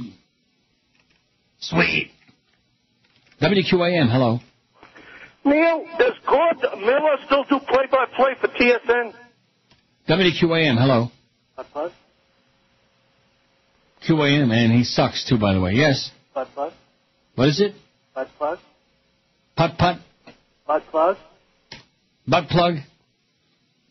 Sweet. WQAM, hello. Neil, does Gord Miller still do play-by-play for TSN? WQAM, hello. QAM, and he sucks, too, by the way. Yes? Putt-putt. What is it? Putt-putt. Putt-putt. Butt-plug. Butt plug.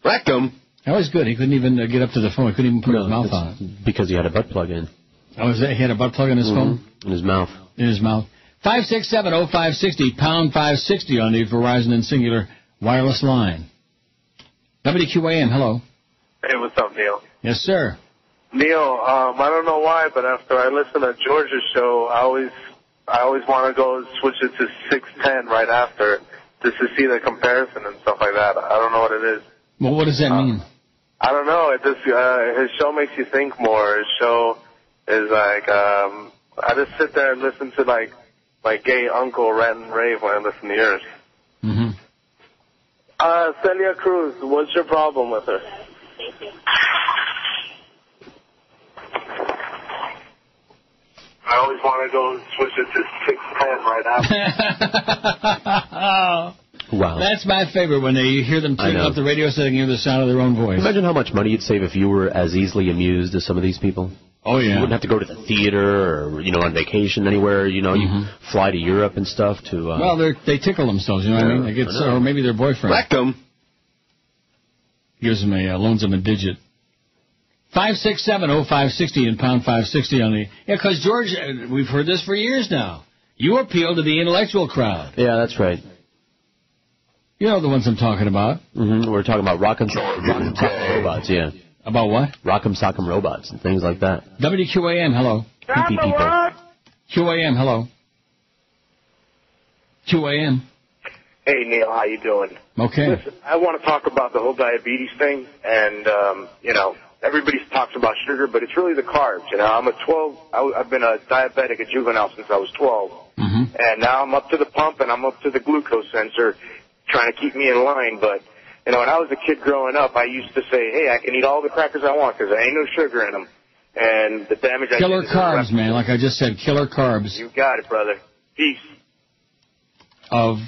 Rectum. That was good. He couldn't even get up to the phone. He couldn't even put his mouth on it. Because he had a butt plug in. Oh, is that? He had a butt plug in his phone? In his mouth. In his mouth. 567-0560, pound 560 on the Verizon and Singular wireless line. WQAM, hello. Hey, what's up, Neil? Yes, sir. Neil, I don't know why, but after I listen to George's show, I always want to go switch it to 610 right after, just to see the comparison and stuff like that. I don't know what it is. Well, what does that mean? I don't know. It just his show makes you think more. His show is like I just sit there and listen to like my gay uncle rant and rave when I listen to yours. Mm-hmm. Celia Cruz, what's your problem with her? I always want to go switch it to 610 right after. Wow. That's my favorite, when you hear them turn up the radio so they can hear the sound of their own voice. Imagine how much money you'd save if you were as easily amused as some of these people. Oh, yeah. You wouldn't have to go to the theater or, on vacation anywhere. You fly to Europe and stuff to... well, they tickle themselves, you know what I mean? They get or maybe their boyfriend. Rectum. Gives them loans them a digit. 567-0560 and pound 560 on the... Yeah, because, George, we've heard this for years now. You appeal to the intellectual crowd. Yeah, that's right. You know the ones I'm talking about. Mm-hmm. We're talking about Rock'em Sock'em Robots, yeah. About what? Rock'em Sock'em Robots and things like that. WQAM, hello. PP people. QAM, hello. QAM. Hey, Neil, how you doing? Okay. Listen, I want to talk about the whole diabetes thing, and, everybody talks about sugar, but it's really the carbs. I've been a diabetic, a juvenile since I was 12, and now I'm up to the pump and I'm up to the glucose sensor trying to keep me in line, but, when I was a kid growing up, I used to say, hey, I can eat all the crackers I want because there ain't no sugar in them, and the damage I did... Killer carbs, man, like I just said, killer carbs. You got it, brother. Peace. Of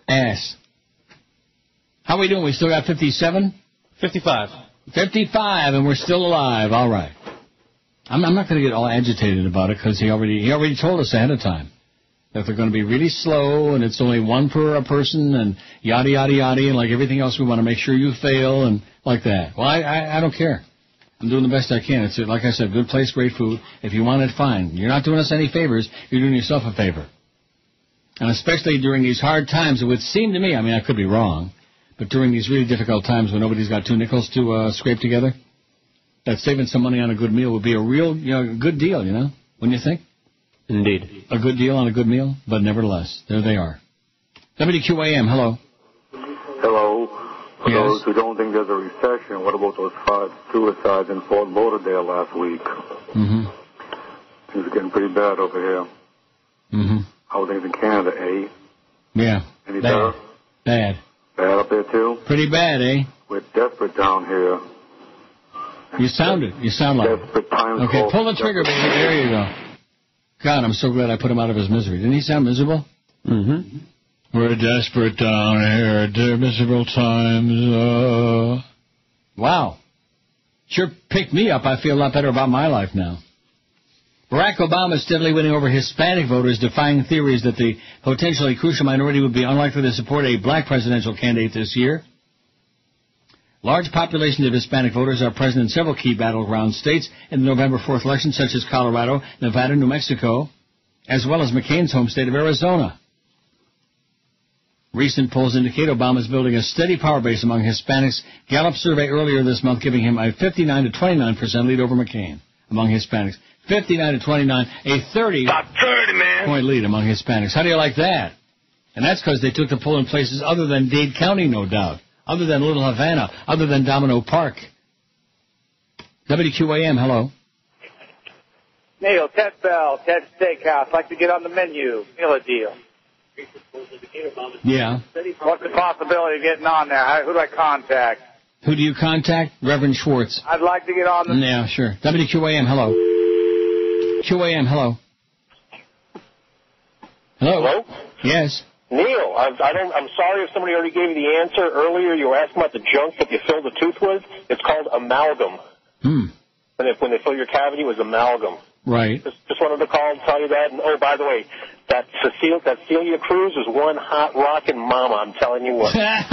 ass. How we doing? We still got 57? 55. 55, and we're still alive. All right. I'm not going to get all agitated about it because he already told us ahead of time that they're going to be really slow and it's only one per person and yada, yada, yada, and like everything else we want to make sure you fail and like that. Well, I don't care. I'm doing the best I can. It's, like I said, good place, great food. If you want it, fine. You're not doing us any favors. You're doing yourself a favor. And especially during these hard times, it would seem to me, I mean, I could be wrong, but during these really difficult times when nobody's got 2 nickels to scrape together, that saving some money on a good meal would be a real, good deal, wouldn't you think? Indeed. A good deal on a good meal, but nevertheless, there they are. WQAM, hello. Hello. For those who don't think there's a recession, what about those 5 suicides in Fort Lauderdale last week? Mm-hmm. Things are getting pretty bad over here. Mm-hmm. How are things in Canada, eh? Yeah. Any better? Bad. Bad. Bad up there, too? Pretty bad, eh? We're desperate down here. You sound like desperate times. Okay, pull the trigger, baby. There you go. God, I'm so glad I put him out of his misery. Didn't he sound miserable? Mm-hmm. We're desperate down here. Dear miserable times. Wow. Sure picked me up. I feel a lot better about my life now. Barack Obama is steadily winning over Hispanic voters, defying theories that the potentially crucial minority would be unlikely to support a black presidential candidate this year. Large populations of Hispanic voters are present in several key battleground states in the November 4th election, such as Colorado, Nevada, New Mexico, as well as McCain's home state of Arizona. Recent polls indicate Obama is building a steady power base among Hispanics. Gallup survey earlier this month giving him a 59 to 29% lead over McCain among Hispanics. 59 to 29, a 30-point lead among Hispanics. How do you like that? And that's because they took the poll in places other than Dade County, no doubt, other than Little Havana, other than Domino Park. WQAM, hello. Neil, Ted Bell, Ted Steakhouse. Like to get on the menu. Meal a deal. Yeah. What's the possibility of getting on there? Who do I contact? Who do you contact? Reverend Schwartz. I'd like to get on the... Yeah, sure. WQAM, hello. QAM, hello. Hello? Yes. Neil, I'm sorry if somebody already gave you the answer earlier. You were asking about the junk that you filled the tooth with. It's called amalgam. when they fill your cavity was amalgam. Right. Just wanted to call and tell you that. And, oh, by the way, that Celia Cruz was one hot rockin' mama, I'm telling you what. Oh, yeah.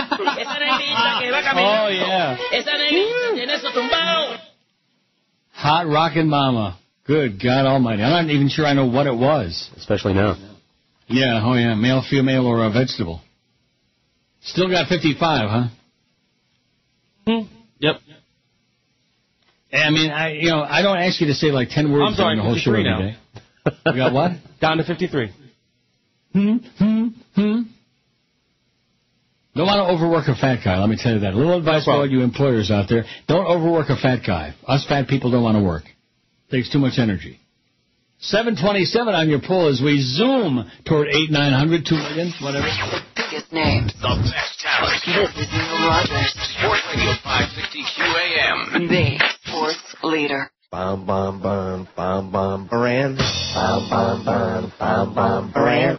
Hot rockin' mama. Good God almighty. I'm not even sure I know what it was. Especially now. Yeah, oh yeah, male, female, or a vegetable. Still got 55, huh? Yep. I mean, I don't ask you to say like 10 words during the whole show every day. You got what? Down to 53. Don't want to overwork a fat guy, let me tell you that. A little advice for all you employers out there. Don't overwork a fat guy. Us fat people don't want to work. Takes too much energy. 727 on your poll as we zoom toward 8, 900, 2 million, whatever. The biggest names. The best talent. This is Neil Rogers. Sports Radio 560 QAM. The sports leader. Bum, bum, bum, bum, bum, brand. Bum, bum, bum, bum, bum, brand.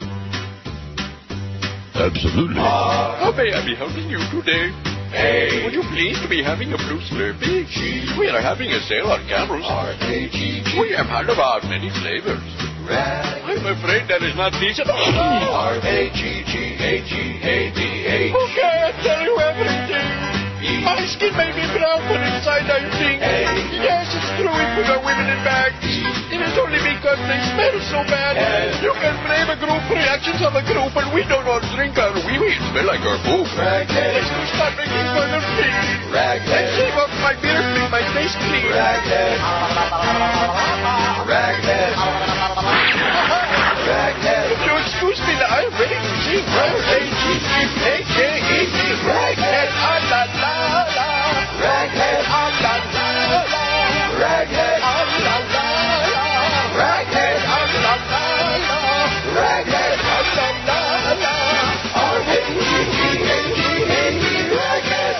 Absolutely. How may I be helping you today? Hey. Would you please to be having a blue Slurpee? We are having a sale on cameras. We have had about many flavors. I'm afraid that is not decent. R-A-G-G-A-G-A-D-A. Okay, I'll tell you everything. My skin may be brown, but inside I think. Yes, it's true, we put our women in bags. It is only because they smell so bad. You can blame a group, reactions of a group, and we don't all drink our wee-wee and smell like our poop. Let's go start making fun of me. Let's shave off my beard, make my face clean. Raghead. If you excuse me, now I'm ready to sing. R-A-G-G-A-K-E-D. Raghead, ah-la-la-la. Raghead, ah-la-la-la. Raghead, ah-la-la-la. Raghead, ah-la-la-la. Raghead, ah-la-la-la. R-A-G-G-A-K-E-D. Raghead.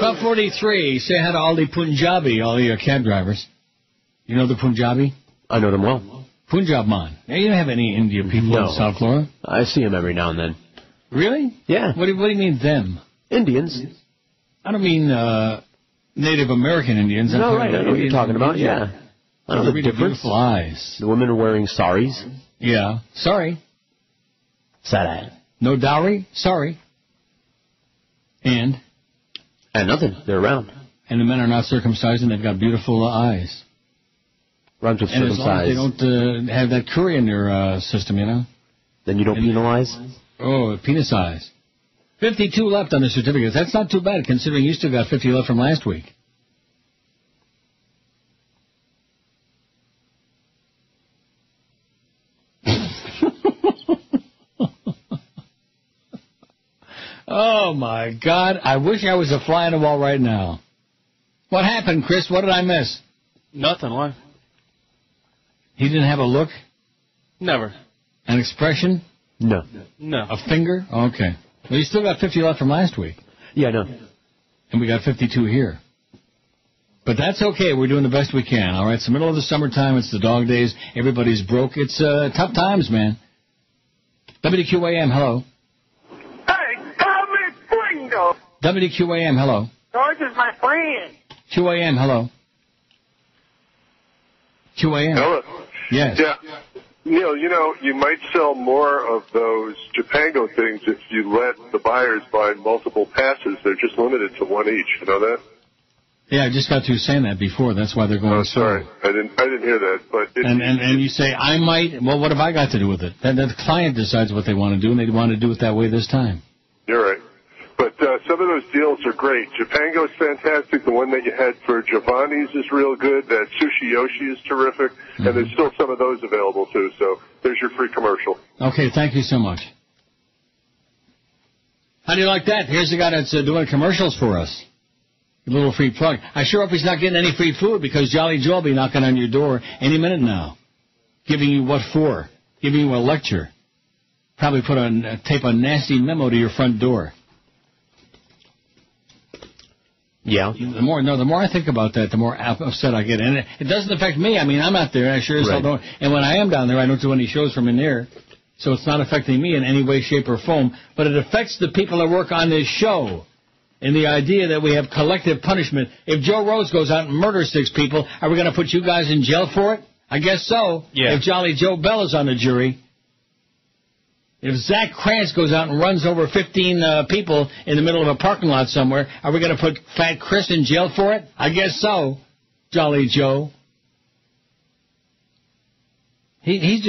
1243. Say hi to all the Punjabi, all the cab drivers. You know the Punjabi? I know them well. Punjab man. Now, you don't have any Indian people in South Florida? I see them every now and then. Really? Yeah. What do you mean them? Indians. I don't mean Native American Indians. No, right. I know what you're talking about, yeah. I know the really difference. Beautiful eyes. The women are wearing saris. Yeah. Sorry. Sari. No dowry? Sorry. And nothing. They're around. And the men are not circumcised and they've got beautiful eyes. Rhymes with and circumcised. as long as they don't have that curry in their system, you know. Then you don't penalize? Oh, penis eyes. 52 left on the certificates. That's not too bad, considering you still got 50 left from last week. Oh, my God. I wish I was a fly on the wall right now. What happened, Chris? What did I miss? Nothing. Why? He didn't have a look? Never. An expression? No. No. A finger? Okay. Well, you still got 50 left from last week. Yeah, I know. And we got 52 here. But that's okay. We're doing the best we can, all right? It's the middle of the summertime. It's the dog days. Everybody's broke. It's tough times, man. WQAM, hello. Hey, call me Gringo. WQAM, hello. George is my friend. QAM, hello. QAM. Hello. Yes. Yeah. Neil, you might sell more of those Japango things if you let the buyers buy multiple passes. They're just limited to one each. You know that? Yeah, I just got through saying that before. That's why they're going. Oh, sorry. I didn't hear that. But and you say I might. Well, what have I got to do with it? The client decides what they want to do, and they want to do it that way this time. You're right. But some of those deals are great. Japango's fantastic. The one that you had for Giovanni's is real good. That Sushi Yoshi is terrific. Mm-hmm. And there's still some of those available, too. So there's your free commercial. Okay, thank you so much. How do you like that? Here's the guy that's doing commercials for us. A little free plug. I sure hope he's not getting any free food because Jolly Joe will be knocking on your door any minute now. Giving you what for? Giving you a lecture. Probably tape a nasty memo to your front door. Yeah. The more I think about that, the more upset I get. And it doesn't affect me. I mean, I'm not there. I sure as hell don't. And when I am down there, I don't do any shows from in there. So it's not affecting me in any way, shape, or form. But it affects the people that work on this show. in the idea that we have collective punishment. If Joe Rose goes out and murders 6 people, are we going to put you guys in jail for it? I guess so. Yeah. If Jolly Joe Bell is on the jury. If Zach Krantz goes out and runs over 15 people in the middle of a parking lot somewhere, are we going to put Fat Chris in jail for it? I guess so. Jolly Joe. He's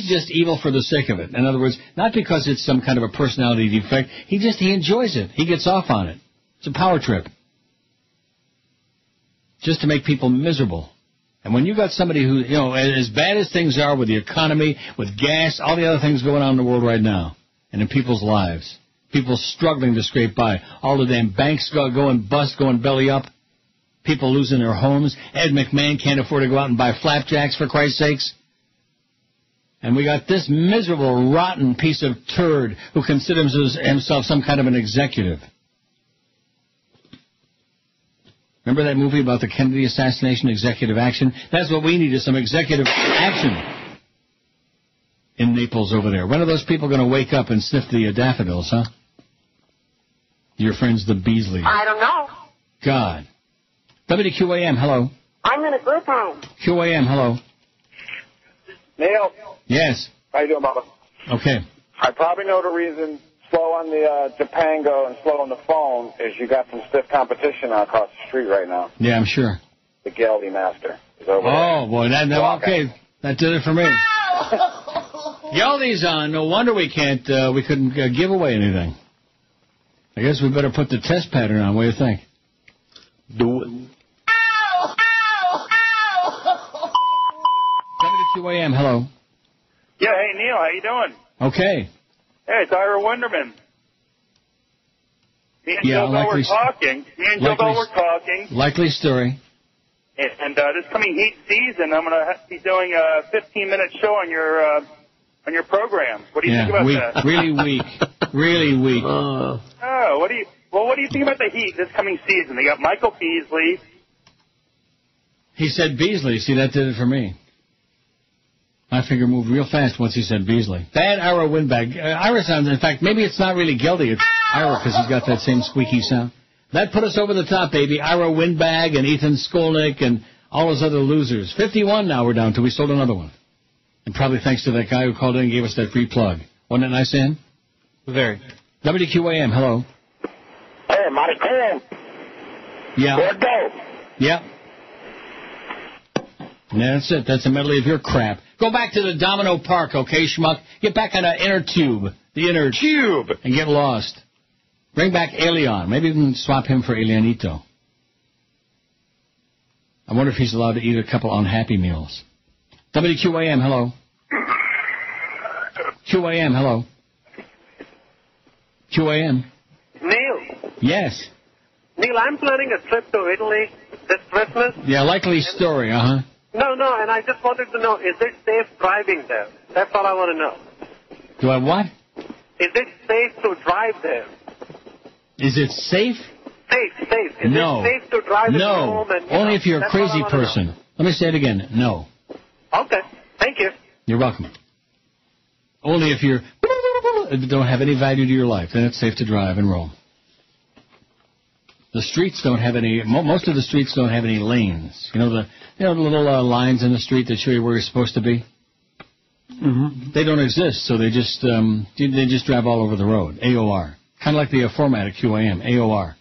just evil for the sake of it. In other words, not because it's some kind of a personality defect. He enjoys it. He gets off on it. It's a power trip. Just to make people miserable. And when you got somebody who, as bad as things are with the economy, with gas, all the other things going on in the world right now, and in people's lives, people struggling to scrape by, all the damn banks going bust, going belly up, people losing their homes, Ed McMahon can't afford to go out and buy flapjacks, for Christ's sakes. And we got this miserable, rotten piece of turd who considers himself some kind of an executive. Remember that movie about the Kennedy assassination, executive action? That's what we need, is some executive action in Naples over there. When are those people going to wake up and sniff the daffodils, huh? Your friends, the Beasleys. I don't know. God. WQAM, hello. I'm in a group home. QAM, hello. Neil. Yes. How you doing, Bubba? Okay. I probably know the reason slow on the Japango and slow on the phone is you got some stiff competition across the street right now. Yeah, I'm sure. The Geldy Master is over there. Oh, boy, okay. That did it for me. Geldy's on. No wonder we couldn't give away anything. I guess we better put the test pattern on. What do you think? Do it. WQAM, hello. Yeah, hey, Neil, how you doing? Okay. Hey, it's Ira Winderman. Me and Joe Bell were talking. Likely story. And this coming heat season, I'm going to be doing a 15-minute show on your program. What do you think about that? Really weak. Really weak. What do you think about the Heat this coming season? They got Michael Beasley. He said Beasley. See, that did it for me. My finger moved real fast once he said Beasley. Bad Ira Windbag. Ira sounds, in fact, maybe it's not really Geldy. It's Ira because he's got that same squeaky sound. That put us over the top, baby. Ira Windbag and Ethan Skolnick and all those other losers. 51 now we're down to. We sold another one. And probably thanks to that guy who called in and gave us that free plug. Wasn't it nice, Sam? Very. WQAM, hello. Hey, Marty Cohen. Yeah. Where'd go? Yep. Yeah, that's it. That's a medley of your crap. Go back to the Domino Park, okay, schmuck? Get back on the inner tube. The inner tube. And get lost. Bring back Elion. Maybe we can swap him for Elianito. I wonder if he's allowed to eat a couple unhappy meals. WQAM, hello. QAM, hello. QAM. Neil. Yes. Neil, I'm planning a trip to Italy this Christmas. Yeah, likely story, uh-huh. No, and I just wanted to know, is it safe driving there? That's all I want to know. Do I what? Is it safe to drive there? Is it safe? Safe. Is it safe to drive at home? And, only if you're a crazy person. Let me say it again. No. Okay, thank you. You're welcome. Only if you don't have any value to your life, then it's safe to drive in Rome. The streets don't have any. Most of the streets don't have any lanes. You know the little lines in the street that show you where you're supposed to be. Mm-hmm. They don't exist, so they just drive all over the road. AOR, kind of like the format at QAM. AOR.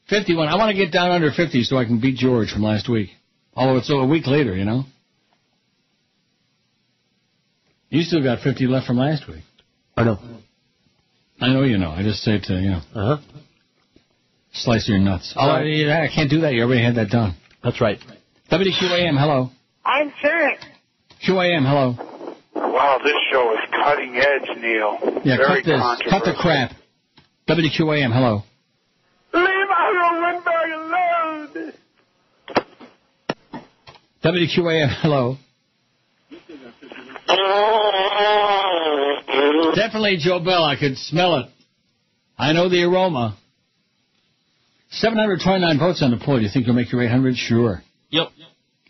51. I want to get down under 50 so I can beat George from last week. Although it's a week later, you know. You still got 50 left from last week. I know. I know you know. I just say it to, Uh-huh. Slice your nuts. Oh, I can't do that. You already had that done. That's right. WQAM, hello. I'm sick. QAM, hello. Wow, this show is cutting edge, Neil. Yeah, Very cut this. Cut the crap. WQAM, hello. Leave Ira Windberg alone. WQAM, hello. Definitely Joe Bell. I could smell it. I know the aroma. 729 votes on the poll. Do you think you'll make your 800? Sure. Yep.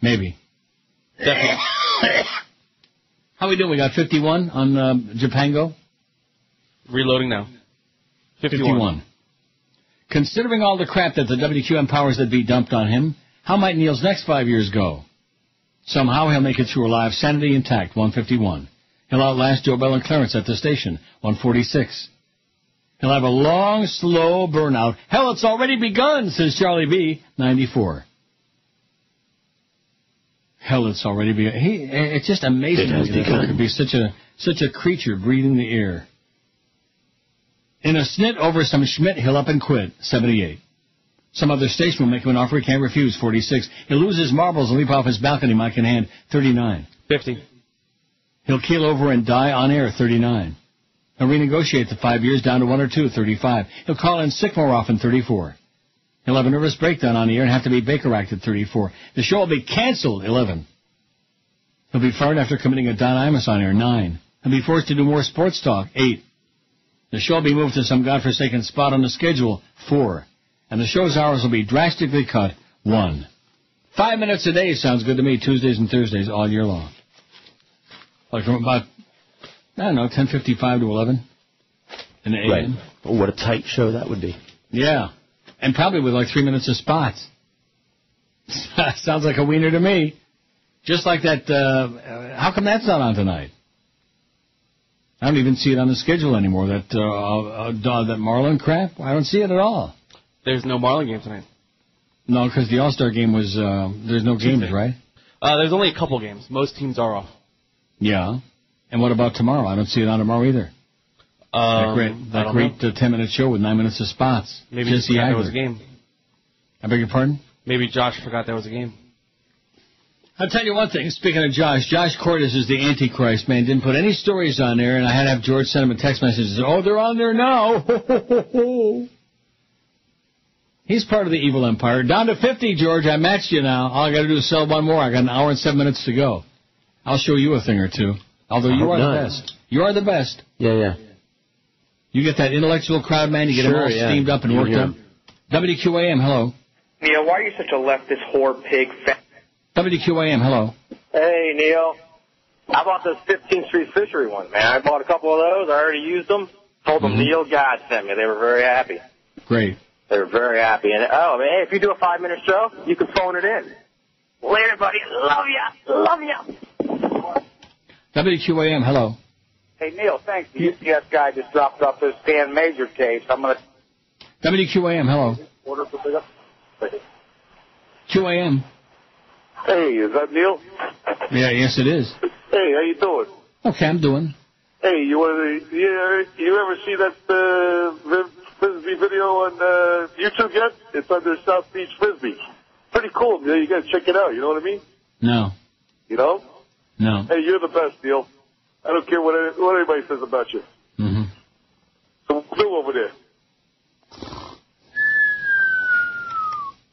Maybe. Definitely. How we doing? We got 51 on Japango? Reloading now. 51. Considering all the crap that the WQAM powers that be dumped on him, how might Neil's next 5 years go? Somehow he'll make it through alive, sanity intact, 151. He'll outlast Joe Bell and Clarence at the station, 146. He'll have a long, slow burnout. Hell, it's already begun, says Charlie B., 94. Hell, it's already begun. It's just amazing that there could be such a creature breathing the air. In a snit over some Schmidt, he'll up and quit, 78. Some other station will make him an offer he can't refuse, 46. He'll lose his marbles and leap off his balcony, mic in hand, 39. 50. He'll keel over and die on air, 39. He'll renegotiate the 5 years down to 1 or 2, 35. He'll call in sick more often, 34. He'll have a nervous breakdown on the air and have to be Baker-acted, 34. The show will be canceled, 11. He'll be fired after committing a Don Imus on air, 9. He'll be forced to do more sports talk, 8. The show will be moved to some godforsaken spot on the schedule, 4. And the show's hours will be drastically cut, 1. 5 minutes a day sounds good to me, Tuesdays and Thursdays all year long. Like from about, 10:55 to 11 in the AM. Right. Oh, what a tight show that would be. Yeah. And probably with like 3 minutes of spots. Sounds like a wiener to me. Just like that, how come that's not on tonight? I don't even see it on the schedule anymore, that Marlin crap. I don't see it at all. There's no Marlin game tonight. No, because the All-Star game was, there's no games, right? There's only a couple games. Most teams are off. Yeah. And what about tomorrow? I don't see it on tomorrow either. That great 10-minute show with 9 minutes of spots. Maybe he forgot there was a game. I beg your pardon? Maybe Josh forgot there was a game. I'll tell you one thing. Speaking of Josh Cordes is the Antichrist, man. Didn't put any stories on there, and I had to have George send him a text message and say, oh, they're on there now. He's part of the evil empire. Down to 50, George. I matched you now. All I got to do is sell one more. I got an hour and 7 minutes to go. I'll show you a thing or two. Although you are the best. You are the best. Yeah. You get that intellectual crowd, man. You get them all steamed up and worked up. WQAM, hello. Neil, why are you such a leftist whore pig? WQAM, hello. Hey, Neil. How about those 15th Street Fishery ones, man? I bought a couple of those. I already used them. Told them Neil God sent me. They were very happy. Great. They were very happy. And, hey, if you do a 5-minute show, you can phone it in. Later, buddy. Love ya. Love ya. WQAM, hello. Hey, Neil, thanks. The UPS guy just dropped off this Dan Major case. I'm going to... WQAM, hello. Order for pickup. QAM. Hey, is that Neil? Yeah, yes, it is. Hey, how you doing? Okay, I'm doing. Hey, you ever see that Frisbee video on YouTube yet? It's under South Beach Frisbee. Pretty cool, Neil. You got to check it out. You know what I mean? No. You know? No. Hey, you're the best, Neil. I don't care what anybody says about you. Mm-hmm. So what's new over there?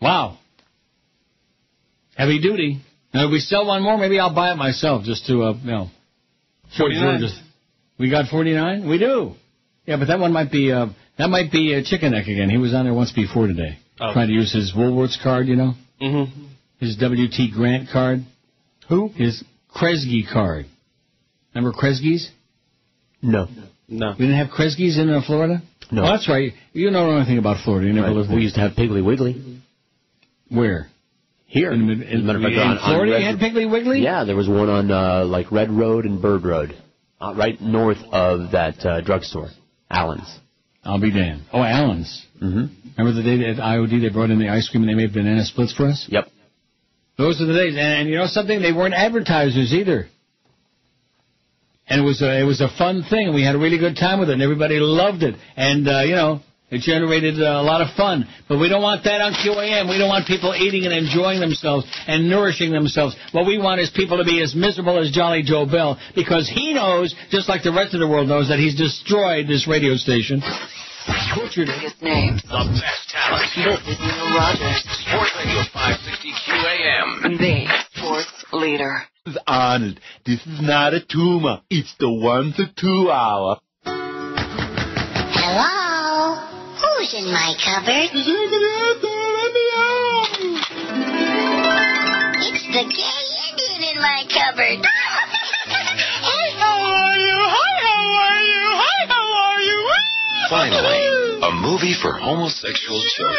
Wow. Heavy duty. Now, if we sell one more, maybe I'll buy it myself just to, 49. We got 49? We do. Yeah, but that one might be a Chicken Neck again. He was on there once before today. Oh. Trying to use his Woolworths card, you know? Mm-hmm. His W.T. Grant card. Who? His Kresge card. Remember Kresge's? No. We didn't have Kresge's in Florida? No. Oh, that's right. You don't know anything about Florida. You never lived there. We used to have Piggly Wiggly. Where? Here. In Florida, you had Piggly Wiggly? Yeah, there was one on Red Road and Bird Road, right north of that drugstore, Allen's. I'll be damned. Oh, Allen's. Mm-hmm. Remember the day at IOD they brought in the ice cream and they made banana splits for us? Yep. Those are the days. And you know something? They weren't advertisers either. And it was a fun thing. We had a really good time with it, and everybody loved it. And, it generated a lot of fun. But we don't want that on QAM. We don't want people eating and enjoying themselves and nourishing themselves. What we want is people to be as miserable as Jolly Joe Bell, because he knows, just like the rest of the world knows, that he's destroyed this radio station. Butchered it. His name. The best talent. This is Neil Rogers. Sports Radio 560 QAM. The sports leader. This is Arnold. This is not a tumor. It's the 1 to 2 hour. Hello? Who's in my cupboard? It's the gay Indian in my cupboard. Hey, how are you? Hi, how are you? Hi, how are you? Finally, a A movie for homosexual children.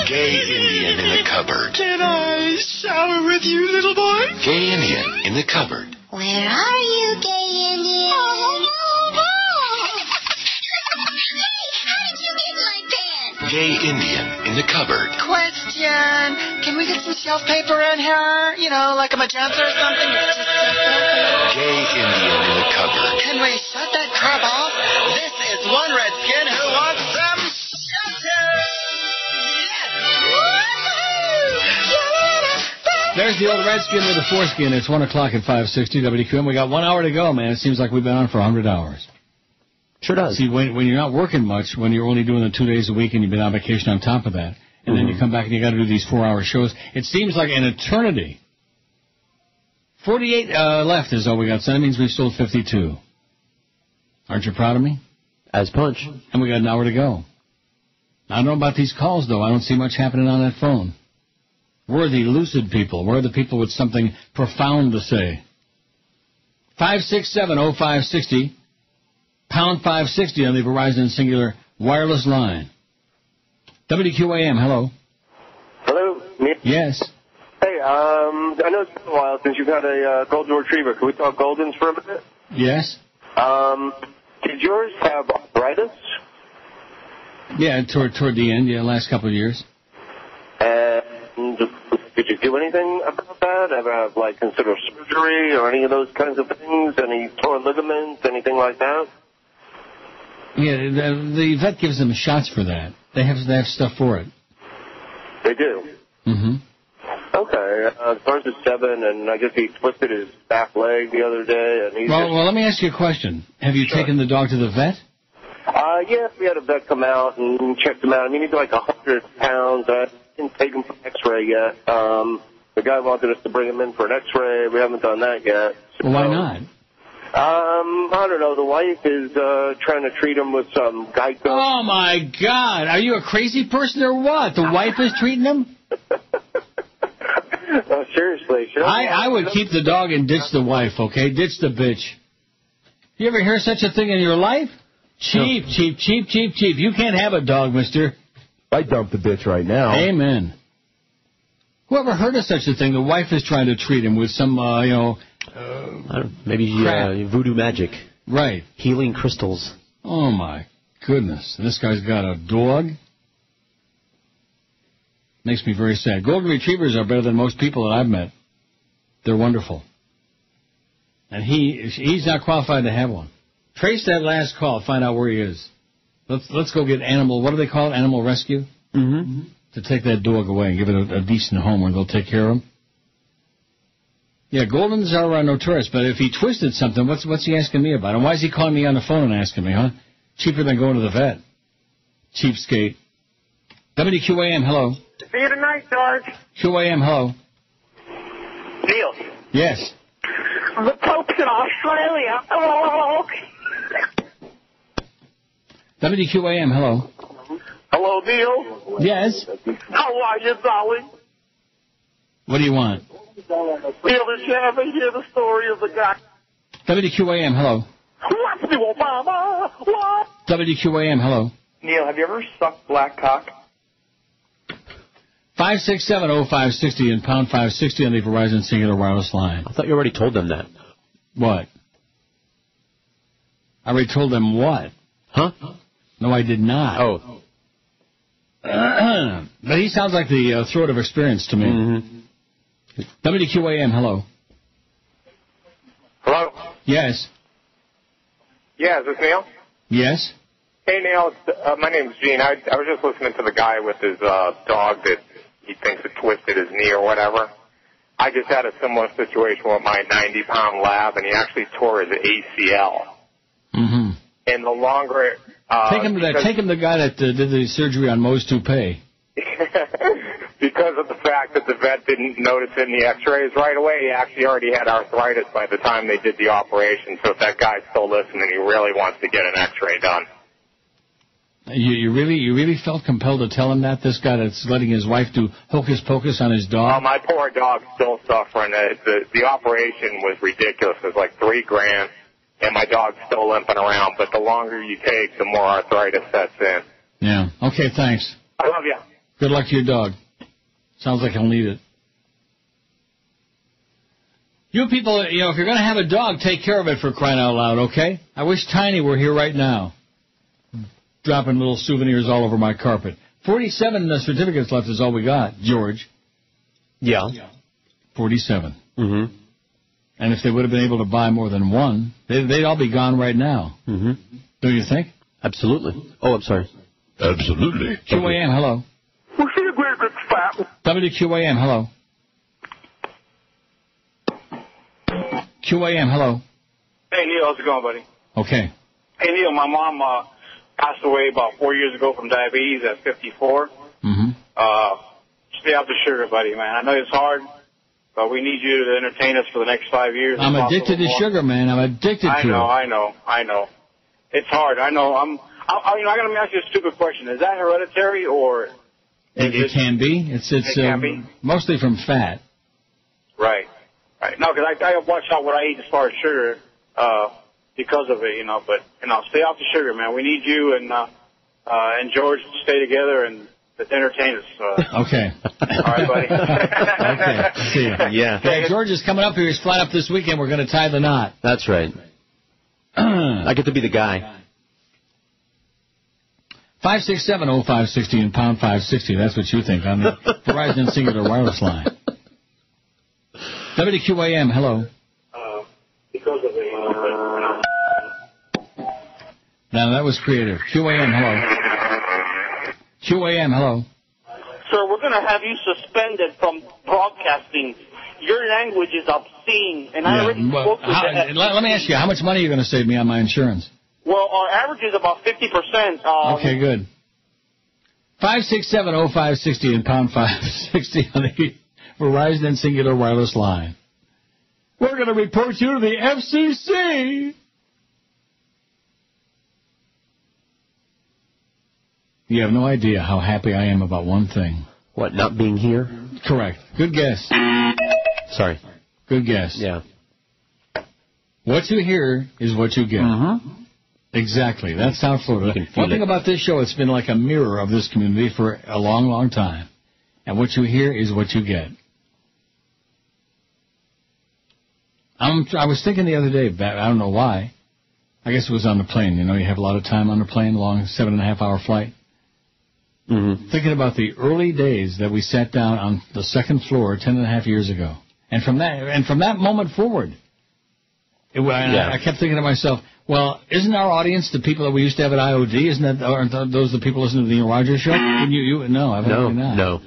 Gay Indian in the cupboard. Can I shower with you, little boy? Gay Indian in the cupboard. Where are you, gay Indian? How did you get my pants? Gay Indian in the cupboard. Question. Can we get some shelf paper in here? You know, like a magenta or something? Gay Indian in the cupboard. Can we shut that crap off? This is one redskin who wants some shelter. There's the old redskin with the foreskin. It's 1 o'clock at 560 WQAM. We got 1 hour to go, man. It seems like we've been on for 100 hours. Sure does. See, when you're not working much, when you're only doing the 2 days a week and you've been on vacation on top of that, and then you come back and you got to do these 4-hour shows, it seems like an eternity. 48 left is all we got, so that means we've sold 52. Aren't you proud of me? As punch. And we got an hour to go. I don't know about these calls, though. I don't see much happening on that phone. We're the lucid people. We're the people with something profound to say. 567-0560, pound 560 on the Verizon Singular wireless line. WQAM, hello. Hello? Me? Yes. Hey, I know it's been a while since you've had a golden retriever. Can we talk Goldens for a minute? Yes. Did yours have arthritis? Yeah, toward the end, last couple of years. And did you do anything about that? Ever have, consider surgery or any of those kinds of things? Any torn ligaments, anything like that? Yeah, the vet gives them shots for that. They have stuff for it. They do? Mm-hmm. Okay. Ours is 7, and I guess he twisted his back leg the other day. And he's well, let me ask you a question. Have you taken the dog to the vet? Yeah, we had a vet come out and checked him out. I mean, he's like 100 pounds. I didn't take him for an X-ray yet. The guy wanted us to bring him in for an X-ray. We haven't done that yet. So, well, why not? I don't know. The wife is trying to treat him with some Geico. Oh, my God. Are you a crazy person or what? The wife is treating him? No, seriously. I would keep the dog and ditch the wife, okay? Ditch the bitch. You ever hear such a thing in your life? Cheap, no. cheap. You can't have a dog, mister. I dump the bitch right now. Amen. Whoever heard of such a thing? The wife is trying to treat him with some, maybe voodoo magic. Right. Healing crystals. Oh, my goodness. This guy's got a dog? Makes me very sad. Golden Retrievers are better than most people that I've met. They're wonderful. And he's not qualified to have one. Trace that last call. Find out where he is. Let's go get what do they call it? Animal rescue? Mm-hmm. To take that dog away and give it a decent home where they'll take care of him. Yeah, Goldens are notorious, but if he twisted something, what's he asking me about? And why is he calling me on the phone and asking me, huh? Cheaper than going to the vet. Cheapskate. WQAM, hello. See you tonight, George. QAM, hello. Neil. Yes. The Pope's in Australia. Oh. WQAM, hello. Hello, Neil. Yes. How are you, darling? What do you want? Neil, did you ever hear the story of the guy? WQAM, hello. What's the Obama? What? WQAM, hello. Neil, have you ever sucked black cock? 567-0560 and pound 560 on the Verizon Singular Wireless line. I thought you already told them that. What? I already told them what? Huh? No, I did not. Oh. But he sounds like the throat of experience to me. Mm-hmm. WQAM, hello. Hello? Yes. Yeah, is this Neil? Yes. Hey, Neil. My name's Gene. I was just listening to the guy with his dog that he thinks it twisted his knee or whatever. I just had a similar situation with my 90-pound lab, and he actually tore his ACL. Mm-hmm. And the longer... take him to the guy that did the surgery on Moe's toupee. Because of the fact that the vet didn't notice it in the x-rays right away, he actually already had arthritis by the time they did the operation. So if that guy's still listening, he really wants to get an x-ray done. You really felt compelled to tell him that, this guy that's letting his wife do hocus pocus on his dog? Oh, my poor dog's still suffering. The operation was ridiculous. It was like $3,000. and my dog's still limping around. But the longer you take, the more arthritis sets in. Yeah. Okay, thanks. I love you. Good luck to your dog. Sounds like he'll need it. You people, if you're going to have a dog, take care of it, for crying out loud, okay? I wish Tiny were here right now, dropping little souvenirs all over my carpet. 47 certificates left is all we got, George. Yeah. 47. Mm-hmm. And if they would have been able to buy more than one, they'd all be gone right now. Mm-hmm. Don't you think? Absolutely. Oh, I'm sorry. Absolutely. QAM, hello. WQAM, hello. QAM, hello. Hey, Neil, how's it going, buddy? Okay. Hey, Neil, my mom passed away about 4 years ago from diabetes at 54. Mm-hmm. Stay off the sugar, buddy, man. I know it's hard, but we need you to entertain us for the next 5 years. I'm addicted to sugar, man. I'm addicted to it. I know. It's hard. I know. I'm going to ask you a stupid question. Is that hereditary or? It can be. It can be. Mostly from fat. Right. No, because I watch out what I eat as far as sugar because of it, But stay off the sugar, man. We need you and George to stay together and entertain us. Okay. All right, buddy. Okay. See you. Yeah. Hey, George is coming up here. He's flying up this weekend. We're going to tie the knot. That's right. I get to be the guy. 567-0560 and pound 560. That's what you think on the Verizon Singular Wireless line. WQAM, hello. Because of it, Now, that was creative. QAM, hello. QAM, hello. Sir, we're going to have you suspended from broadcasting. Your language is obscene, and I already spoke with that. Let me ask you, how much money are you going to save me on my insurance? Well, our average is about 50%. Okay, good. 567-0560 and pound 560 on the Verizon and Singular Wireless line. We're going to report you to the FCC. You have no idea how happy I am about one thing. What, not being here? Correct. Good guess. Sorry. Good guess. Yeah. What you hear is what you get. Mm-hmm. Exactly. That's South Florida. One thing about this show, it's been like a mirror of this community for a long, long time. And what you hear is what you get. I was thinking the other day, I don't know why. I guess it was on the plane. You have a lot of time on the plane, long 7.5-hour flight. Mm-hmm. Thinking about the early days that we sat down on the second floor 10.5 years ago. And from that moment forward, I kept thinking to myself, well, isn't our audience the people that we used to have at IOD? Aren't those the people listening to the Neil Rogers show? No, evidently not. No.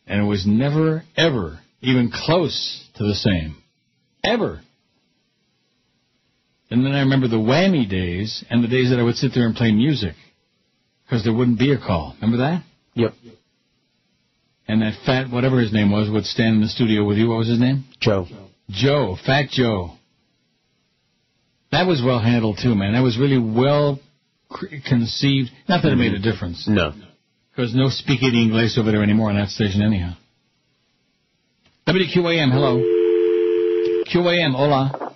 And it was never, ever even close to the same. Ever. And then I remember the whammy days and the days that I would sit there and play music because there wouldn't be a call. Remember that? Yep. And that fat, whatever his name was, would stand in the studio with you. What was his name? Joe. Fat Joe. That was well handled, too, man. That was really well conceived. Not that it made a difference. No. Because no speaking English over there anymore on that station anyhow. WQAM, hello. QAM, hola.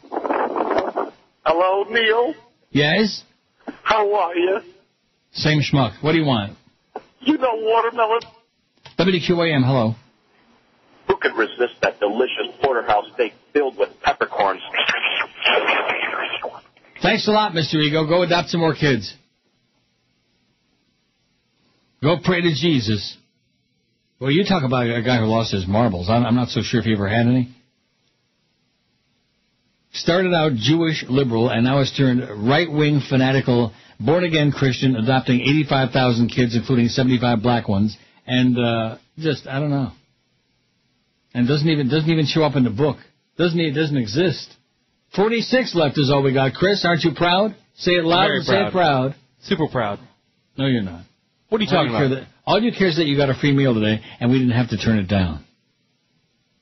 Hello, Neil. Yes? How are you? Same schmuck. What do you want? You know watermelon. WQAM, hello. Who could resist that delicious porterhouse steak filled with peppercorns? Thanks a lot, Mr. Ego. Go adopt some more kids. Go pray to Jesus. Well, you talk about a guy who lost his marbles. I'm not so sure if he ever had any. Started out Jewish liberal, and now has turned right-wing fanatical, born-again Christian, adopting 85,000 kids, including 75 black ones, and I don't know. And doesn't even show up in the book. It doesn't exist. 46 left is all we got. Chris, aren't you proud? Say it loud and say it proud. Super proud. No, you're not. What are you talking about? All you care is that you got a free meal today, and we didn't have to turn it down.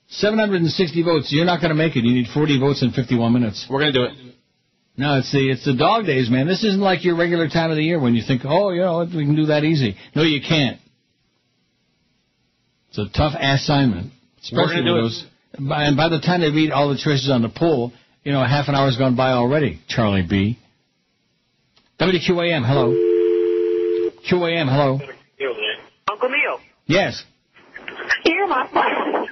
760 votes. You're not going to make it. You need 40 votes in 51 minutes. We're going to do it. No, it's the dog days, man. This isn't like your regular time of the year when you think, we can do that easy. No, you can't. It's a tough assignment. We're going to do it. And by the time they read all the choices on the poll, You know, half an hour's gone by already, Charlie B. WQAM, hello. QAM, hello. Uncle Neil. Yes. Hear my phone.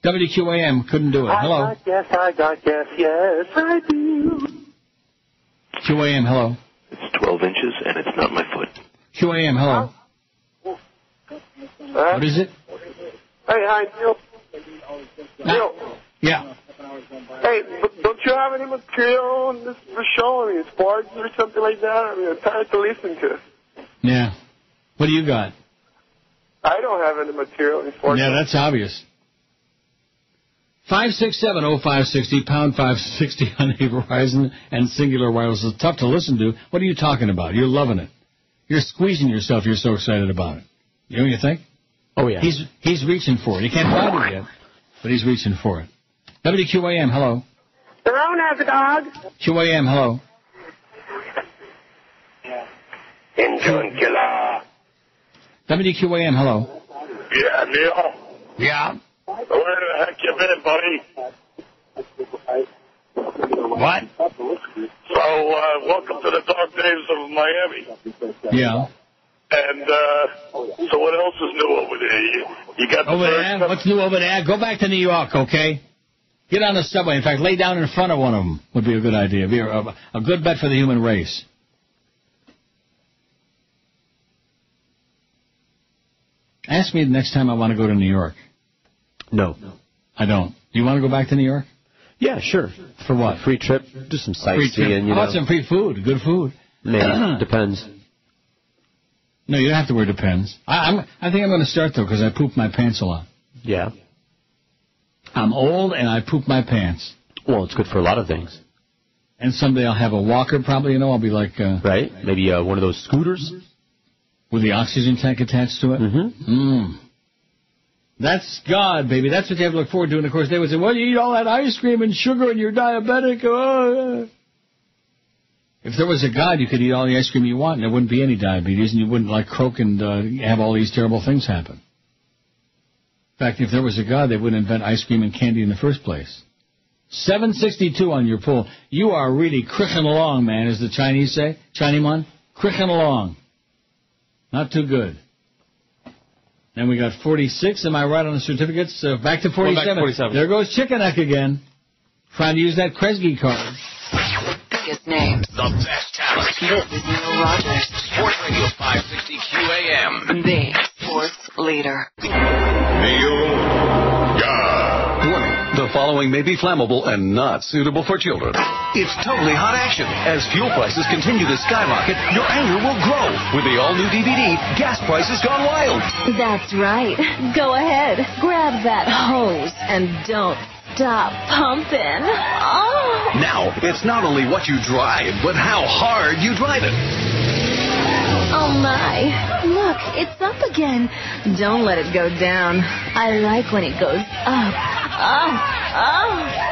WQAM, couldn't do it. Hello. I guess, yes, I do. QAM, hello. It's 12 inches, and it's not my foot. QAM, hello. What is it? Hey, hi, Neil. Neil. Yeah. Hey, don't you have any material on this for show? I mean, sports or something like that? I mean, it's hard to listen to. Yeah. What do you got? I don't have any material in sports. Yeah, that's obvious. 567-0560, pound 560 on a Verizon and Singular Wireless. It's tough to listen to. What are you talking about? You're loving it. You're squeezing yourself. You're so excited about it. You know what you think? Oh, yeah. He's reaching for it. He can't find it yet, but he's reaching for it. WQAM, hello. Hello, Nasty Dog. QAM, hello. Engine killer. WQAM, hello. Yeah, Neil. Yeah. Where the heck you been, buddy? What? So, welcome to the dark days of Miami. Yeah. And, so what else is new over there? You got the over there? What's new over there? Go back to New York, okay? Get on the subway. In fact, lay down in front of one of them would be a good idea. Be a good bet for the human race. Ask me the next time I want to go to New York. No. I don't. You want to go back to New York? Yeah, sure. For what? Free trip. Do some sightseeing, How about some free food? Good food. Maybe. Depends. No, you don't have to wear depends. I think I'm going to start, though, because I poop my pants a lot. Yeah. I'm old and I poop my pants. Well, it's good for a lot of things. And someday I'll have a walker, probably, I'll be like... right? Maybe one of those scooters? With the oxygen tank attached to it? Mm-hmm. That's God, baby. That's what you have to look forward to. And, of course, they would say, well, you eat all that ice cream and sugar and you're diabetic. Oh. If there was a God, you could eat all the ice cream you want and there wouldn't be any diabetes and you wouldn't, croak and have all these terrible things happen. In fact, if there was a God, they wouldn't invent ice cream and candy in the first place. 762 on your poll. You are really cricking along, man, as the Chinese say. Chinese-mon? Cricking along. Not too good. Then we got 46. Am I right on the certificates? Back to 47. Back to 47. There goes Chicken Neck again. Trying to use that Kresge card. Biggest names. The best talent. This is Neil Rogers. Sports Radio 560 QAM. The sports leader. Neil Warning. The following may be flammable and not suitable for children. It's totally hot action. As fuel prices continue to skyrocket, your anger will grow. With the all-new DVD, Gas Prices Gone Wild. That's right. Go ahead. Grab that hose and don't stop pumping. Oh. Now, it's not only what you drive, but how hard you drive it. Oh, my. Look, it's up again. Don't let it go down. I like when it goes up.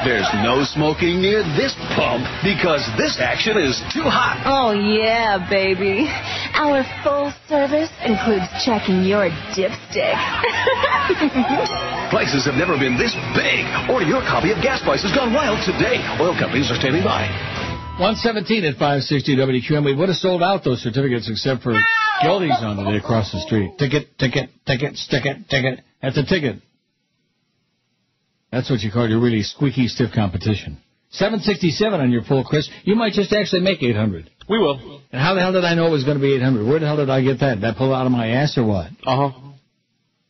There's no smoking near this pump because this action is too hot. Oh, yeah, baby. Our full service includes checking your dipstick. Prices have never been this big. Order your copy of Gas Prices Gone Wild today. Oil companies are standing by. 117 at 560 WQAM. We would have sold out those certificates except for Goldie's on today across the street. Ticket. That's a ticket. That's what you call your really squeaky, stiff competition. 767 on your poll, Chris. You might just actually make 800. We will. And how the hell did I know it was going to be 800? Where the hell did I get that? Did I pull it out of my ass or what? Uh-huh.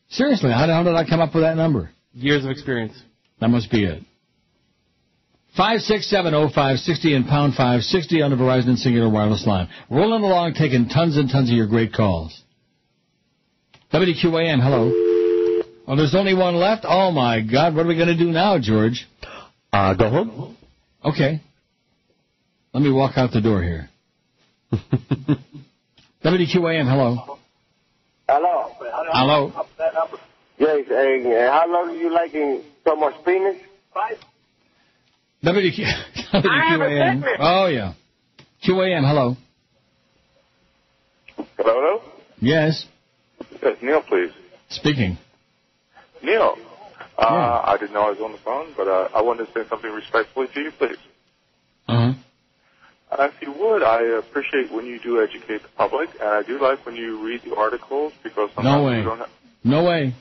Seriously, how the hell did I come up with that number? Years of experience. That must be it. 5670560 and pound 560 on the Verizon and Singular Wireless line. Rolling along, taking tons and tons of your great calls. WQAM, hello. Oh, there's only one left? Oh, my God. What are we going to do now, George? Go home. Okay. Let me walk out the door here. WQAM, hello. Hello. Hello. Yes, how long are you liking so much penis? WQAM. Oh, yeah. QAM, hello. Hello? Yes. Yes, Neil, please. Speaking. Neil, I didn't know I was on the phone, but I wanted to say something respectfully to you, please. Uh-huh. If you would, I appreciate when you do educate the public, and I do like when you read the articles, because sometimes we don't have... No way.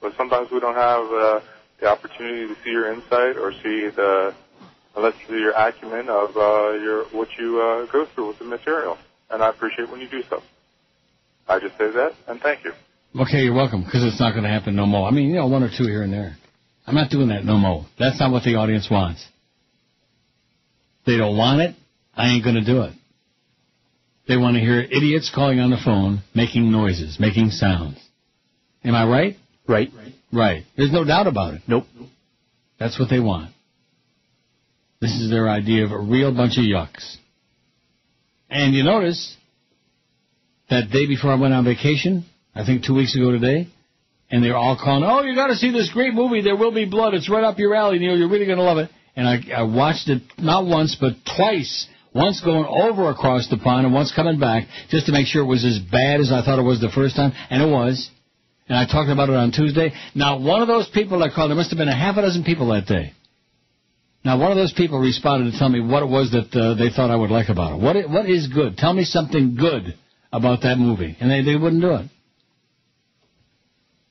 But sometimes we don't have the opportunity to see your insight or see let's see your acumen of what you go through with the material. And I appreciate when you do so. I just say that, and thank you. Okay, you're welcome, because it's not going to happen no more. I mean, one or two here and there. I'm not doing that no more. That's not what the audience wants. They don't want it. I ain't going to do it. They want to hear idiots calling on the phone, making noises, making sounds. Am I right? Right. Right. There's no doubt about it. Nope. That's what they want. This is their idea of a real bunch of yucks. And you notice that day before I went on vacation, I think 2 weeks ago today, and they're all calling, oh, you got to see this great movie, There Will Be Blood. It's right up your alley, Neil. You're really going to love it. And I watched it not once, but twice. Once going over across the pond and once coming back just to make sure it was as bad as I thought it was the first time. And it was. And I talked about it on Tuesday. Now, one of those people that called, there must have been a half a dozen people that day. Now, one of those people responded to tell me what it was that they thought I would like about it. What is good? Tell me something good about that movie. And they wouldn't do it.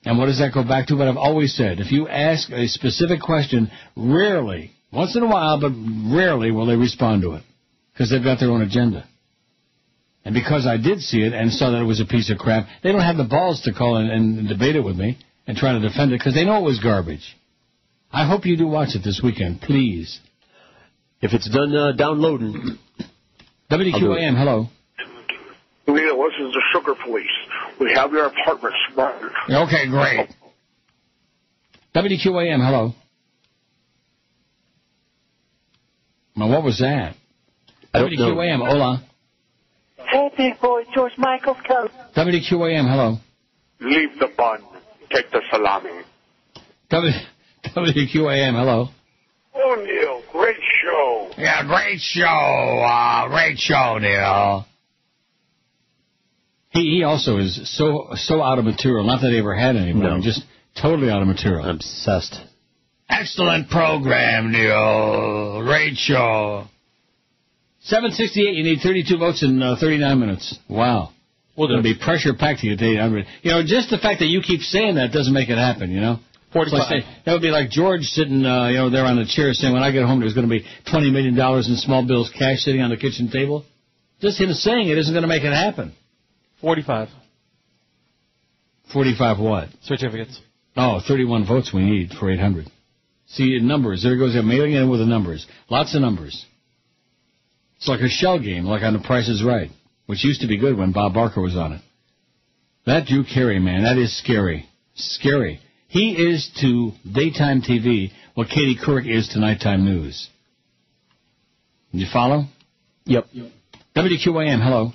And what does that go back to? What I've always said. If you ask a specific question, rarely, once in a while, but rarely will they respond to it. Because they've got their own agenda. And because I did see it and saw that it was a piece of crap, they don't have the balls to call and debate it with me and try to defend it because they know it was garbage. I hope you do watch it this weekend, please. If it's done downloading. WQAM, hello. Neil, this is the Sugar Police. We have your apartment surrounded. Okay, great. WQAM, hello. Now, what was that? WQAM, hola. Hey, big boy, George Michael's coming. WQAM, hello. Leave the bun. Take the salami. WQAM, hello. Oh, Neil, great show. Yeah, great show. Great show, Neil. He also is so out of material. Not that he ever had anybody. No. Just totally out of material. I'm obsessed. Excellent program, Neil. Great show. 768, you need 32 votes in 39 minutes. Wow. Well, it'll be pressure-packed to get to 800. Just the fact that you keep saying that doesn't make it happen, 45. That would be like George sitting, there on the chair saying, when I get home, there's going to be $20 million in small bills cash sitting on the kitchen table. Just him saying it isn't going to make it happen. 45. 45 what? Certificates. Oh, 31 votes we need for 800. See, numbers. There goes mailing in with the numbers. Lots of numbers. It's like a shell game, like on The Price is Right, which used to be good when Bob Barker was on it. That Drew Carey, man, that is scary. Scary. He is to daytime TV what Katie Couric is to nighttime news. Did you follow? Yep. WQAM, hello.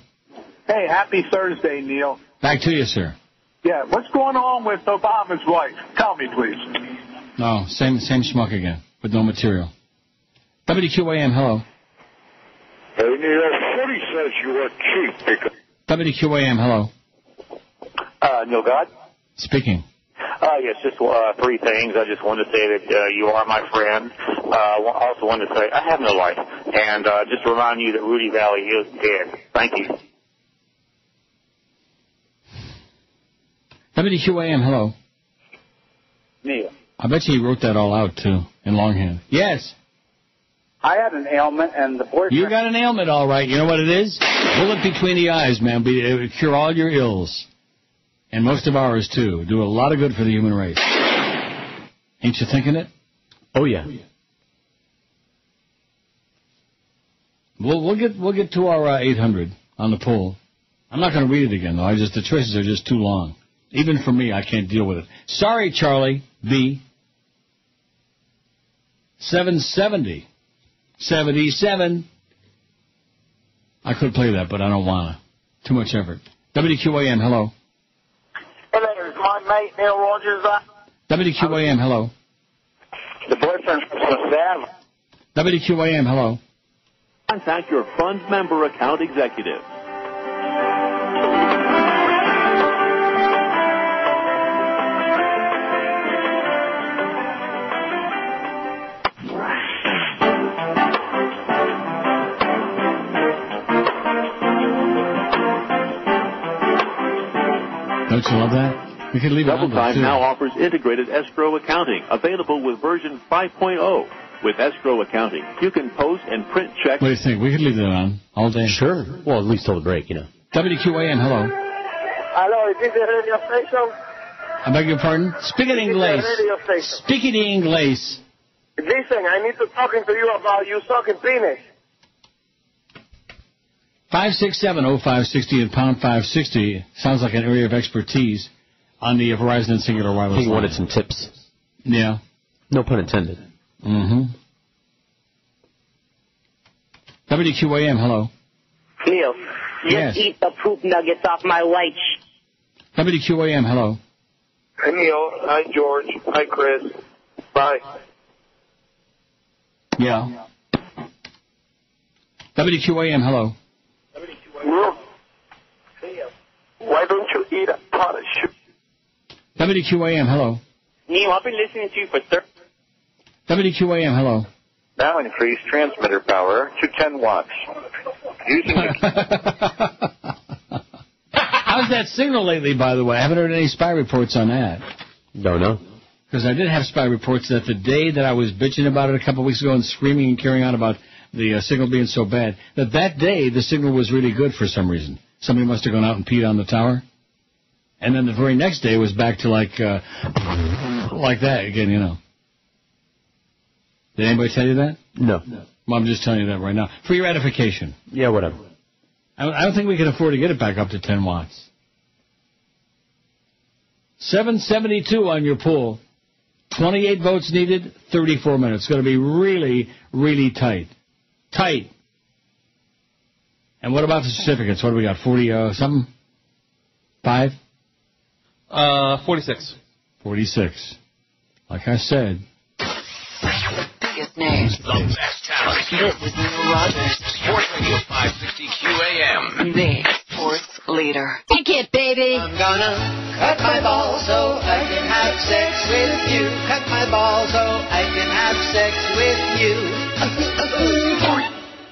Hey, happy Thursday, Neil. Back to you, sir. Yeah, what's going on with Obama's wife? Tell me, please. No, same schmuck again, with no material. WQAM, hello. Hey, Neil, Footy says you are cheap because... WQAM, hello. Neil God? Speaking. Yes, just three things. I just wanted to say that you are my friend. I also wanted to say I have no life. And just remind you that Rudy Valley is dead. Thank you. WQAM, hello. Neil. I bet you he wrote that all out, too, in longhand. Yes. I had an ailment, and the boyfriend... You got an ailment, all right. You know what it is? Bullet between the eyes, man. It would cure all your ills. And most of ours, too. Do a lot of good for the human race. Ain't you thinking it? Oh, yeah. We'll get to our 800 on the poll. I'm not going to read it again, though. The choices are just too long. Even for me, I can't deal with it. Sorry, Charlie B. 770. 77. I could play that, but I don't want to. Too much effort. WQAM, hello. Hello, is my mate Neil Rogers on? WQAM, hello. The boyfriend from Savannah. WQAM, hello. Contact your fund member account executive. Don't you love that? We could leave it Double on Time too. now offers integrated escrow accounting, available with version 5.0. With escrow accounting, you can post and print checks. What do you think? We could leave that on all day. Sure. Well, at least till the break, you know. WQAM, hello. Hello, is this the radio station? I beg your pardon? Speak it English. Radio station. Speak it English. Listen, I need to talking to you about you sucking penis. 567-0560 and pound 560 sounds like an area of expertise on the Verizon and Singular Wireless. He wanted some tips. Yeah. No pun intended. Mm-hmm. WQAM, hello. Neil, Yes. just eat the poop nuggets off my white. WQAM, hello. Hi, Neil. Hi, George. Hi, Chris. Bye. Yeah. WQAM, hello. Neil, why don't you eat a pot of sugar? WQAM, hello. Neil, I've been listening to you for 30. WQAM, hello. Now increase transmitter power to 10 watts. Using the How's that signal lately, by the way? I haven't heard any spy reports on that. Don't know. Because I did have spy reports that the day that I was bitching about it a couple of weeks ago and screaming and carrying on about the signal being so bad, that day the signal was really good for some reason. Somebody must have gone out and peed on the tower. And then the very next day was back to like that again, you know. Did anybody tell you that? No. Well, I'm just telling you that right now. For your edification. Yeah, whatever. I don't think we can afford to get it back up to 10 watts. 772 on your poll. 28 votes needed, 34 minutes. It's going to be really, really tight. Tight. And what about the certificates? What do we got, 40 something? 5? 46. 46. Like I said. Biggest names. The best talent. This is Neil Rogers. Sports Radio 560 QAM. The sports leader. Kick it, baby. I'm gonna cut my balls so I can have sex with you. Cut my balls so I can have sex with you.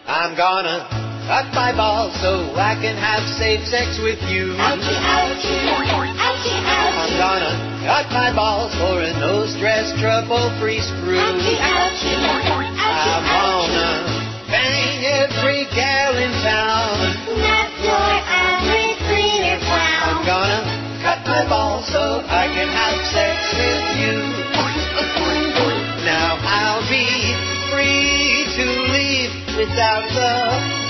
I'm gonna cut my balls so I can have safe sex with you. Ouchie, ouchie, ouchie, ouchie. I'm gonna cut my balls for a no stress, trouble-free screw. Ouchie, ouchie, ouchie. I wanna bang every gal in town. Not your average cleaner clown. I'm gonna cut my balls so I can have sex with you. Now I'll be free to leave without the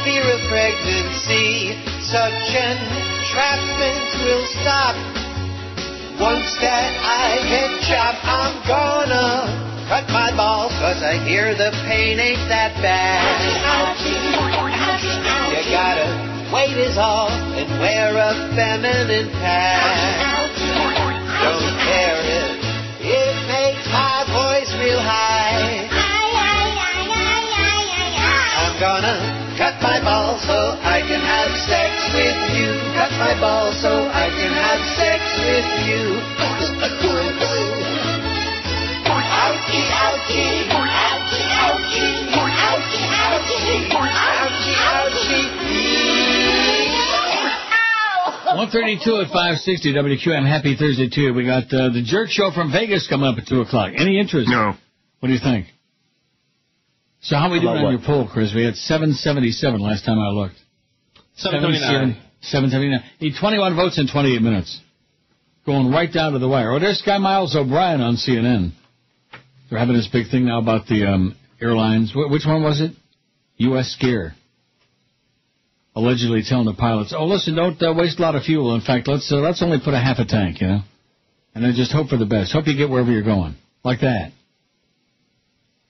fear of pregnancy. Such entrapment will stop. Once that I get chopped, I'm gonna cut my balls, 'cause I hear the pain ain't that bad. You gotta wait is all and wear a feminine pad. Don't care if it makes my voice real high. I'm gonna cut my balls so I can have sex with you. Cut my balls so I can have sex with you. Ouchie, ouchie, ouchie, ouchie, ouchie, ouchie, ouchie, ouchie. 132 at 560 WQAM. Happy Thursday to you. We got the Jerk Show from Vegas coming up at 2 o'clock. Any interest? No. What do you think? So how are we doing on your poll, Chris? We had 777 last time I looked. 779. 779. Need 21 votes in 28 minutes. Going right down to the wire. Oh, there's Sky Miles O'Brien on CNN. They're having this big thing now about the airlines. Which one was it? U.S. Scare. Allegedly telling the pilots, oh, listen, don't waste a lot of fuel. In fact, let's only put a half a tank, you know. And then just hope for the best. Hope you get wherever you're going. Like that.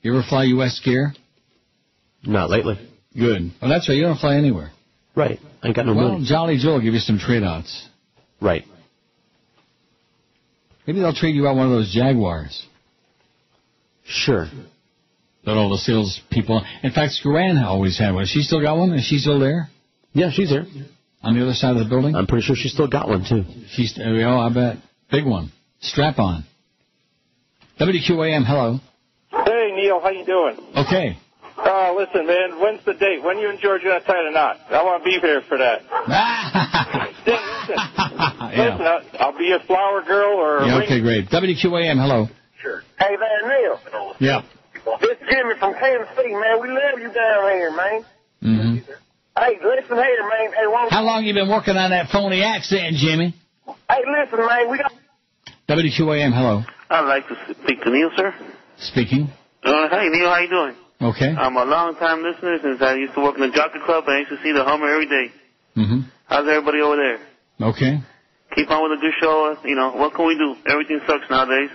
You ever fly U.S. Scare? Not lately. Good. Well, that's right. You don't fly anywhere. Right. I ain't got no money. Jolly Joe will give you some trade-outs. Right. Maybe they'll trade you out one of those Jaguars. Sure. That all the sales people. In fact, Scaran always had one. She still got one? Is she still there? Yeah, she's there. On the other side of the building? I'm pretty sure she's still got one, too. I bet. Big one. Strap on. WQAM, hello. Hey, Neil, how you doing? Okay. Listen, man, when's the date? When you and George going to tie the knot? I want to be here for that. Yeah, Yeah. Listen, I'll be a flower girl or Yeah, a okay, great. WQAM, hello. Sure. Hey there, Neil. Yeah. This is Jimmy from Kansas City, man. We love you down here, man. Mm-hmm. Hey, listen here, man. Hey, How long you been working on that phony accent, Jimmy? Hey, listen, man. We got... WQAM, hello. I'd like to speak to Neil, sir. Speaking. Hey, Neil, how you doing? Okay. I'm a long-time listener since I used to work in the Jockey Club. I used to see the Hummer every day. Mm-hmm. How's everybody over there? Okay. Keep on with a good show. You know, what can we do? Everything sucks nowadays.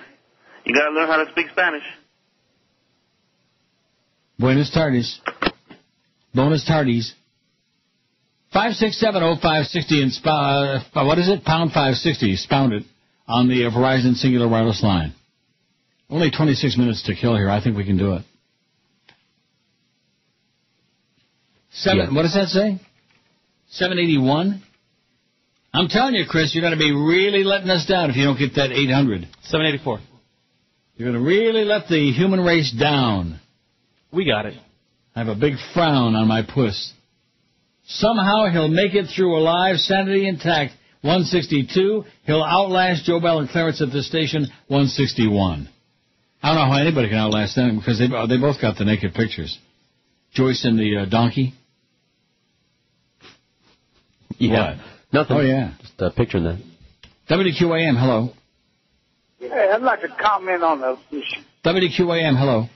You got to learn how to speak Spanish. Buenas tardes. Buenas tardes. 5670560 and what is it? Pound 560. Spound it on the Verizon Singular Wireless line. Only 26 minutes to kill here. I think we can do it. What does that say? 781? I'm telling you, Chris, you're going to be really letting us down if you don't get that 800. 784. You're going to really let the human race down. We got it. I have a big frown on my puss. Somehow he'll make it through alive, sanity intact, 162. He'll outlast Joe Bell and Clarence at the station, 161. I don't know how anybody can outlast them because they both got the naked pictures. Joyce and the donkey. Yeah. What? Nothing. Oh, yeah. Just picturing that. WQAM, hello. Hey, I'd like to comment on the issue. WQAM, hello.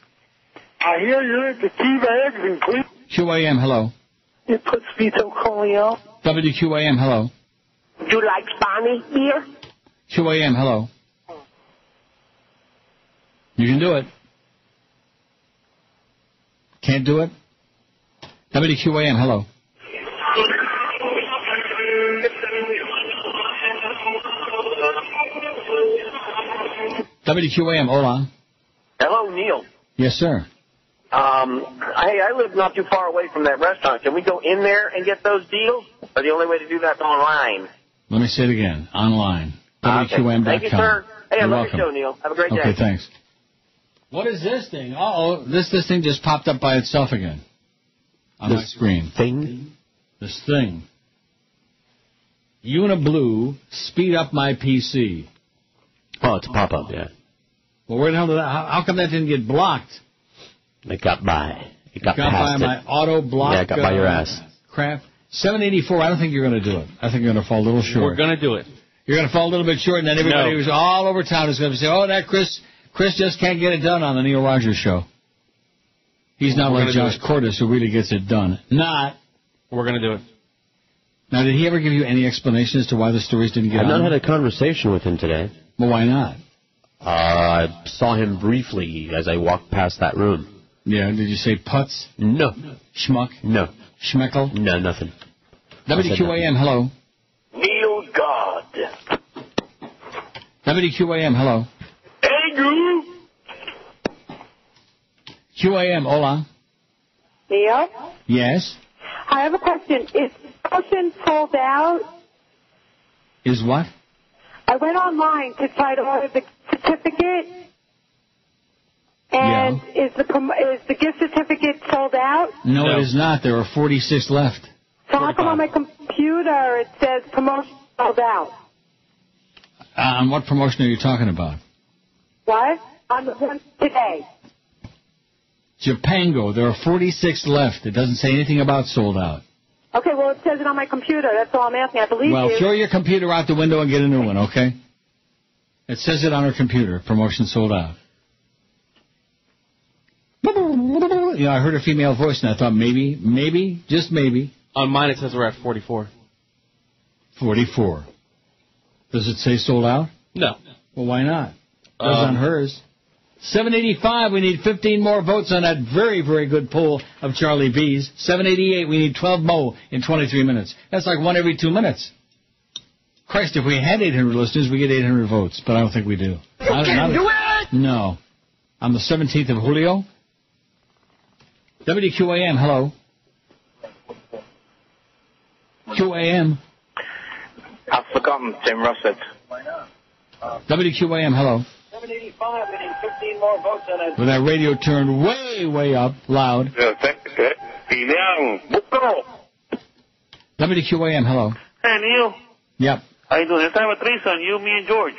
I hear you're into tea bags and clean. QAM, hello. It puts Vito Corleone. WQAM, hello. Do you like Spanish beer? QAM, hello. You can do it. Can't do it? WQAM, hello. WQAM, hola. Hello, Neil. Yes, sir. Hey, I live not too far away from that restaurant. Can we go in there and get those deals? Or the only way to do that's online? Let me say it again. Online. WQAM.com. Thank you, sir. Hey, I You're love welcome. your show, Neil. Have a great day. Okay, thanks. What is this thing? Uh-oh, this thing just popped up by itself again on my screen. Thing? This thing. Uniblue, speed up my PC. Oh, it's a pop-up, yeah. Well, where the hell did that... How come that didn't get blocked? It got by. It got by past my auto-block... Yeah, it got by your ass. Crap. 784, I don't think you're going to do it. I think you're going to fall a little short. We're going to do it. You're going to fall a little bit short, and then everybody who's all over town is going to say, oh, that Chris just can't get it done on the Neil Rogers show. He's not like Josh Cordes, who really gets it done. We're going to do it. Now, did he ever give you any explanation as to why the stories didn't get on? I've not had a conversation with him today. Well, why not? I saw him briefly as I walked past that room. Yeah, did you say putz? No. Schmuck? No. Schmeckle? No, nothing. WQAM, hello. Neil God. WQAM, hello. Hey, Goo. QAM, hola. Neil? Yes? I have a question. Is promotion sold out? Is what? I went online to try to order the certificate. And is the gift certificate sold out? No, it is not. There are 46 left. So how come on my computer it says promotion sold out? On what promotion are you talking about? What? On the one today. Japango. There are 46 left. It doesn't say anything about sold out. Okay, well, it says it on my computer. That's all I'm asking. I believe you. Well, throw your computer out the window and get a new one, okay? It says it on her computer. Promotion sold out. You know, I heard a female voice, and I thought maybe, just maybe. On mine, it says we're at 44. 44. Does it say sold out? No. Well, why not? It does on hers. 785, we need 15 more votes on that very, very good poll of Charlie B's. 788, we need 12 more in 23 minutes. That's like one every 2 minutes. Christ, if we had 800 listeners, we get 800 votes, but I don't think we do. You can do it! No. On the 17th of Julio. WQAM, hello. QAM. I've forgotten Tim Russett. WQAM, hello. 785, we need 15 more votes on it. With that radio turned way, way up, loud. WQAM, hello. Hey, Neil. Yep. How you doing? Let's have a threesome, you, me, and George.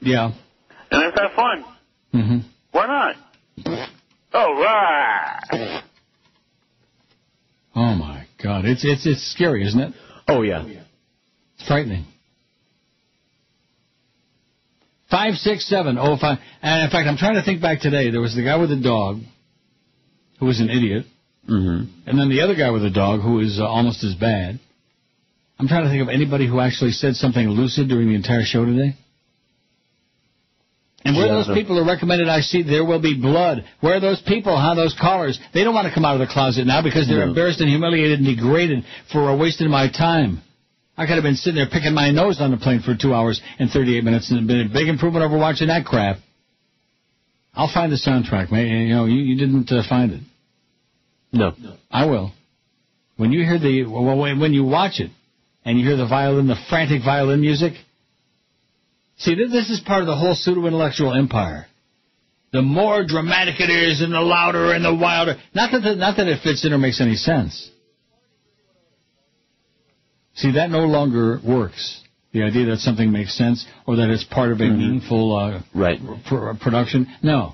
Yeah. And let's have fun. Mm-hmm. Why not? All right. Oh, my God. It's scary, isn't it? Oh, yeah. It's frightening. 56705. And, in fact, I'm trying to think back today. There was the guy with the dog who was an idiot. Mm-hmm. And then the other guy with the dog who is almost as bad. I'm trying to think of anybody who actually said something lucid during the entire show today. And where are those people who recommended I see There Will Be Blood? Where are those people? How those callers? They don't want to come out of the closet now because they're embarrassed and humiliated and degraded for wasting my time. I could have been sitting there picking my nose on the plane for 2 hours and 38 minutes and been a big improvement over watching that crap. I'll find the soundtrack, man. You know, you didn't find it. No. I will. When you hear when you watch it and you hear the violin, the frantic violin music. See, this is part of the whole pseudo-intellectual empire. The more dramatic it is and the louder and the wilder. Not that it fits in or makes any sense. See, that no longer works. The idea that something makes sense or that it's part of a meaningful production. No.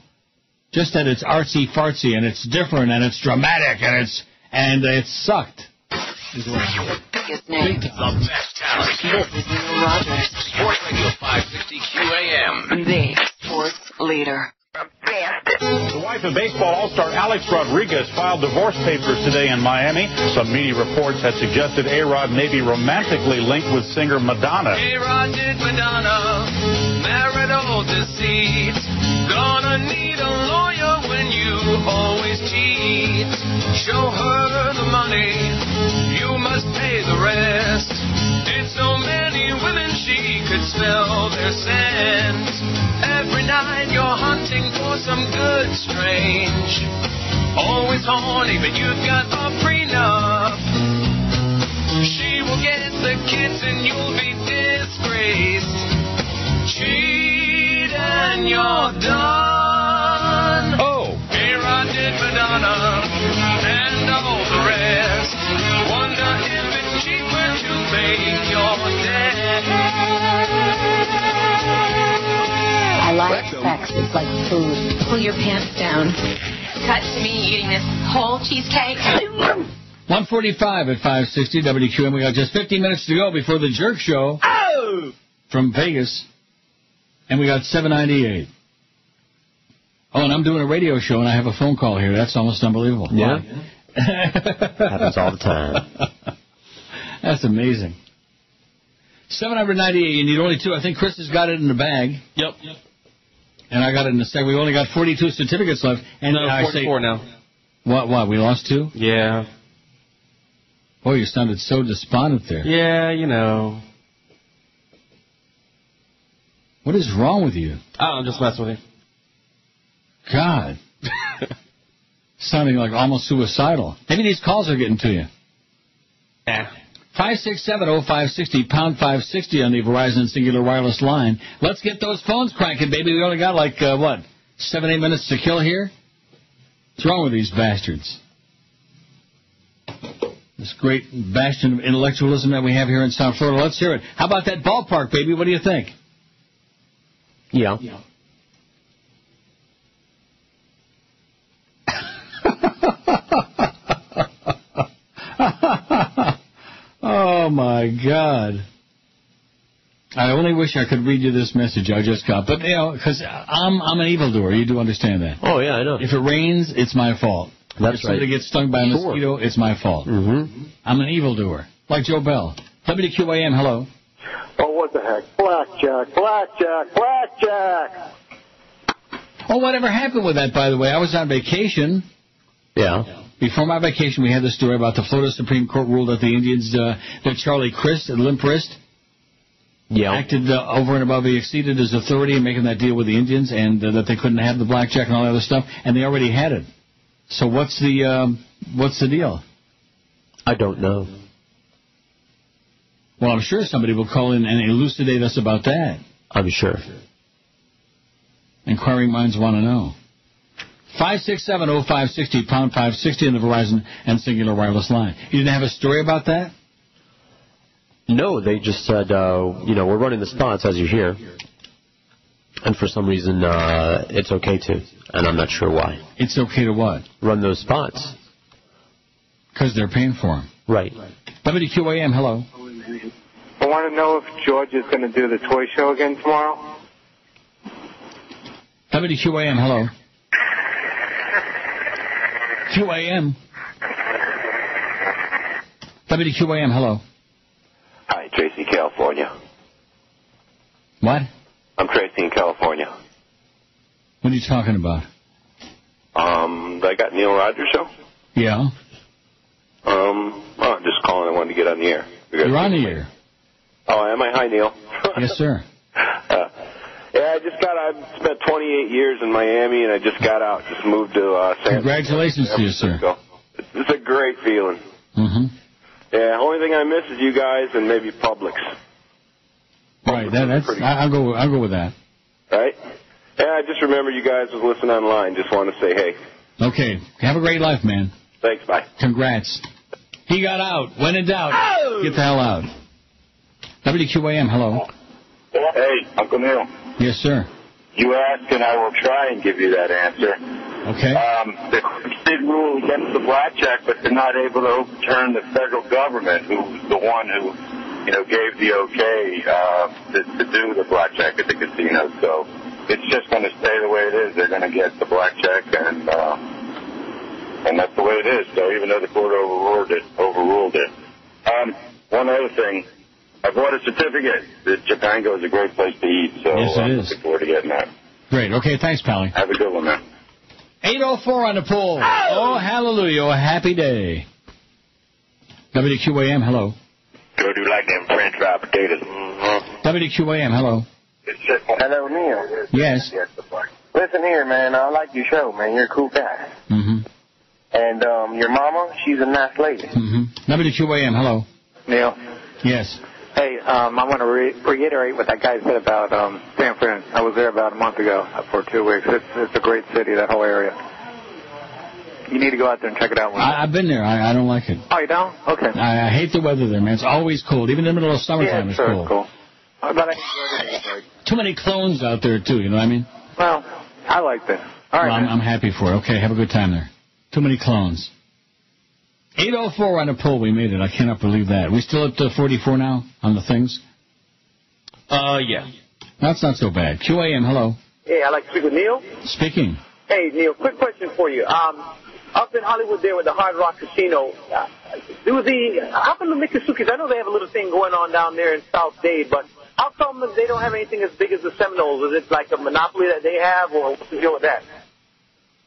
Just that it's artsy-fartsy and it's different and it's dramatic and it's sucked. Biggest name. The best talent. This is Neil Rogers. Sports Radio 560 QAM. The sports leader. The wife of baseball all-star Alex Rodriguez filed divorce papers today in Miami. Some media reports had suggested A-Rod may be romantically linked with singer Madonna. A-Rod did Madonna, married all deceit. Gonna need a lawyer when you always cheat. Show her the money, you must pay the rest. Did so many women she could smell their scent. Every night you're hunting for some good strange. Always horny, but you've got a prenup. She will get the kids and you'll be disgraced. Cheat and you're done. Oh! A-Rod did Madonna and all the rest. Wonder if it's cheaper to make your debt. I like sex. It's like food. Pull your pants down. Cut to me eating this whole cheesecake. 1:45 at 560 WQAM. We got just 15 minutes to go before the Jerk Show from Vegas. And we got 798. Oh, and I'm doing a radio show, and I have a phone call here. That's almost unbelievable. Yeah. Happens all the time. That's amazing. 798. You need only two. I think Chris has got it in the bag. Yep. And I got it in a second. We only got 42 certificates left. And no, 44 now. What? We lost two? Yeah. Boy, you sounded so despondent there. Yeah, you know. What is wrong with you? I'm just messing with you. God. Sounding like almost suicidal. Maybe these calls are getting to you. Yeah. 567-0560, pound 560 on the Verizon Singular Wireless line. Let's get those phones cranking, baby. We only got 7-8 minutes to kill here? What's wrong with these bastards? This great bastion of intellectualism that we have here in South Florida. Let's hear it. How about that ballpark, baby? What do you think? Yeah. Oh, my God. I only wish I could read you this message I just got. But, because I'm an evildoer. You do understand that. Oh, yeah, I know. If it rains, it's my fault. That's if somebody gets stung by a mosquito, it's my fault. Mm-hmm. I'm an evildoer. Like Joe Bell. WQAM, hello. Oh, what the heck? Blackjack. Oh, whatever happened with that, by the way? I was on vacation. Yeah. Before my vacation, we had the story about the Florida Supreme Court ruled that the Indians, that Charlie Crist, limp wrist, acted over and above. He exceeded his authority in making that deal with the Indians, and that they couldn't have the blackjack and all that other stuff, and they already had it. So what's the deal? I don't know. Well, I'm sure somebody will call in and elucidate us about that. I'm sure. Inquiring minds want to know. 567-0560, pound 560 on the Verizon and Singular Wireless line. You didn't have a story about that? No, they just said, we're running the spots, as you hear. And for some reason, it's okay to. And I'm not sure why. It's okay to what? Run those spots. Because they're paying for them. Right. WQAM, hello. I want to know if George is going to do the toy show again tomorrow. WQAM, hello. QAM. WQAM, hello. Hi, Tracy, California. What? I'm Tracy in California. What are you talking about? I got Neil Rogers show. Yeah. I'm just calling. I wanted to get on the air. You're on the air. Oh, am I? Hi, Neil. Yes, sir. Yeah, I've spent 28 years in Miami, and I just got out. Just moved to San Congratulations to you, sir. It's a great feeling. Mm-hmm. Yeah, only thing I miss is you guys and maybe Publix. Right, I'll go with that. Right? Yeah, I just remember you guys was listening online. Just want to say hey. Okay. Have a great life, man. Thanks, bye. Congrats. He got out. When in doubt, get the hell out. WQAM, hello. Hey, Uncle Neil. Yes, sir. You asked, and I will try and give you that answer. Okay. The courts did rule against the blackjack, but they're not able to overturn the federal government, who's the one who, gave the okay to do the blackjack at the casino. So it's just going to stay the way it is. They're going to get the blackjack, and that's the way it is. So even though the court overruled it. One other thing. I bought a certificate that Japango is a great place to eat, so yes, I'm looking forward to getting that. Great. Okay, thanks, Pally. Have a good one, man. 8:04 on the poll. Oh, hallelujah. A happy day. WQAM, hello. Go do like them French fried potatoes. Mm-hmm. WQAM, hello. Hello, Neil. Yes. Listen here, man. I like your show, man. You're a cool guy. Mm-hmm. And your mama, she's a nice lady. Mm-hmm. WQAM, hello. Neil. Yes. Hey, I want to reiterate what that guy said about San Fran. I was there about a month ago for 2 weeks. It's a great city, that whole area. You need to go out there and check it out. I've been there. I don't like it. Oh, you don't? Okay. I hate the weather there, man. It's always cold. Even in the middle of summertime, it's cold. Cool. But I enjoyed it. Too many clones out there, too. You know what I mean? Well, I liked it. All right. Well, I'm happy for it. Okay, have a good time there. Too many clones. 8:04 on the poll. We made it. I cannot believe that. We still up to 44 now on the things? Yeah. That's not so bad. QAM, hello. Hey, I'd like to speak with Neil. Speaking. Hey, Neil, quick question for you. Up in Hollywood there with the Hard Rock Casino, how come the Miccosukis, I know they have a little thing going on down there in South Dade, but how come they don't have anything as big as the Seminoles? Is it like a monopoly that they have, or what's the deal with that?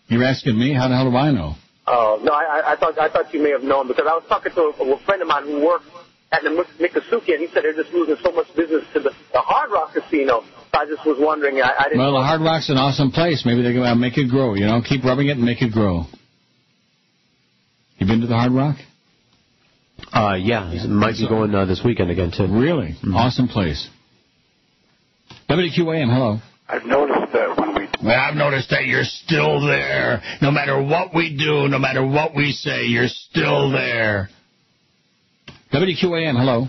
You're asking me? How the hell do I know? No, I thought you may have known, because I was talking to a friend of mine who worked at the Miccosukee, and he said they're just losing so much business to the Hard Rock Casino. So I just was wondering. I didn't. Well, the Hard Rock's an awesome place. Maybe they can make it grow. Keep rubbing it and make it grow. You been to the Hard Rock? Yeah. Might be going this weekend again too. Really? Mm-hmm. Awesome place. WQAM, hello. I've noticed that I've noticed that you're still there. No matter what we do, no matter what we say, you're still there. WQAM, hello.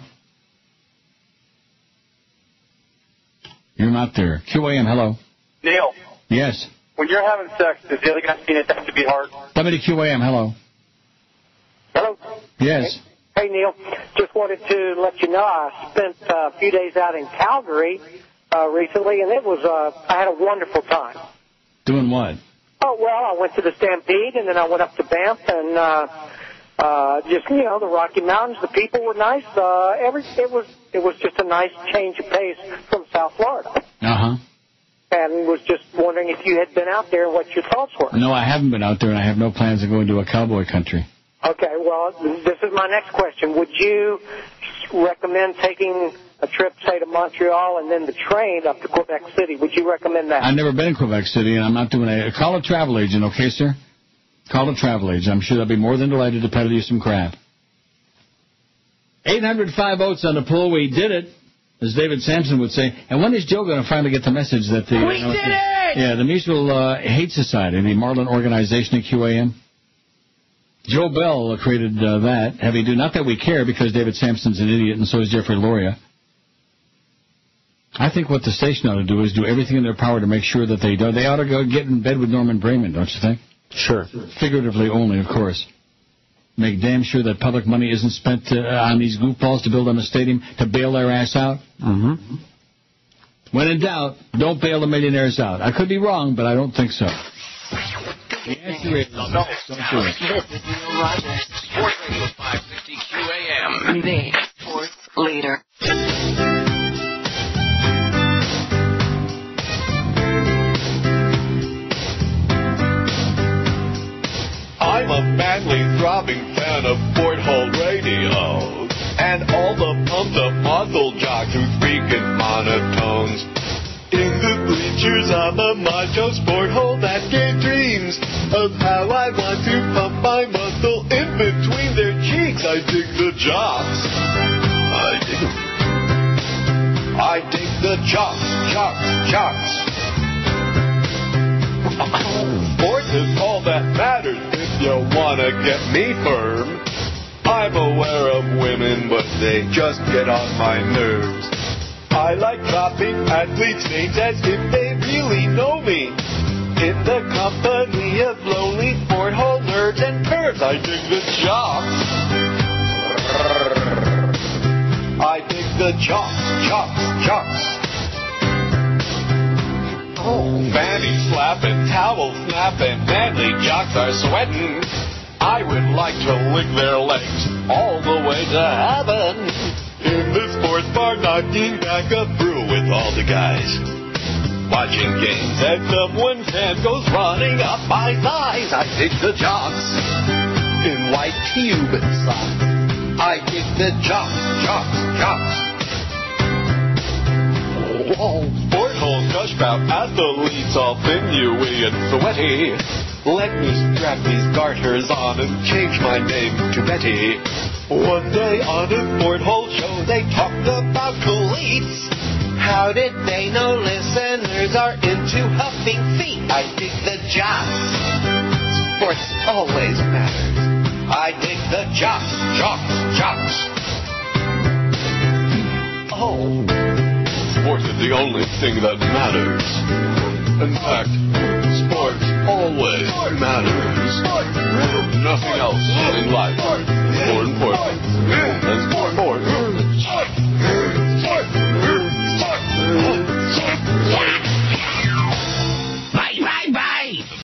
You're not there. QAM, hello. Neil. Yes. When you're having sex, does the other guy mean it have to be hard? WQAM, hello. Hello. Yes. Hey, Neil. Just wanted to let you know I spent a few days out in Calgary recently, and it was I had a wonderful time. Doing what? Oh, well, I went to the Stampede, and then I went up to Banff, and just, the Rocky Mountains. The people were nice. It was just a nice change of pace from South Florida. Uh-huh. And was just wondering if you had been out there and what your thoughts were. No, I haven't been out there, and I have no plans of going to a cowboy country. Okay, well, this is my next question. Would you recommend taking a trip, say, to Montreal and then the train up to Quebec City? Would you recommend that? I've never been in Quebec City, and I'm not doing a... Call a travel agent, okay, sir? Call a travel agent. I'm sure they'll be more than delighted to peddle you some crap. 805 votes on the poll. We did it, as David Sampson would say. And when is Joe going to finally get the message that the... We did it! Yeah, the Mutual Hate Society, the Marlin organization at QAM. Joe Bell created that. Heavy do. Not that we care, because David Sampson's an idiot, and so is Jeffrey Loria. I think what the station ought to do is do everything in their power to make sure that they do. They ought to go get in bed with Norman Brayman, don't you think? Sure. Figuratively only, of course. Make damn sure that public money isn't spent on these goofballs to build them a stadium to bail their ass out. Mm-hmm. When in doubt, don't bail the millionaires out. I could be wrong, but I don't think so. The answer is no. Don't do it. This is Neil Rogers. Sports Radio 550 QAM. The sports leader. I'm a manly, throbbing fan of Fort Hall Radio and all the pumped-up muscle jocks who speak in monotones. In the bleachers, I'm a macho sport hole that gave dreams of how I want to pump my muscle in between their cheeks. I dig the jocks. I dig the jocks. Sports is all that matters if you want to get me firm. I'm aware of women, but they just get on my nerves. I like dropping athletes' names as if they really know me. In the company of lonely Fort Hall nerds and pervs, I dig the jocks. I dig the jocks. Oh, fanny slapping, towel snapping, manly jocks are sweating. I would like to lick their legs all the way to heaven. In the sports bar, knocking back a brew with all the guys. Watching games as someone's hand goes running up my thighs. I dig the jocks in white Cuban socks. I dig the jocks. Oh, Fort Hall gushbout athletes all sinewy and sweaty. Let me strap these garters on and change my name to Betty. One day on a Fort Hall show they talked about cleats. How did they know listeners are into huffing feet? I dig the jocks. Sports always matters. I dig the jocks. Oh, sports is the only thing that matters. In fact, sports always matters. Nothing else in life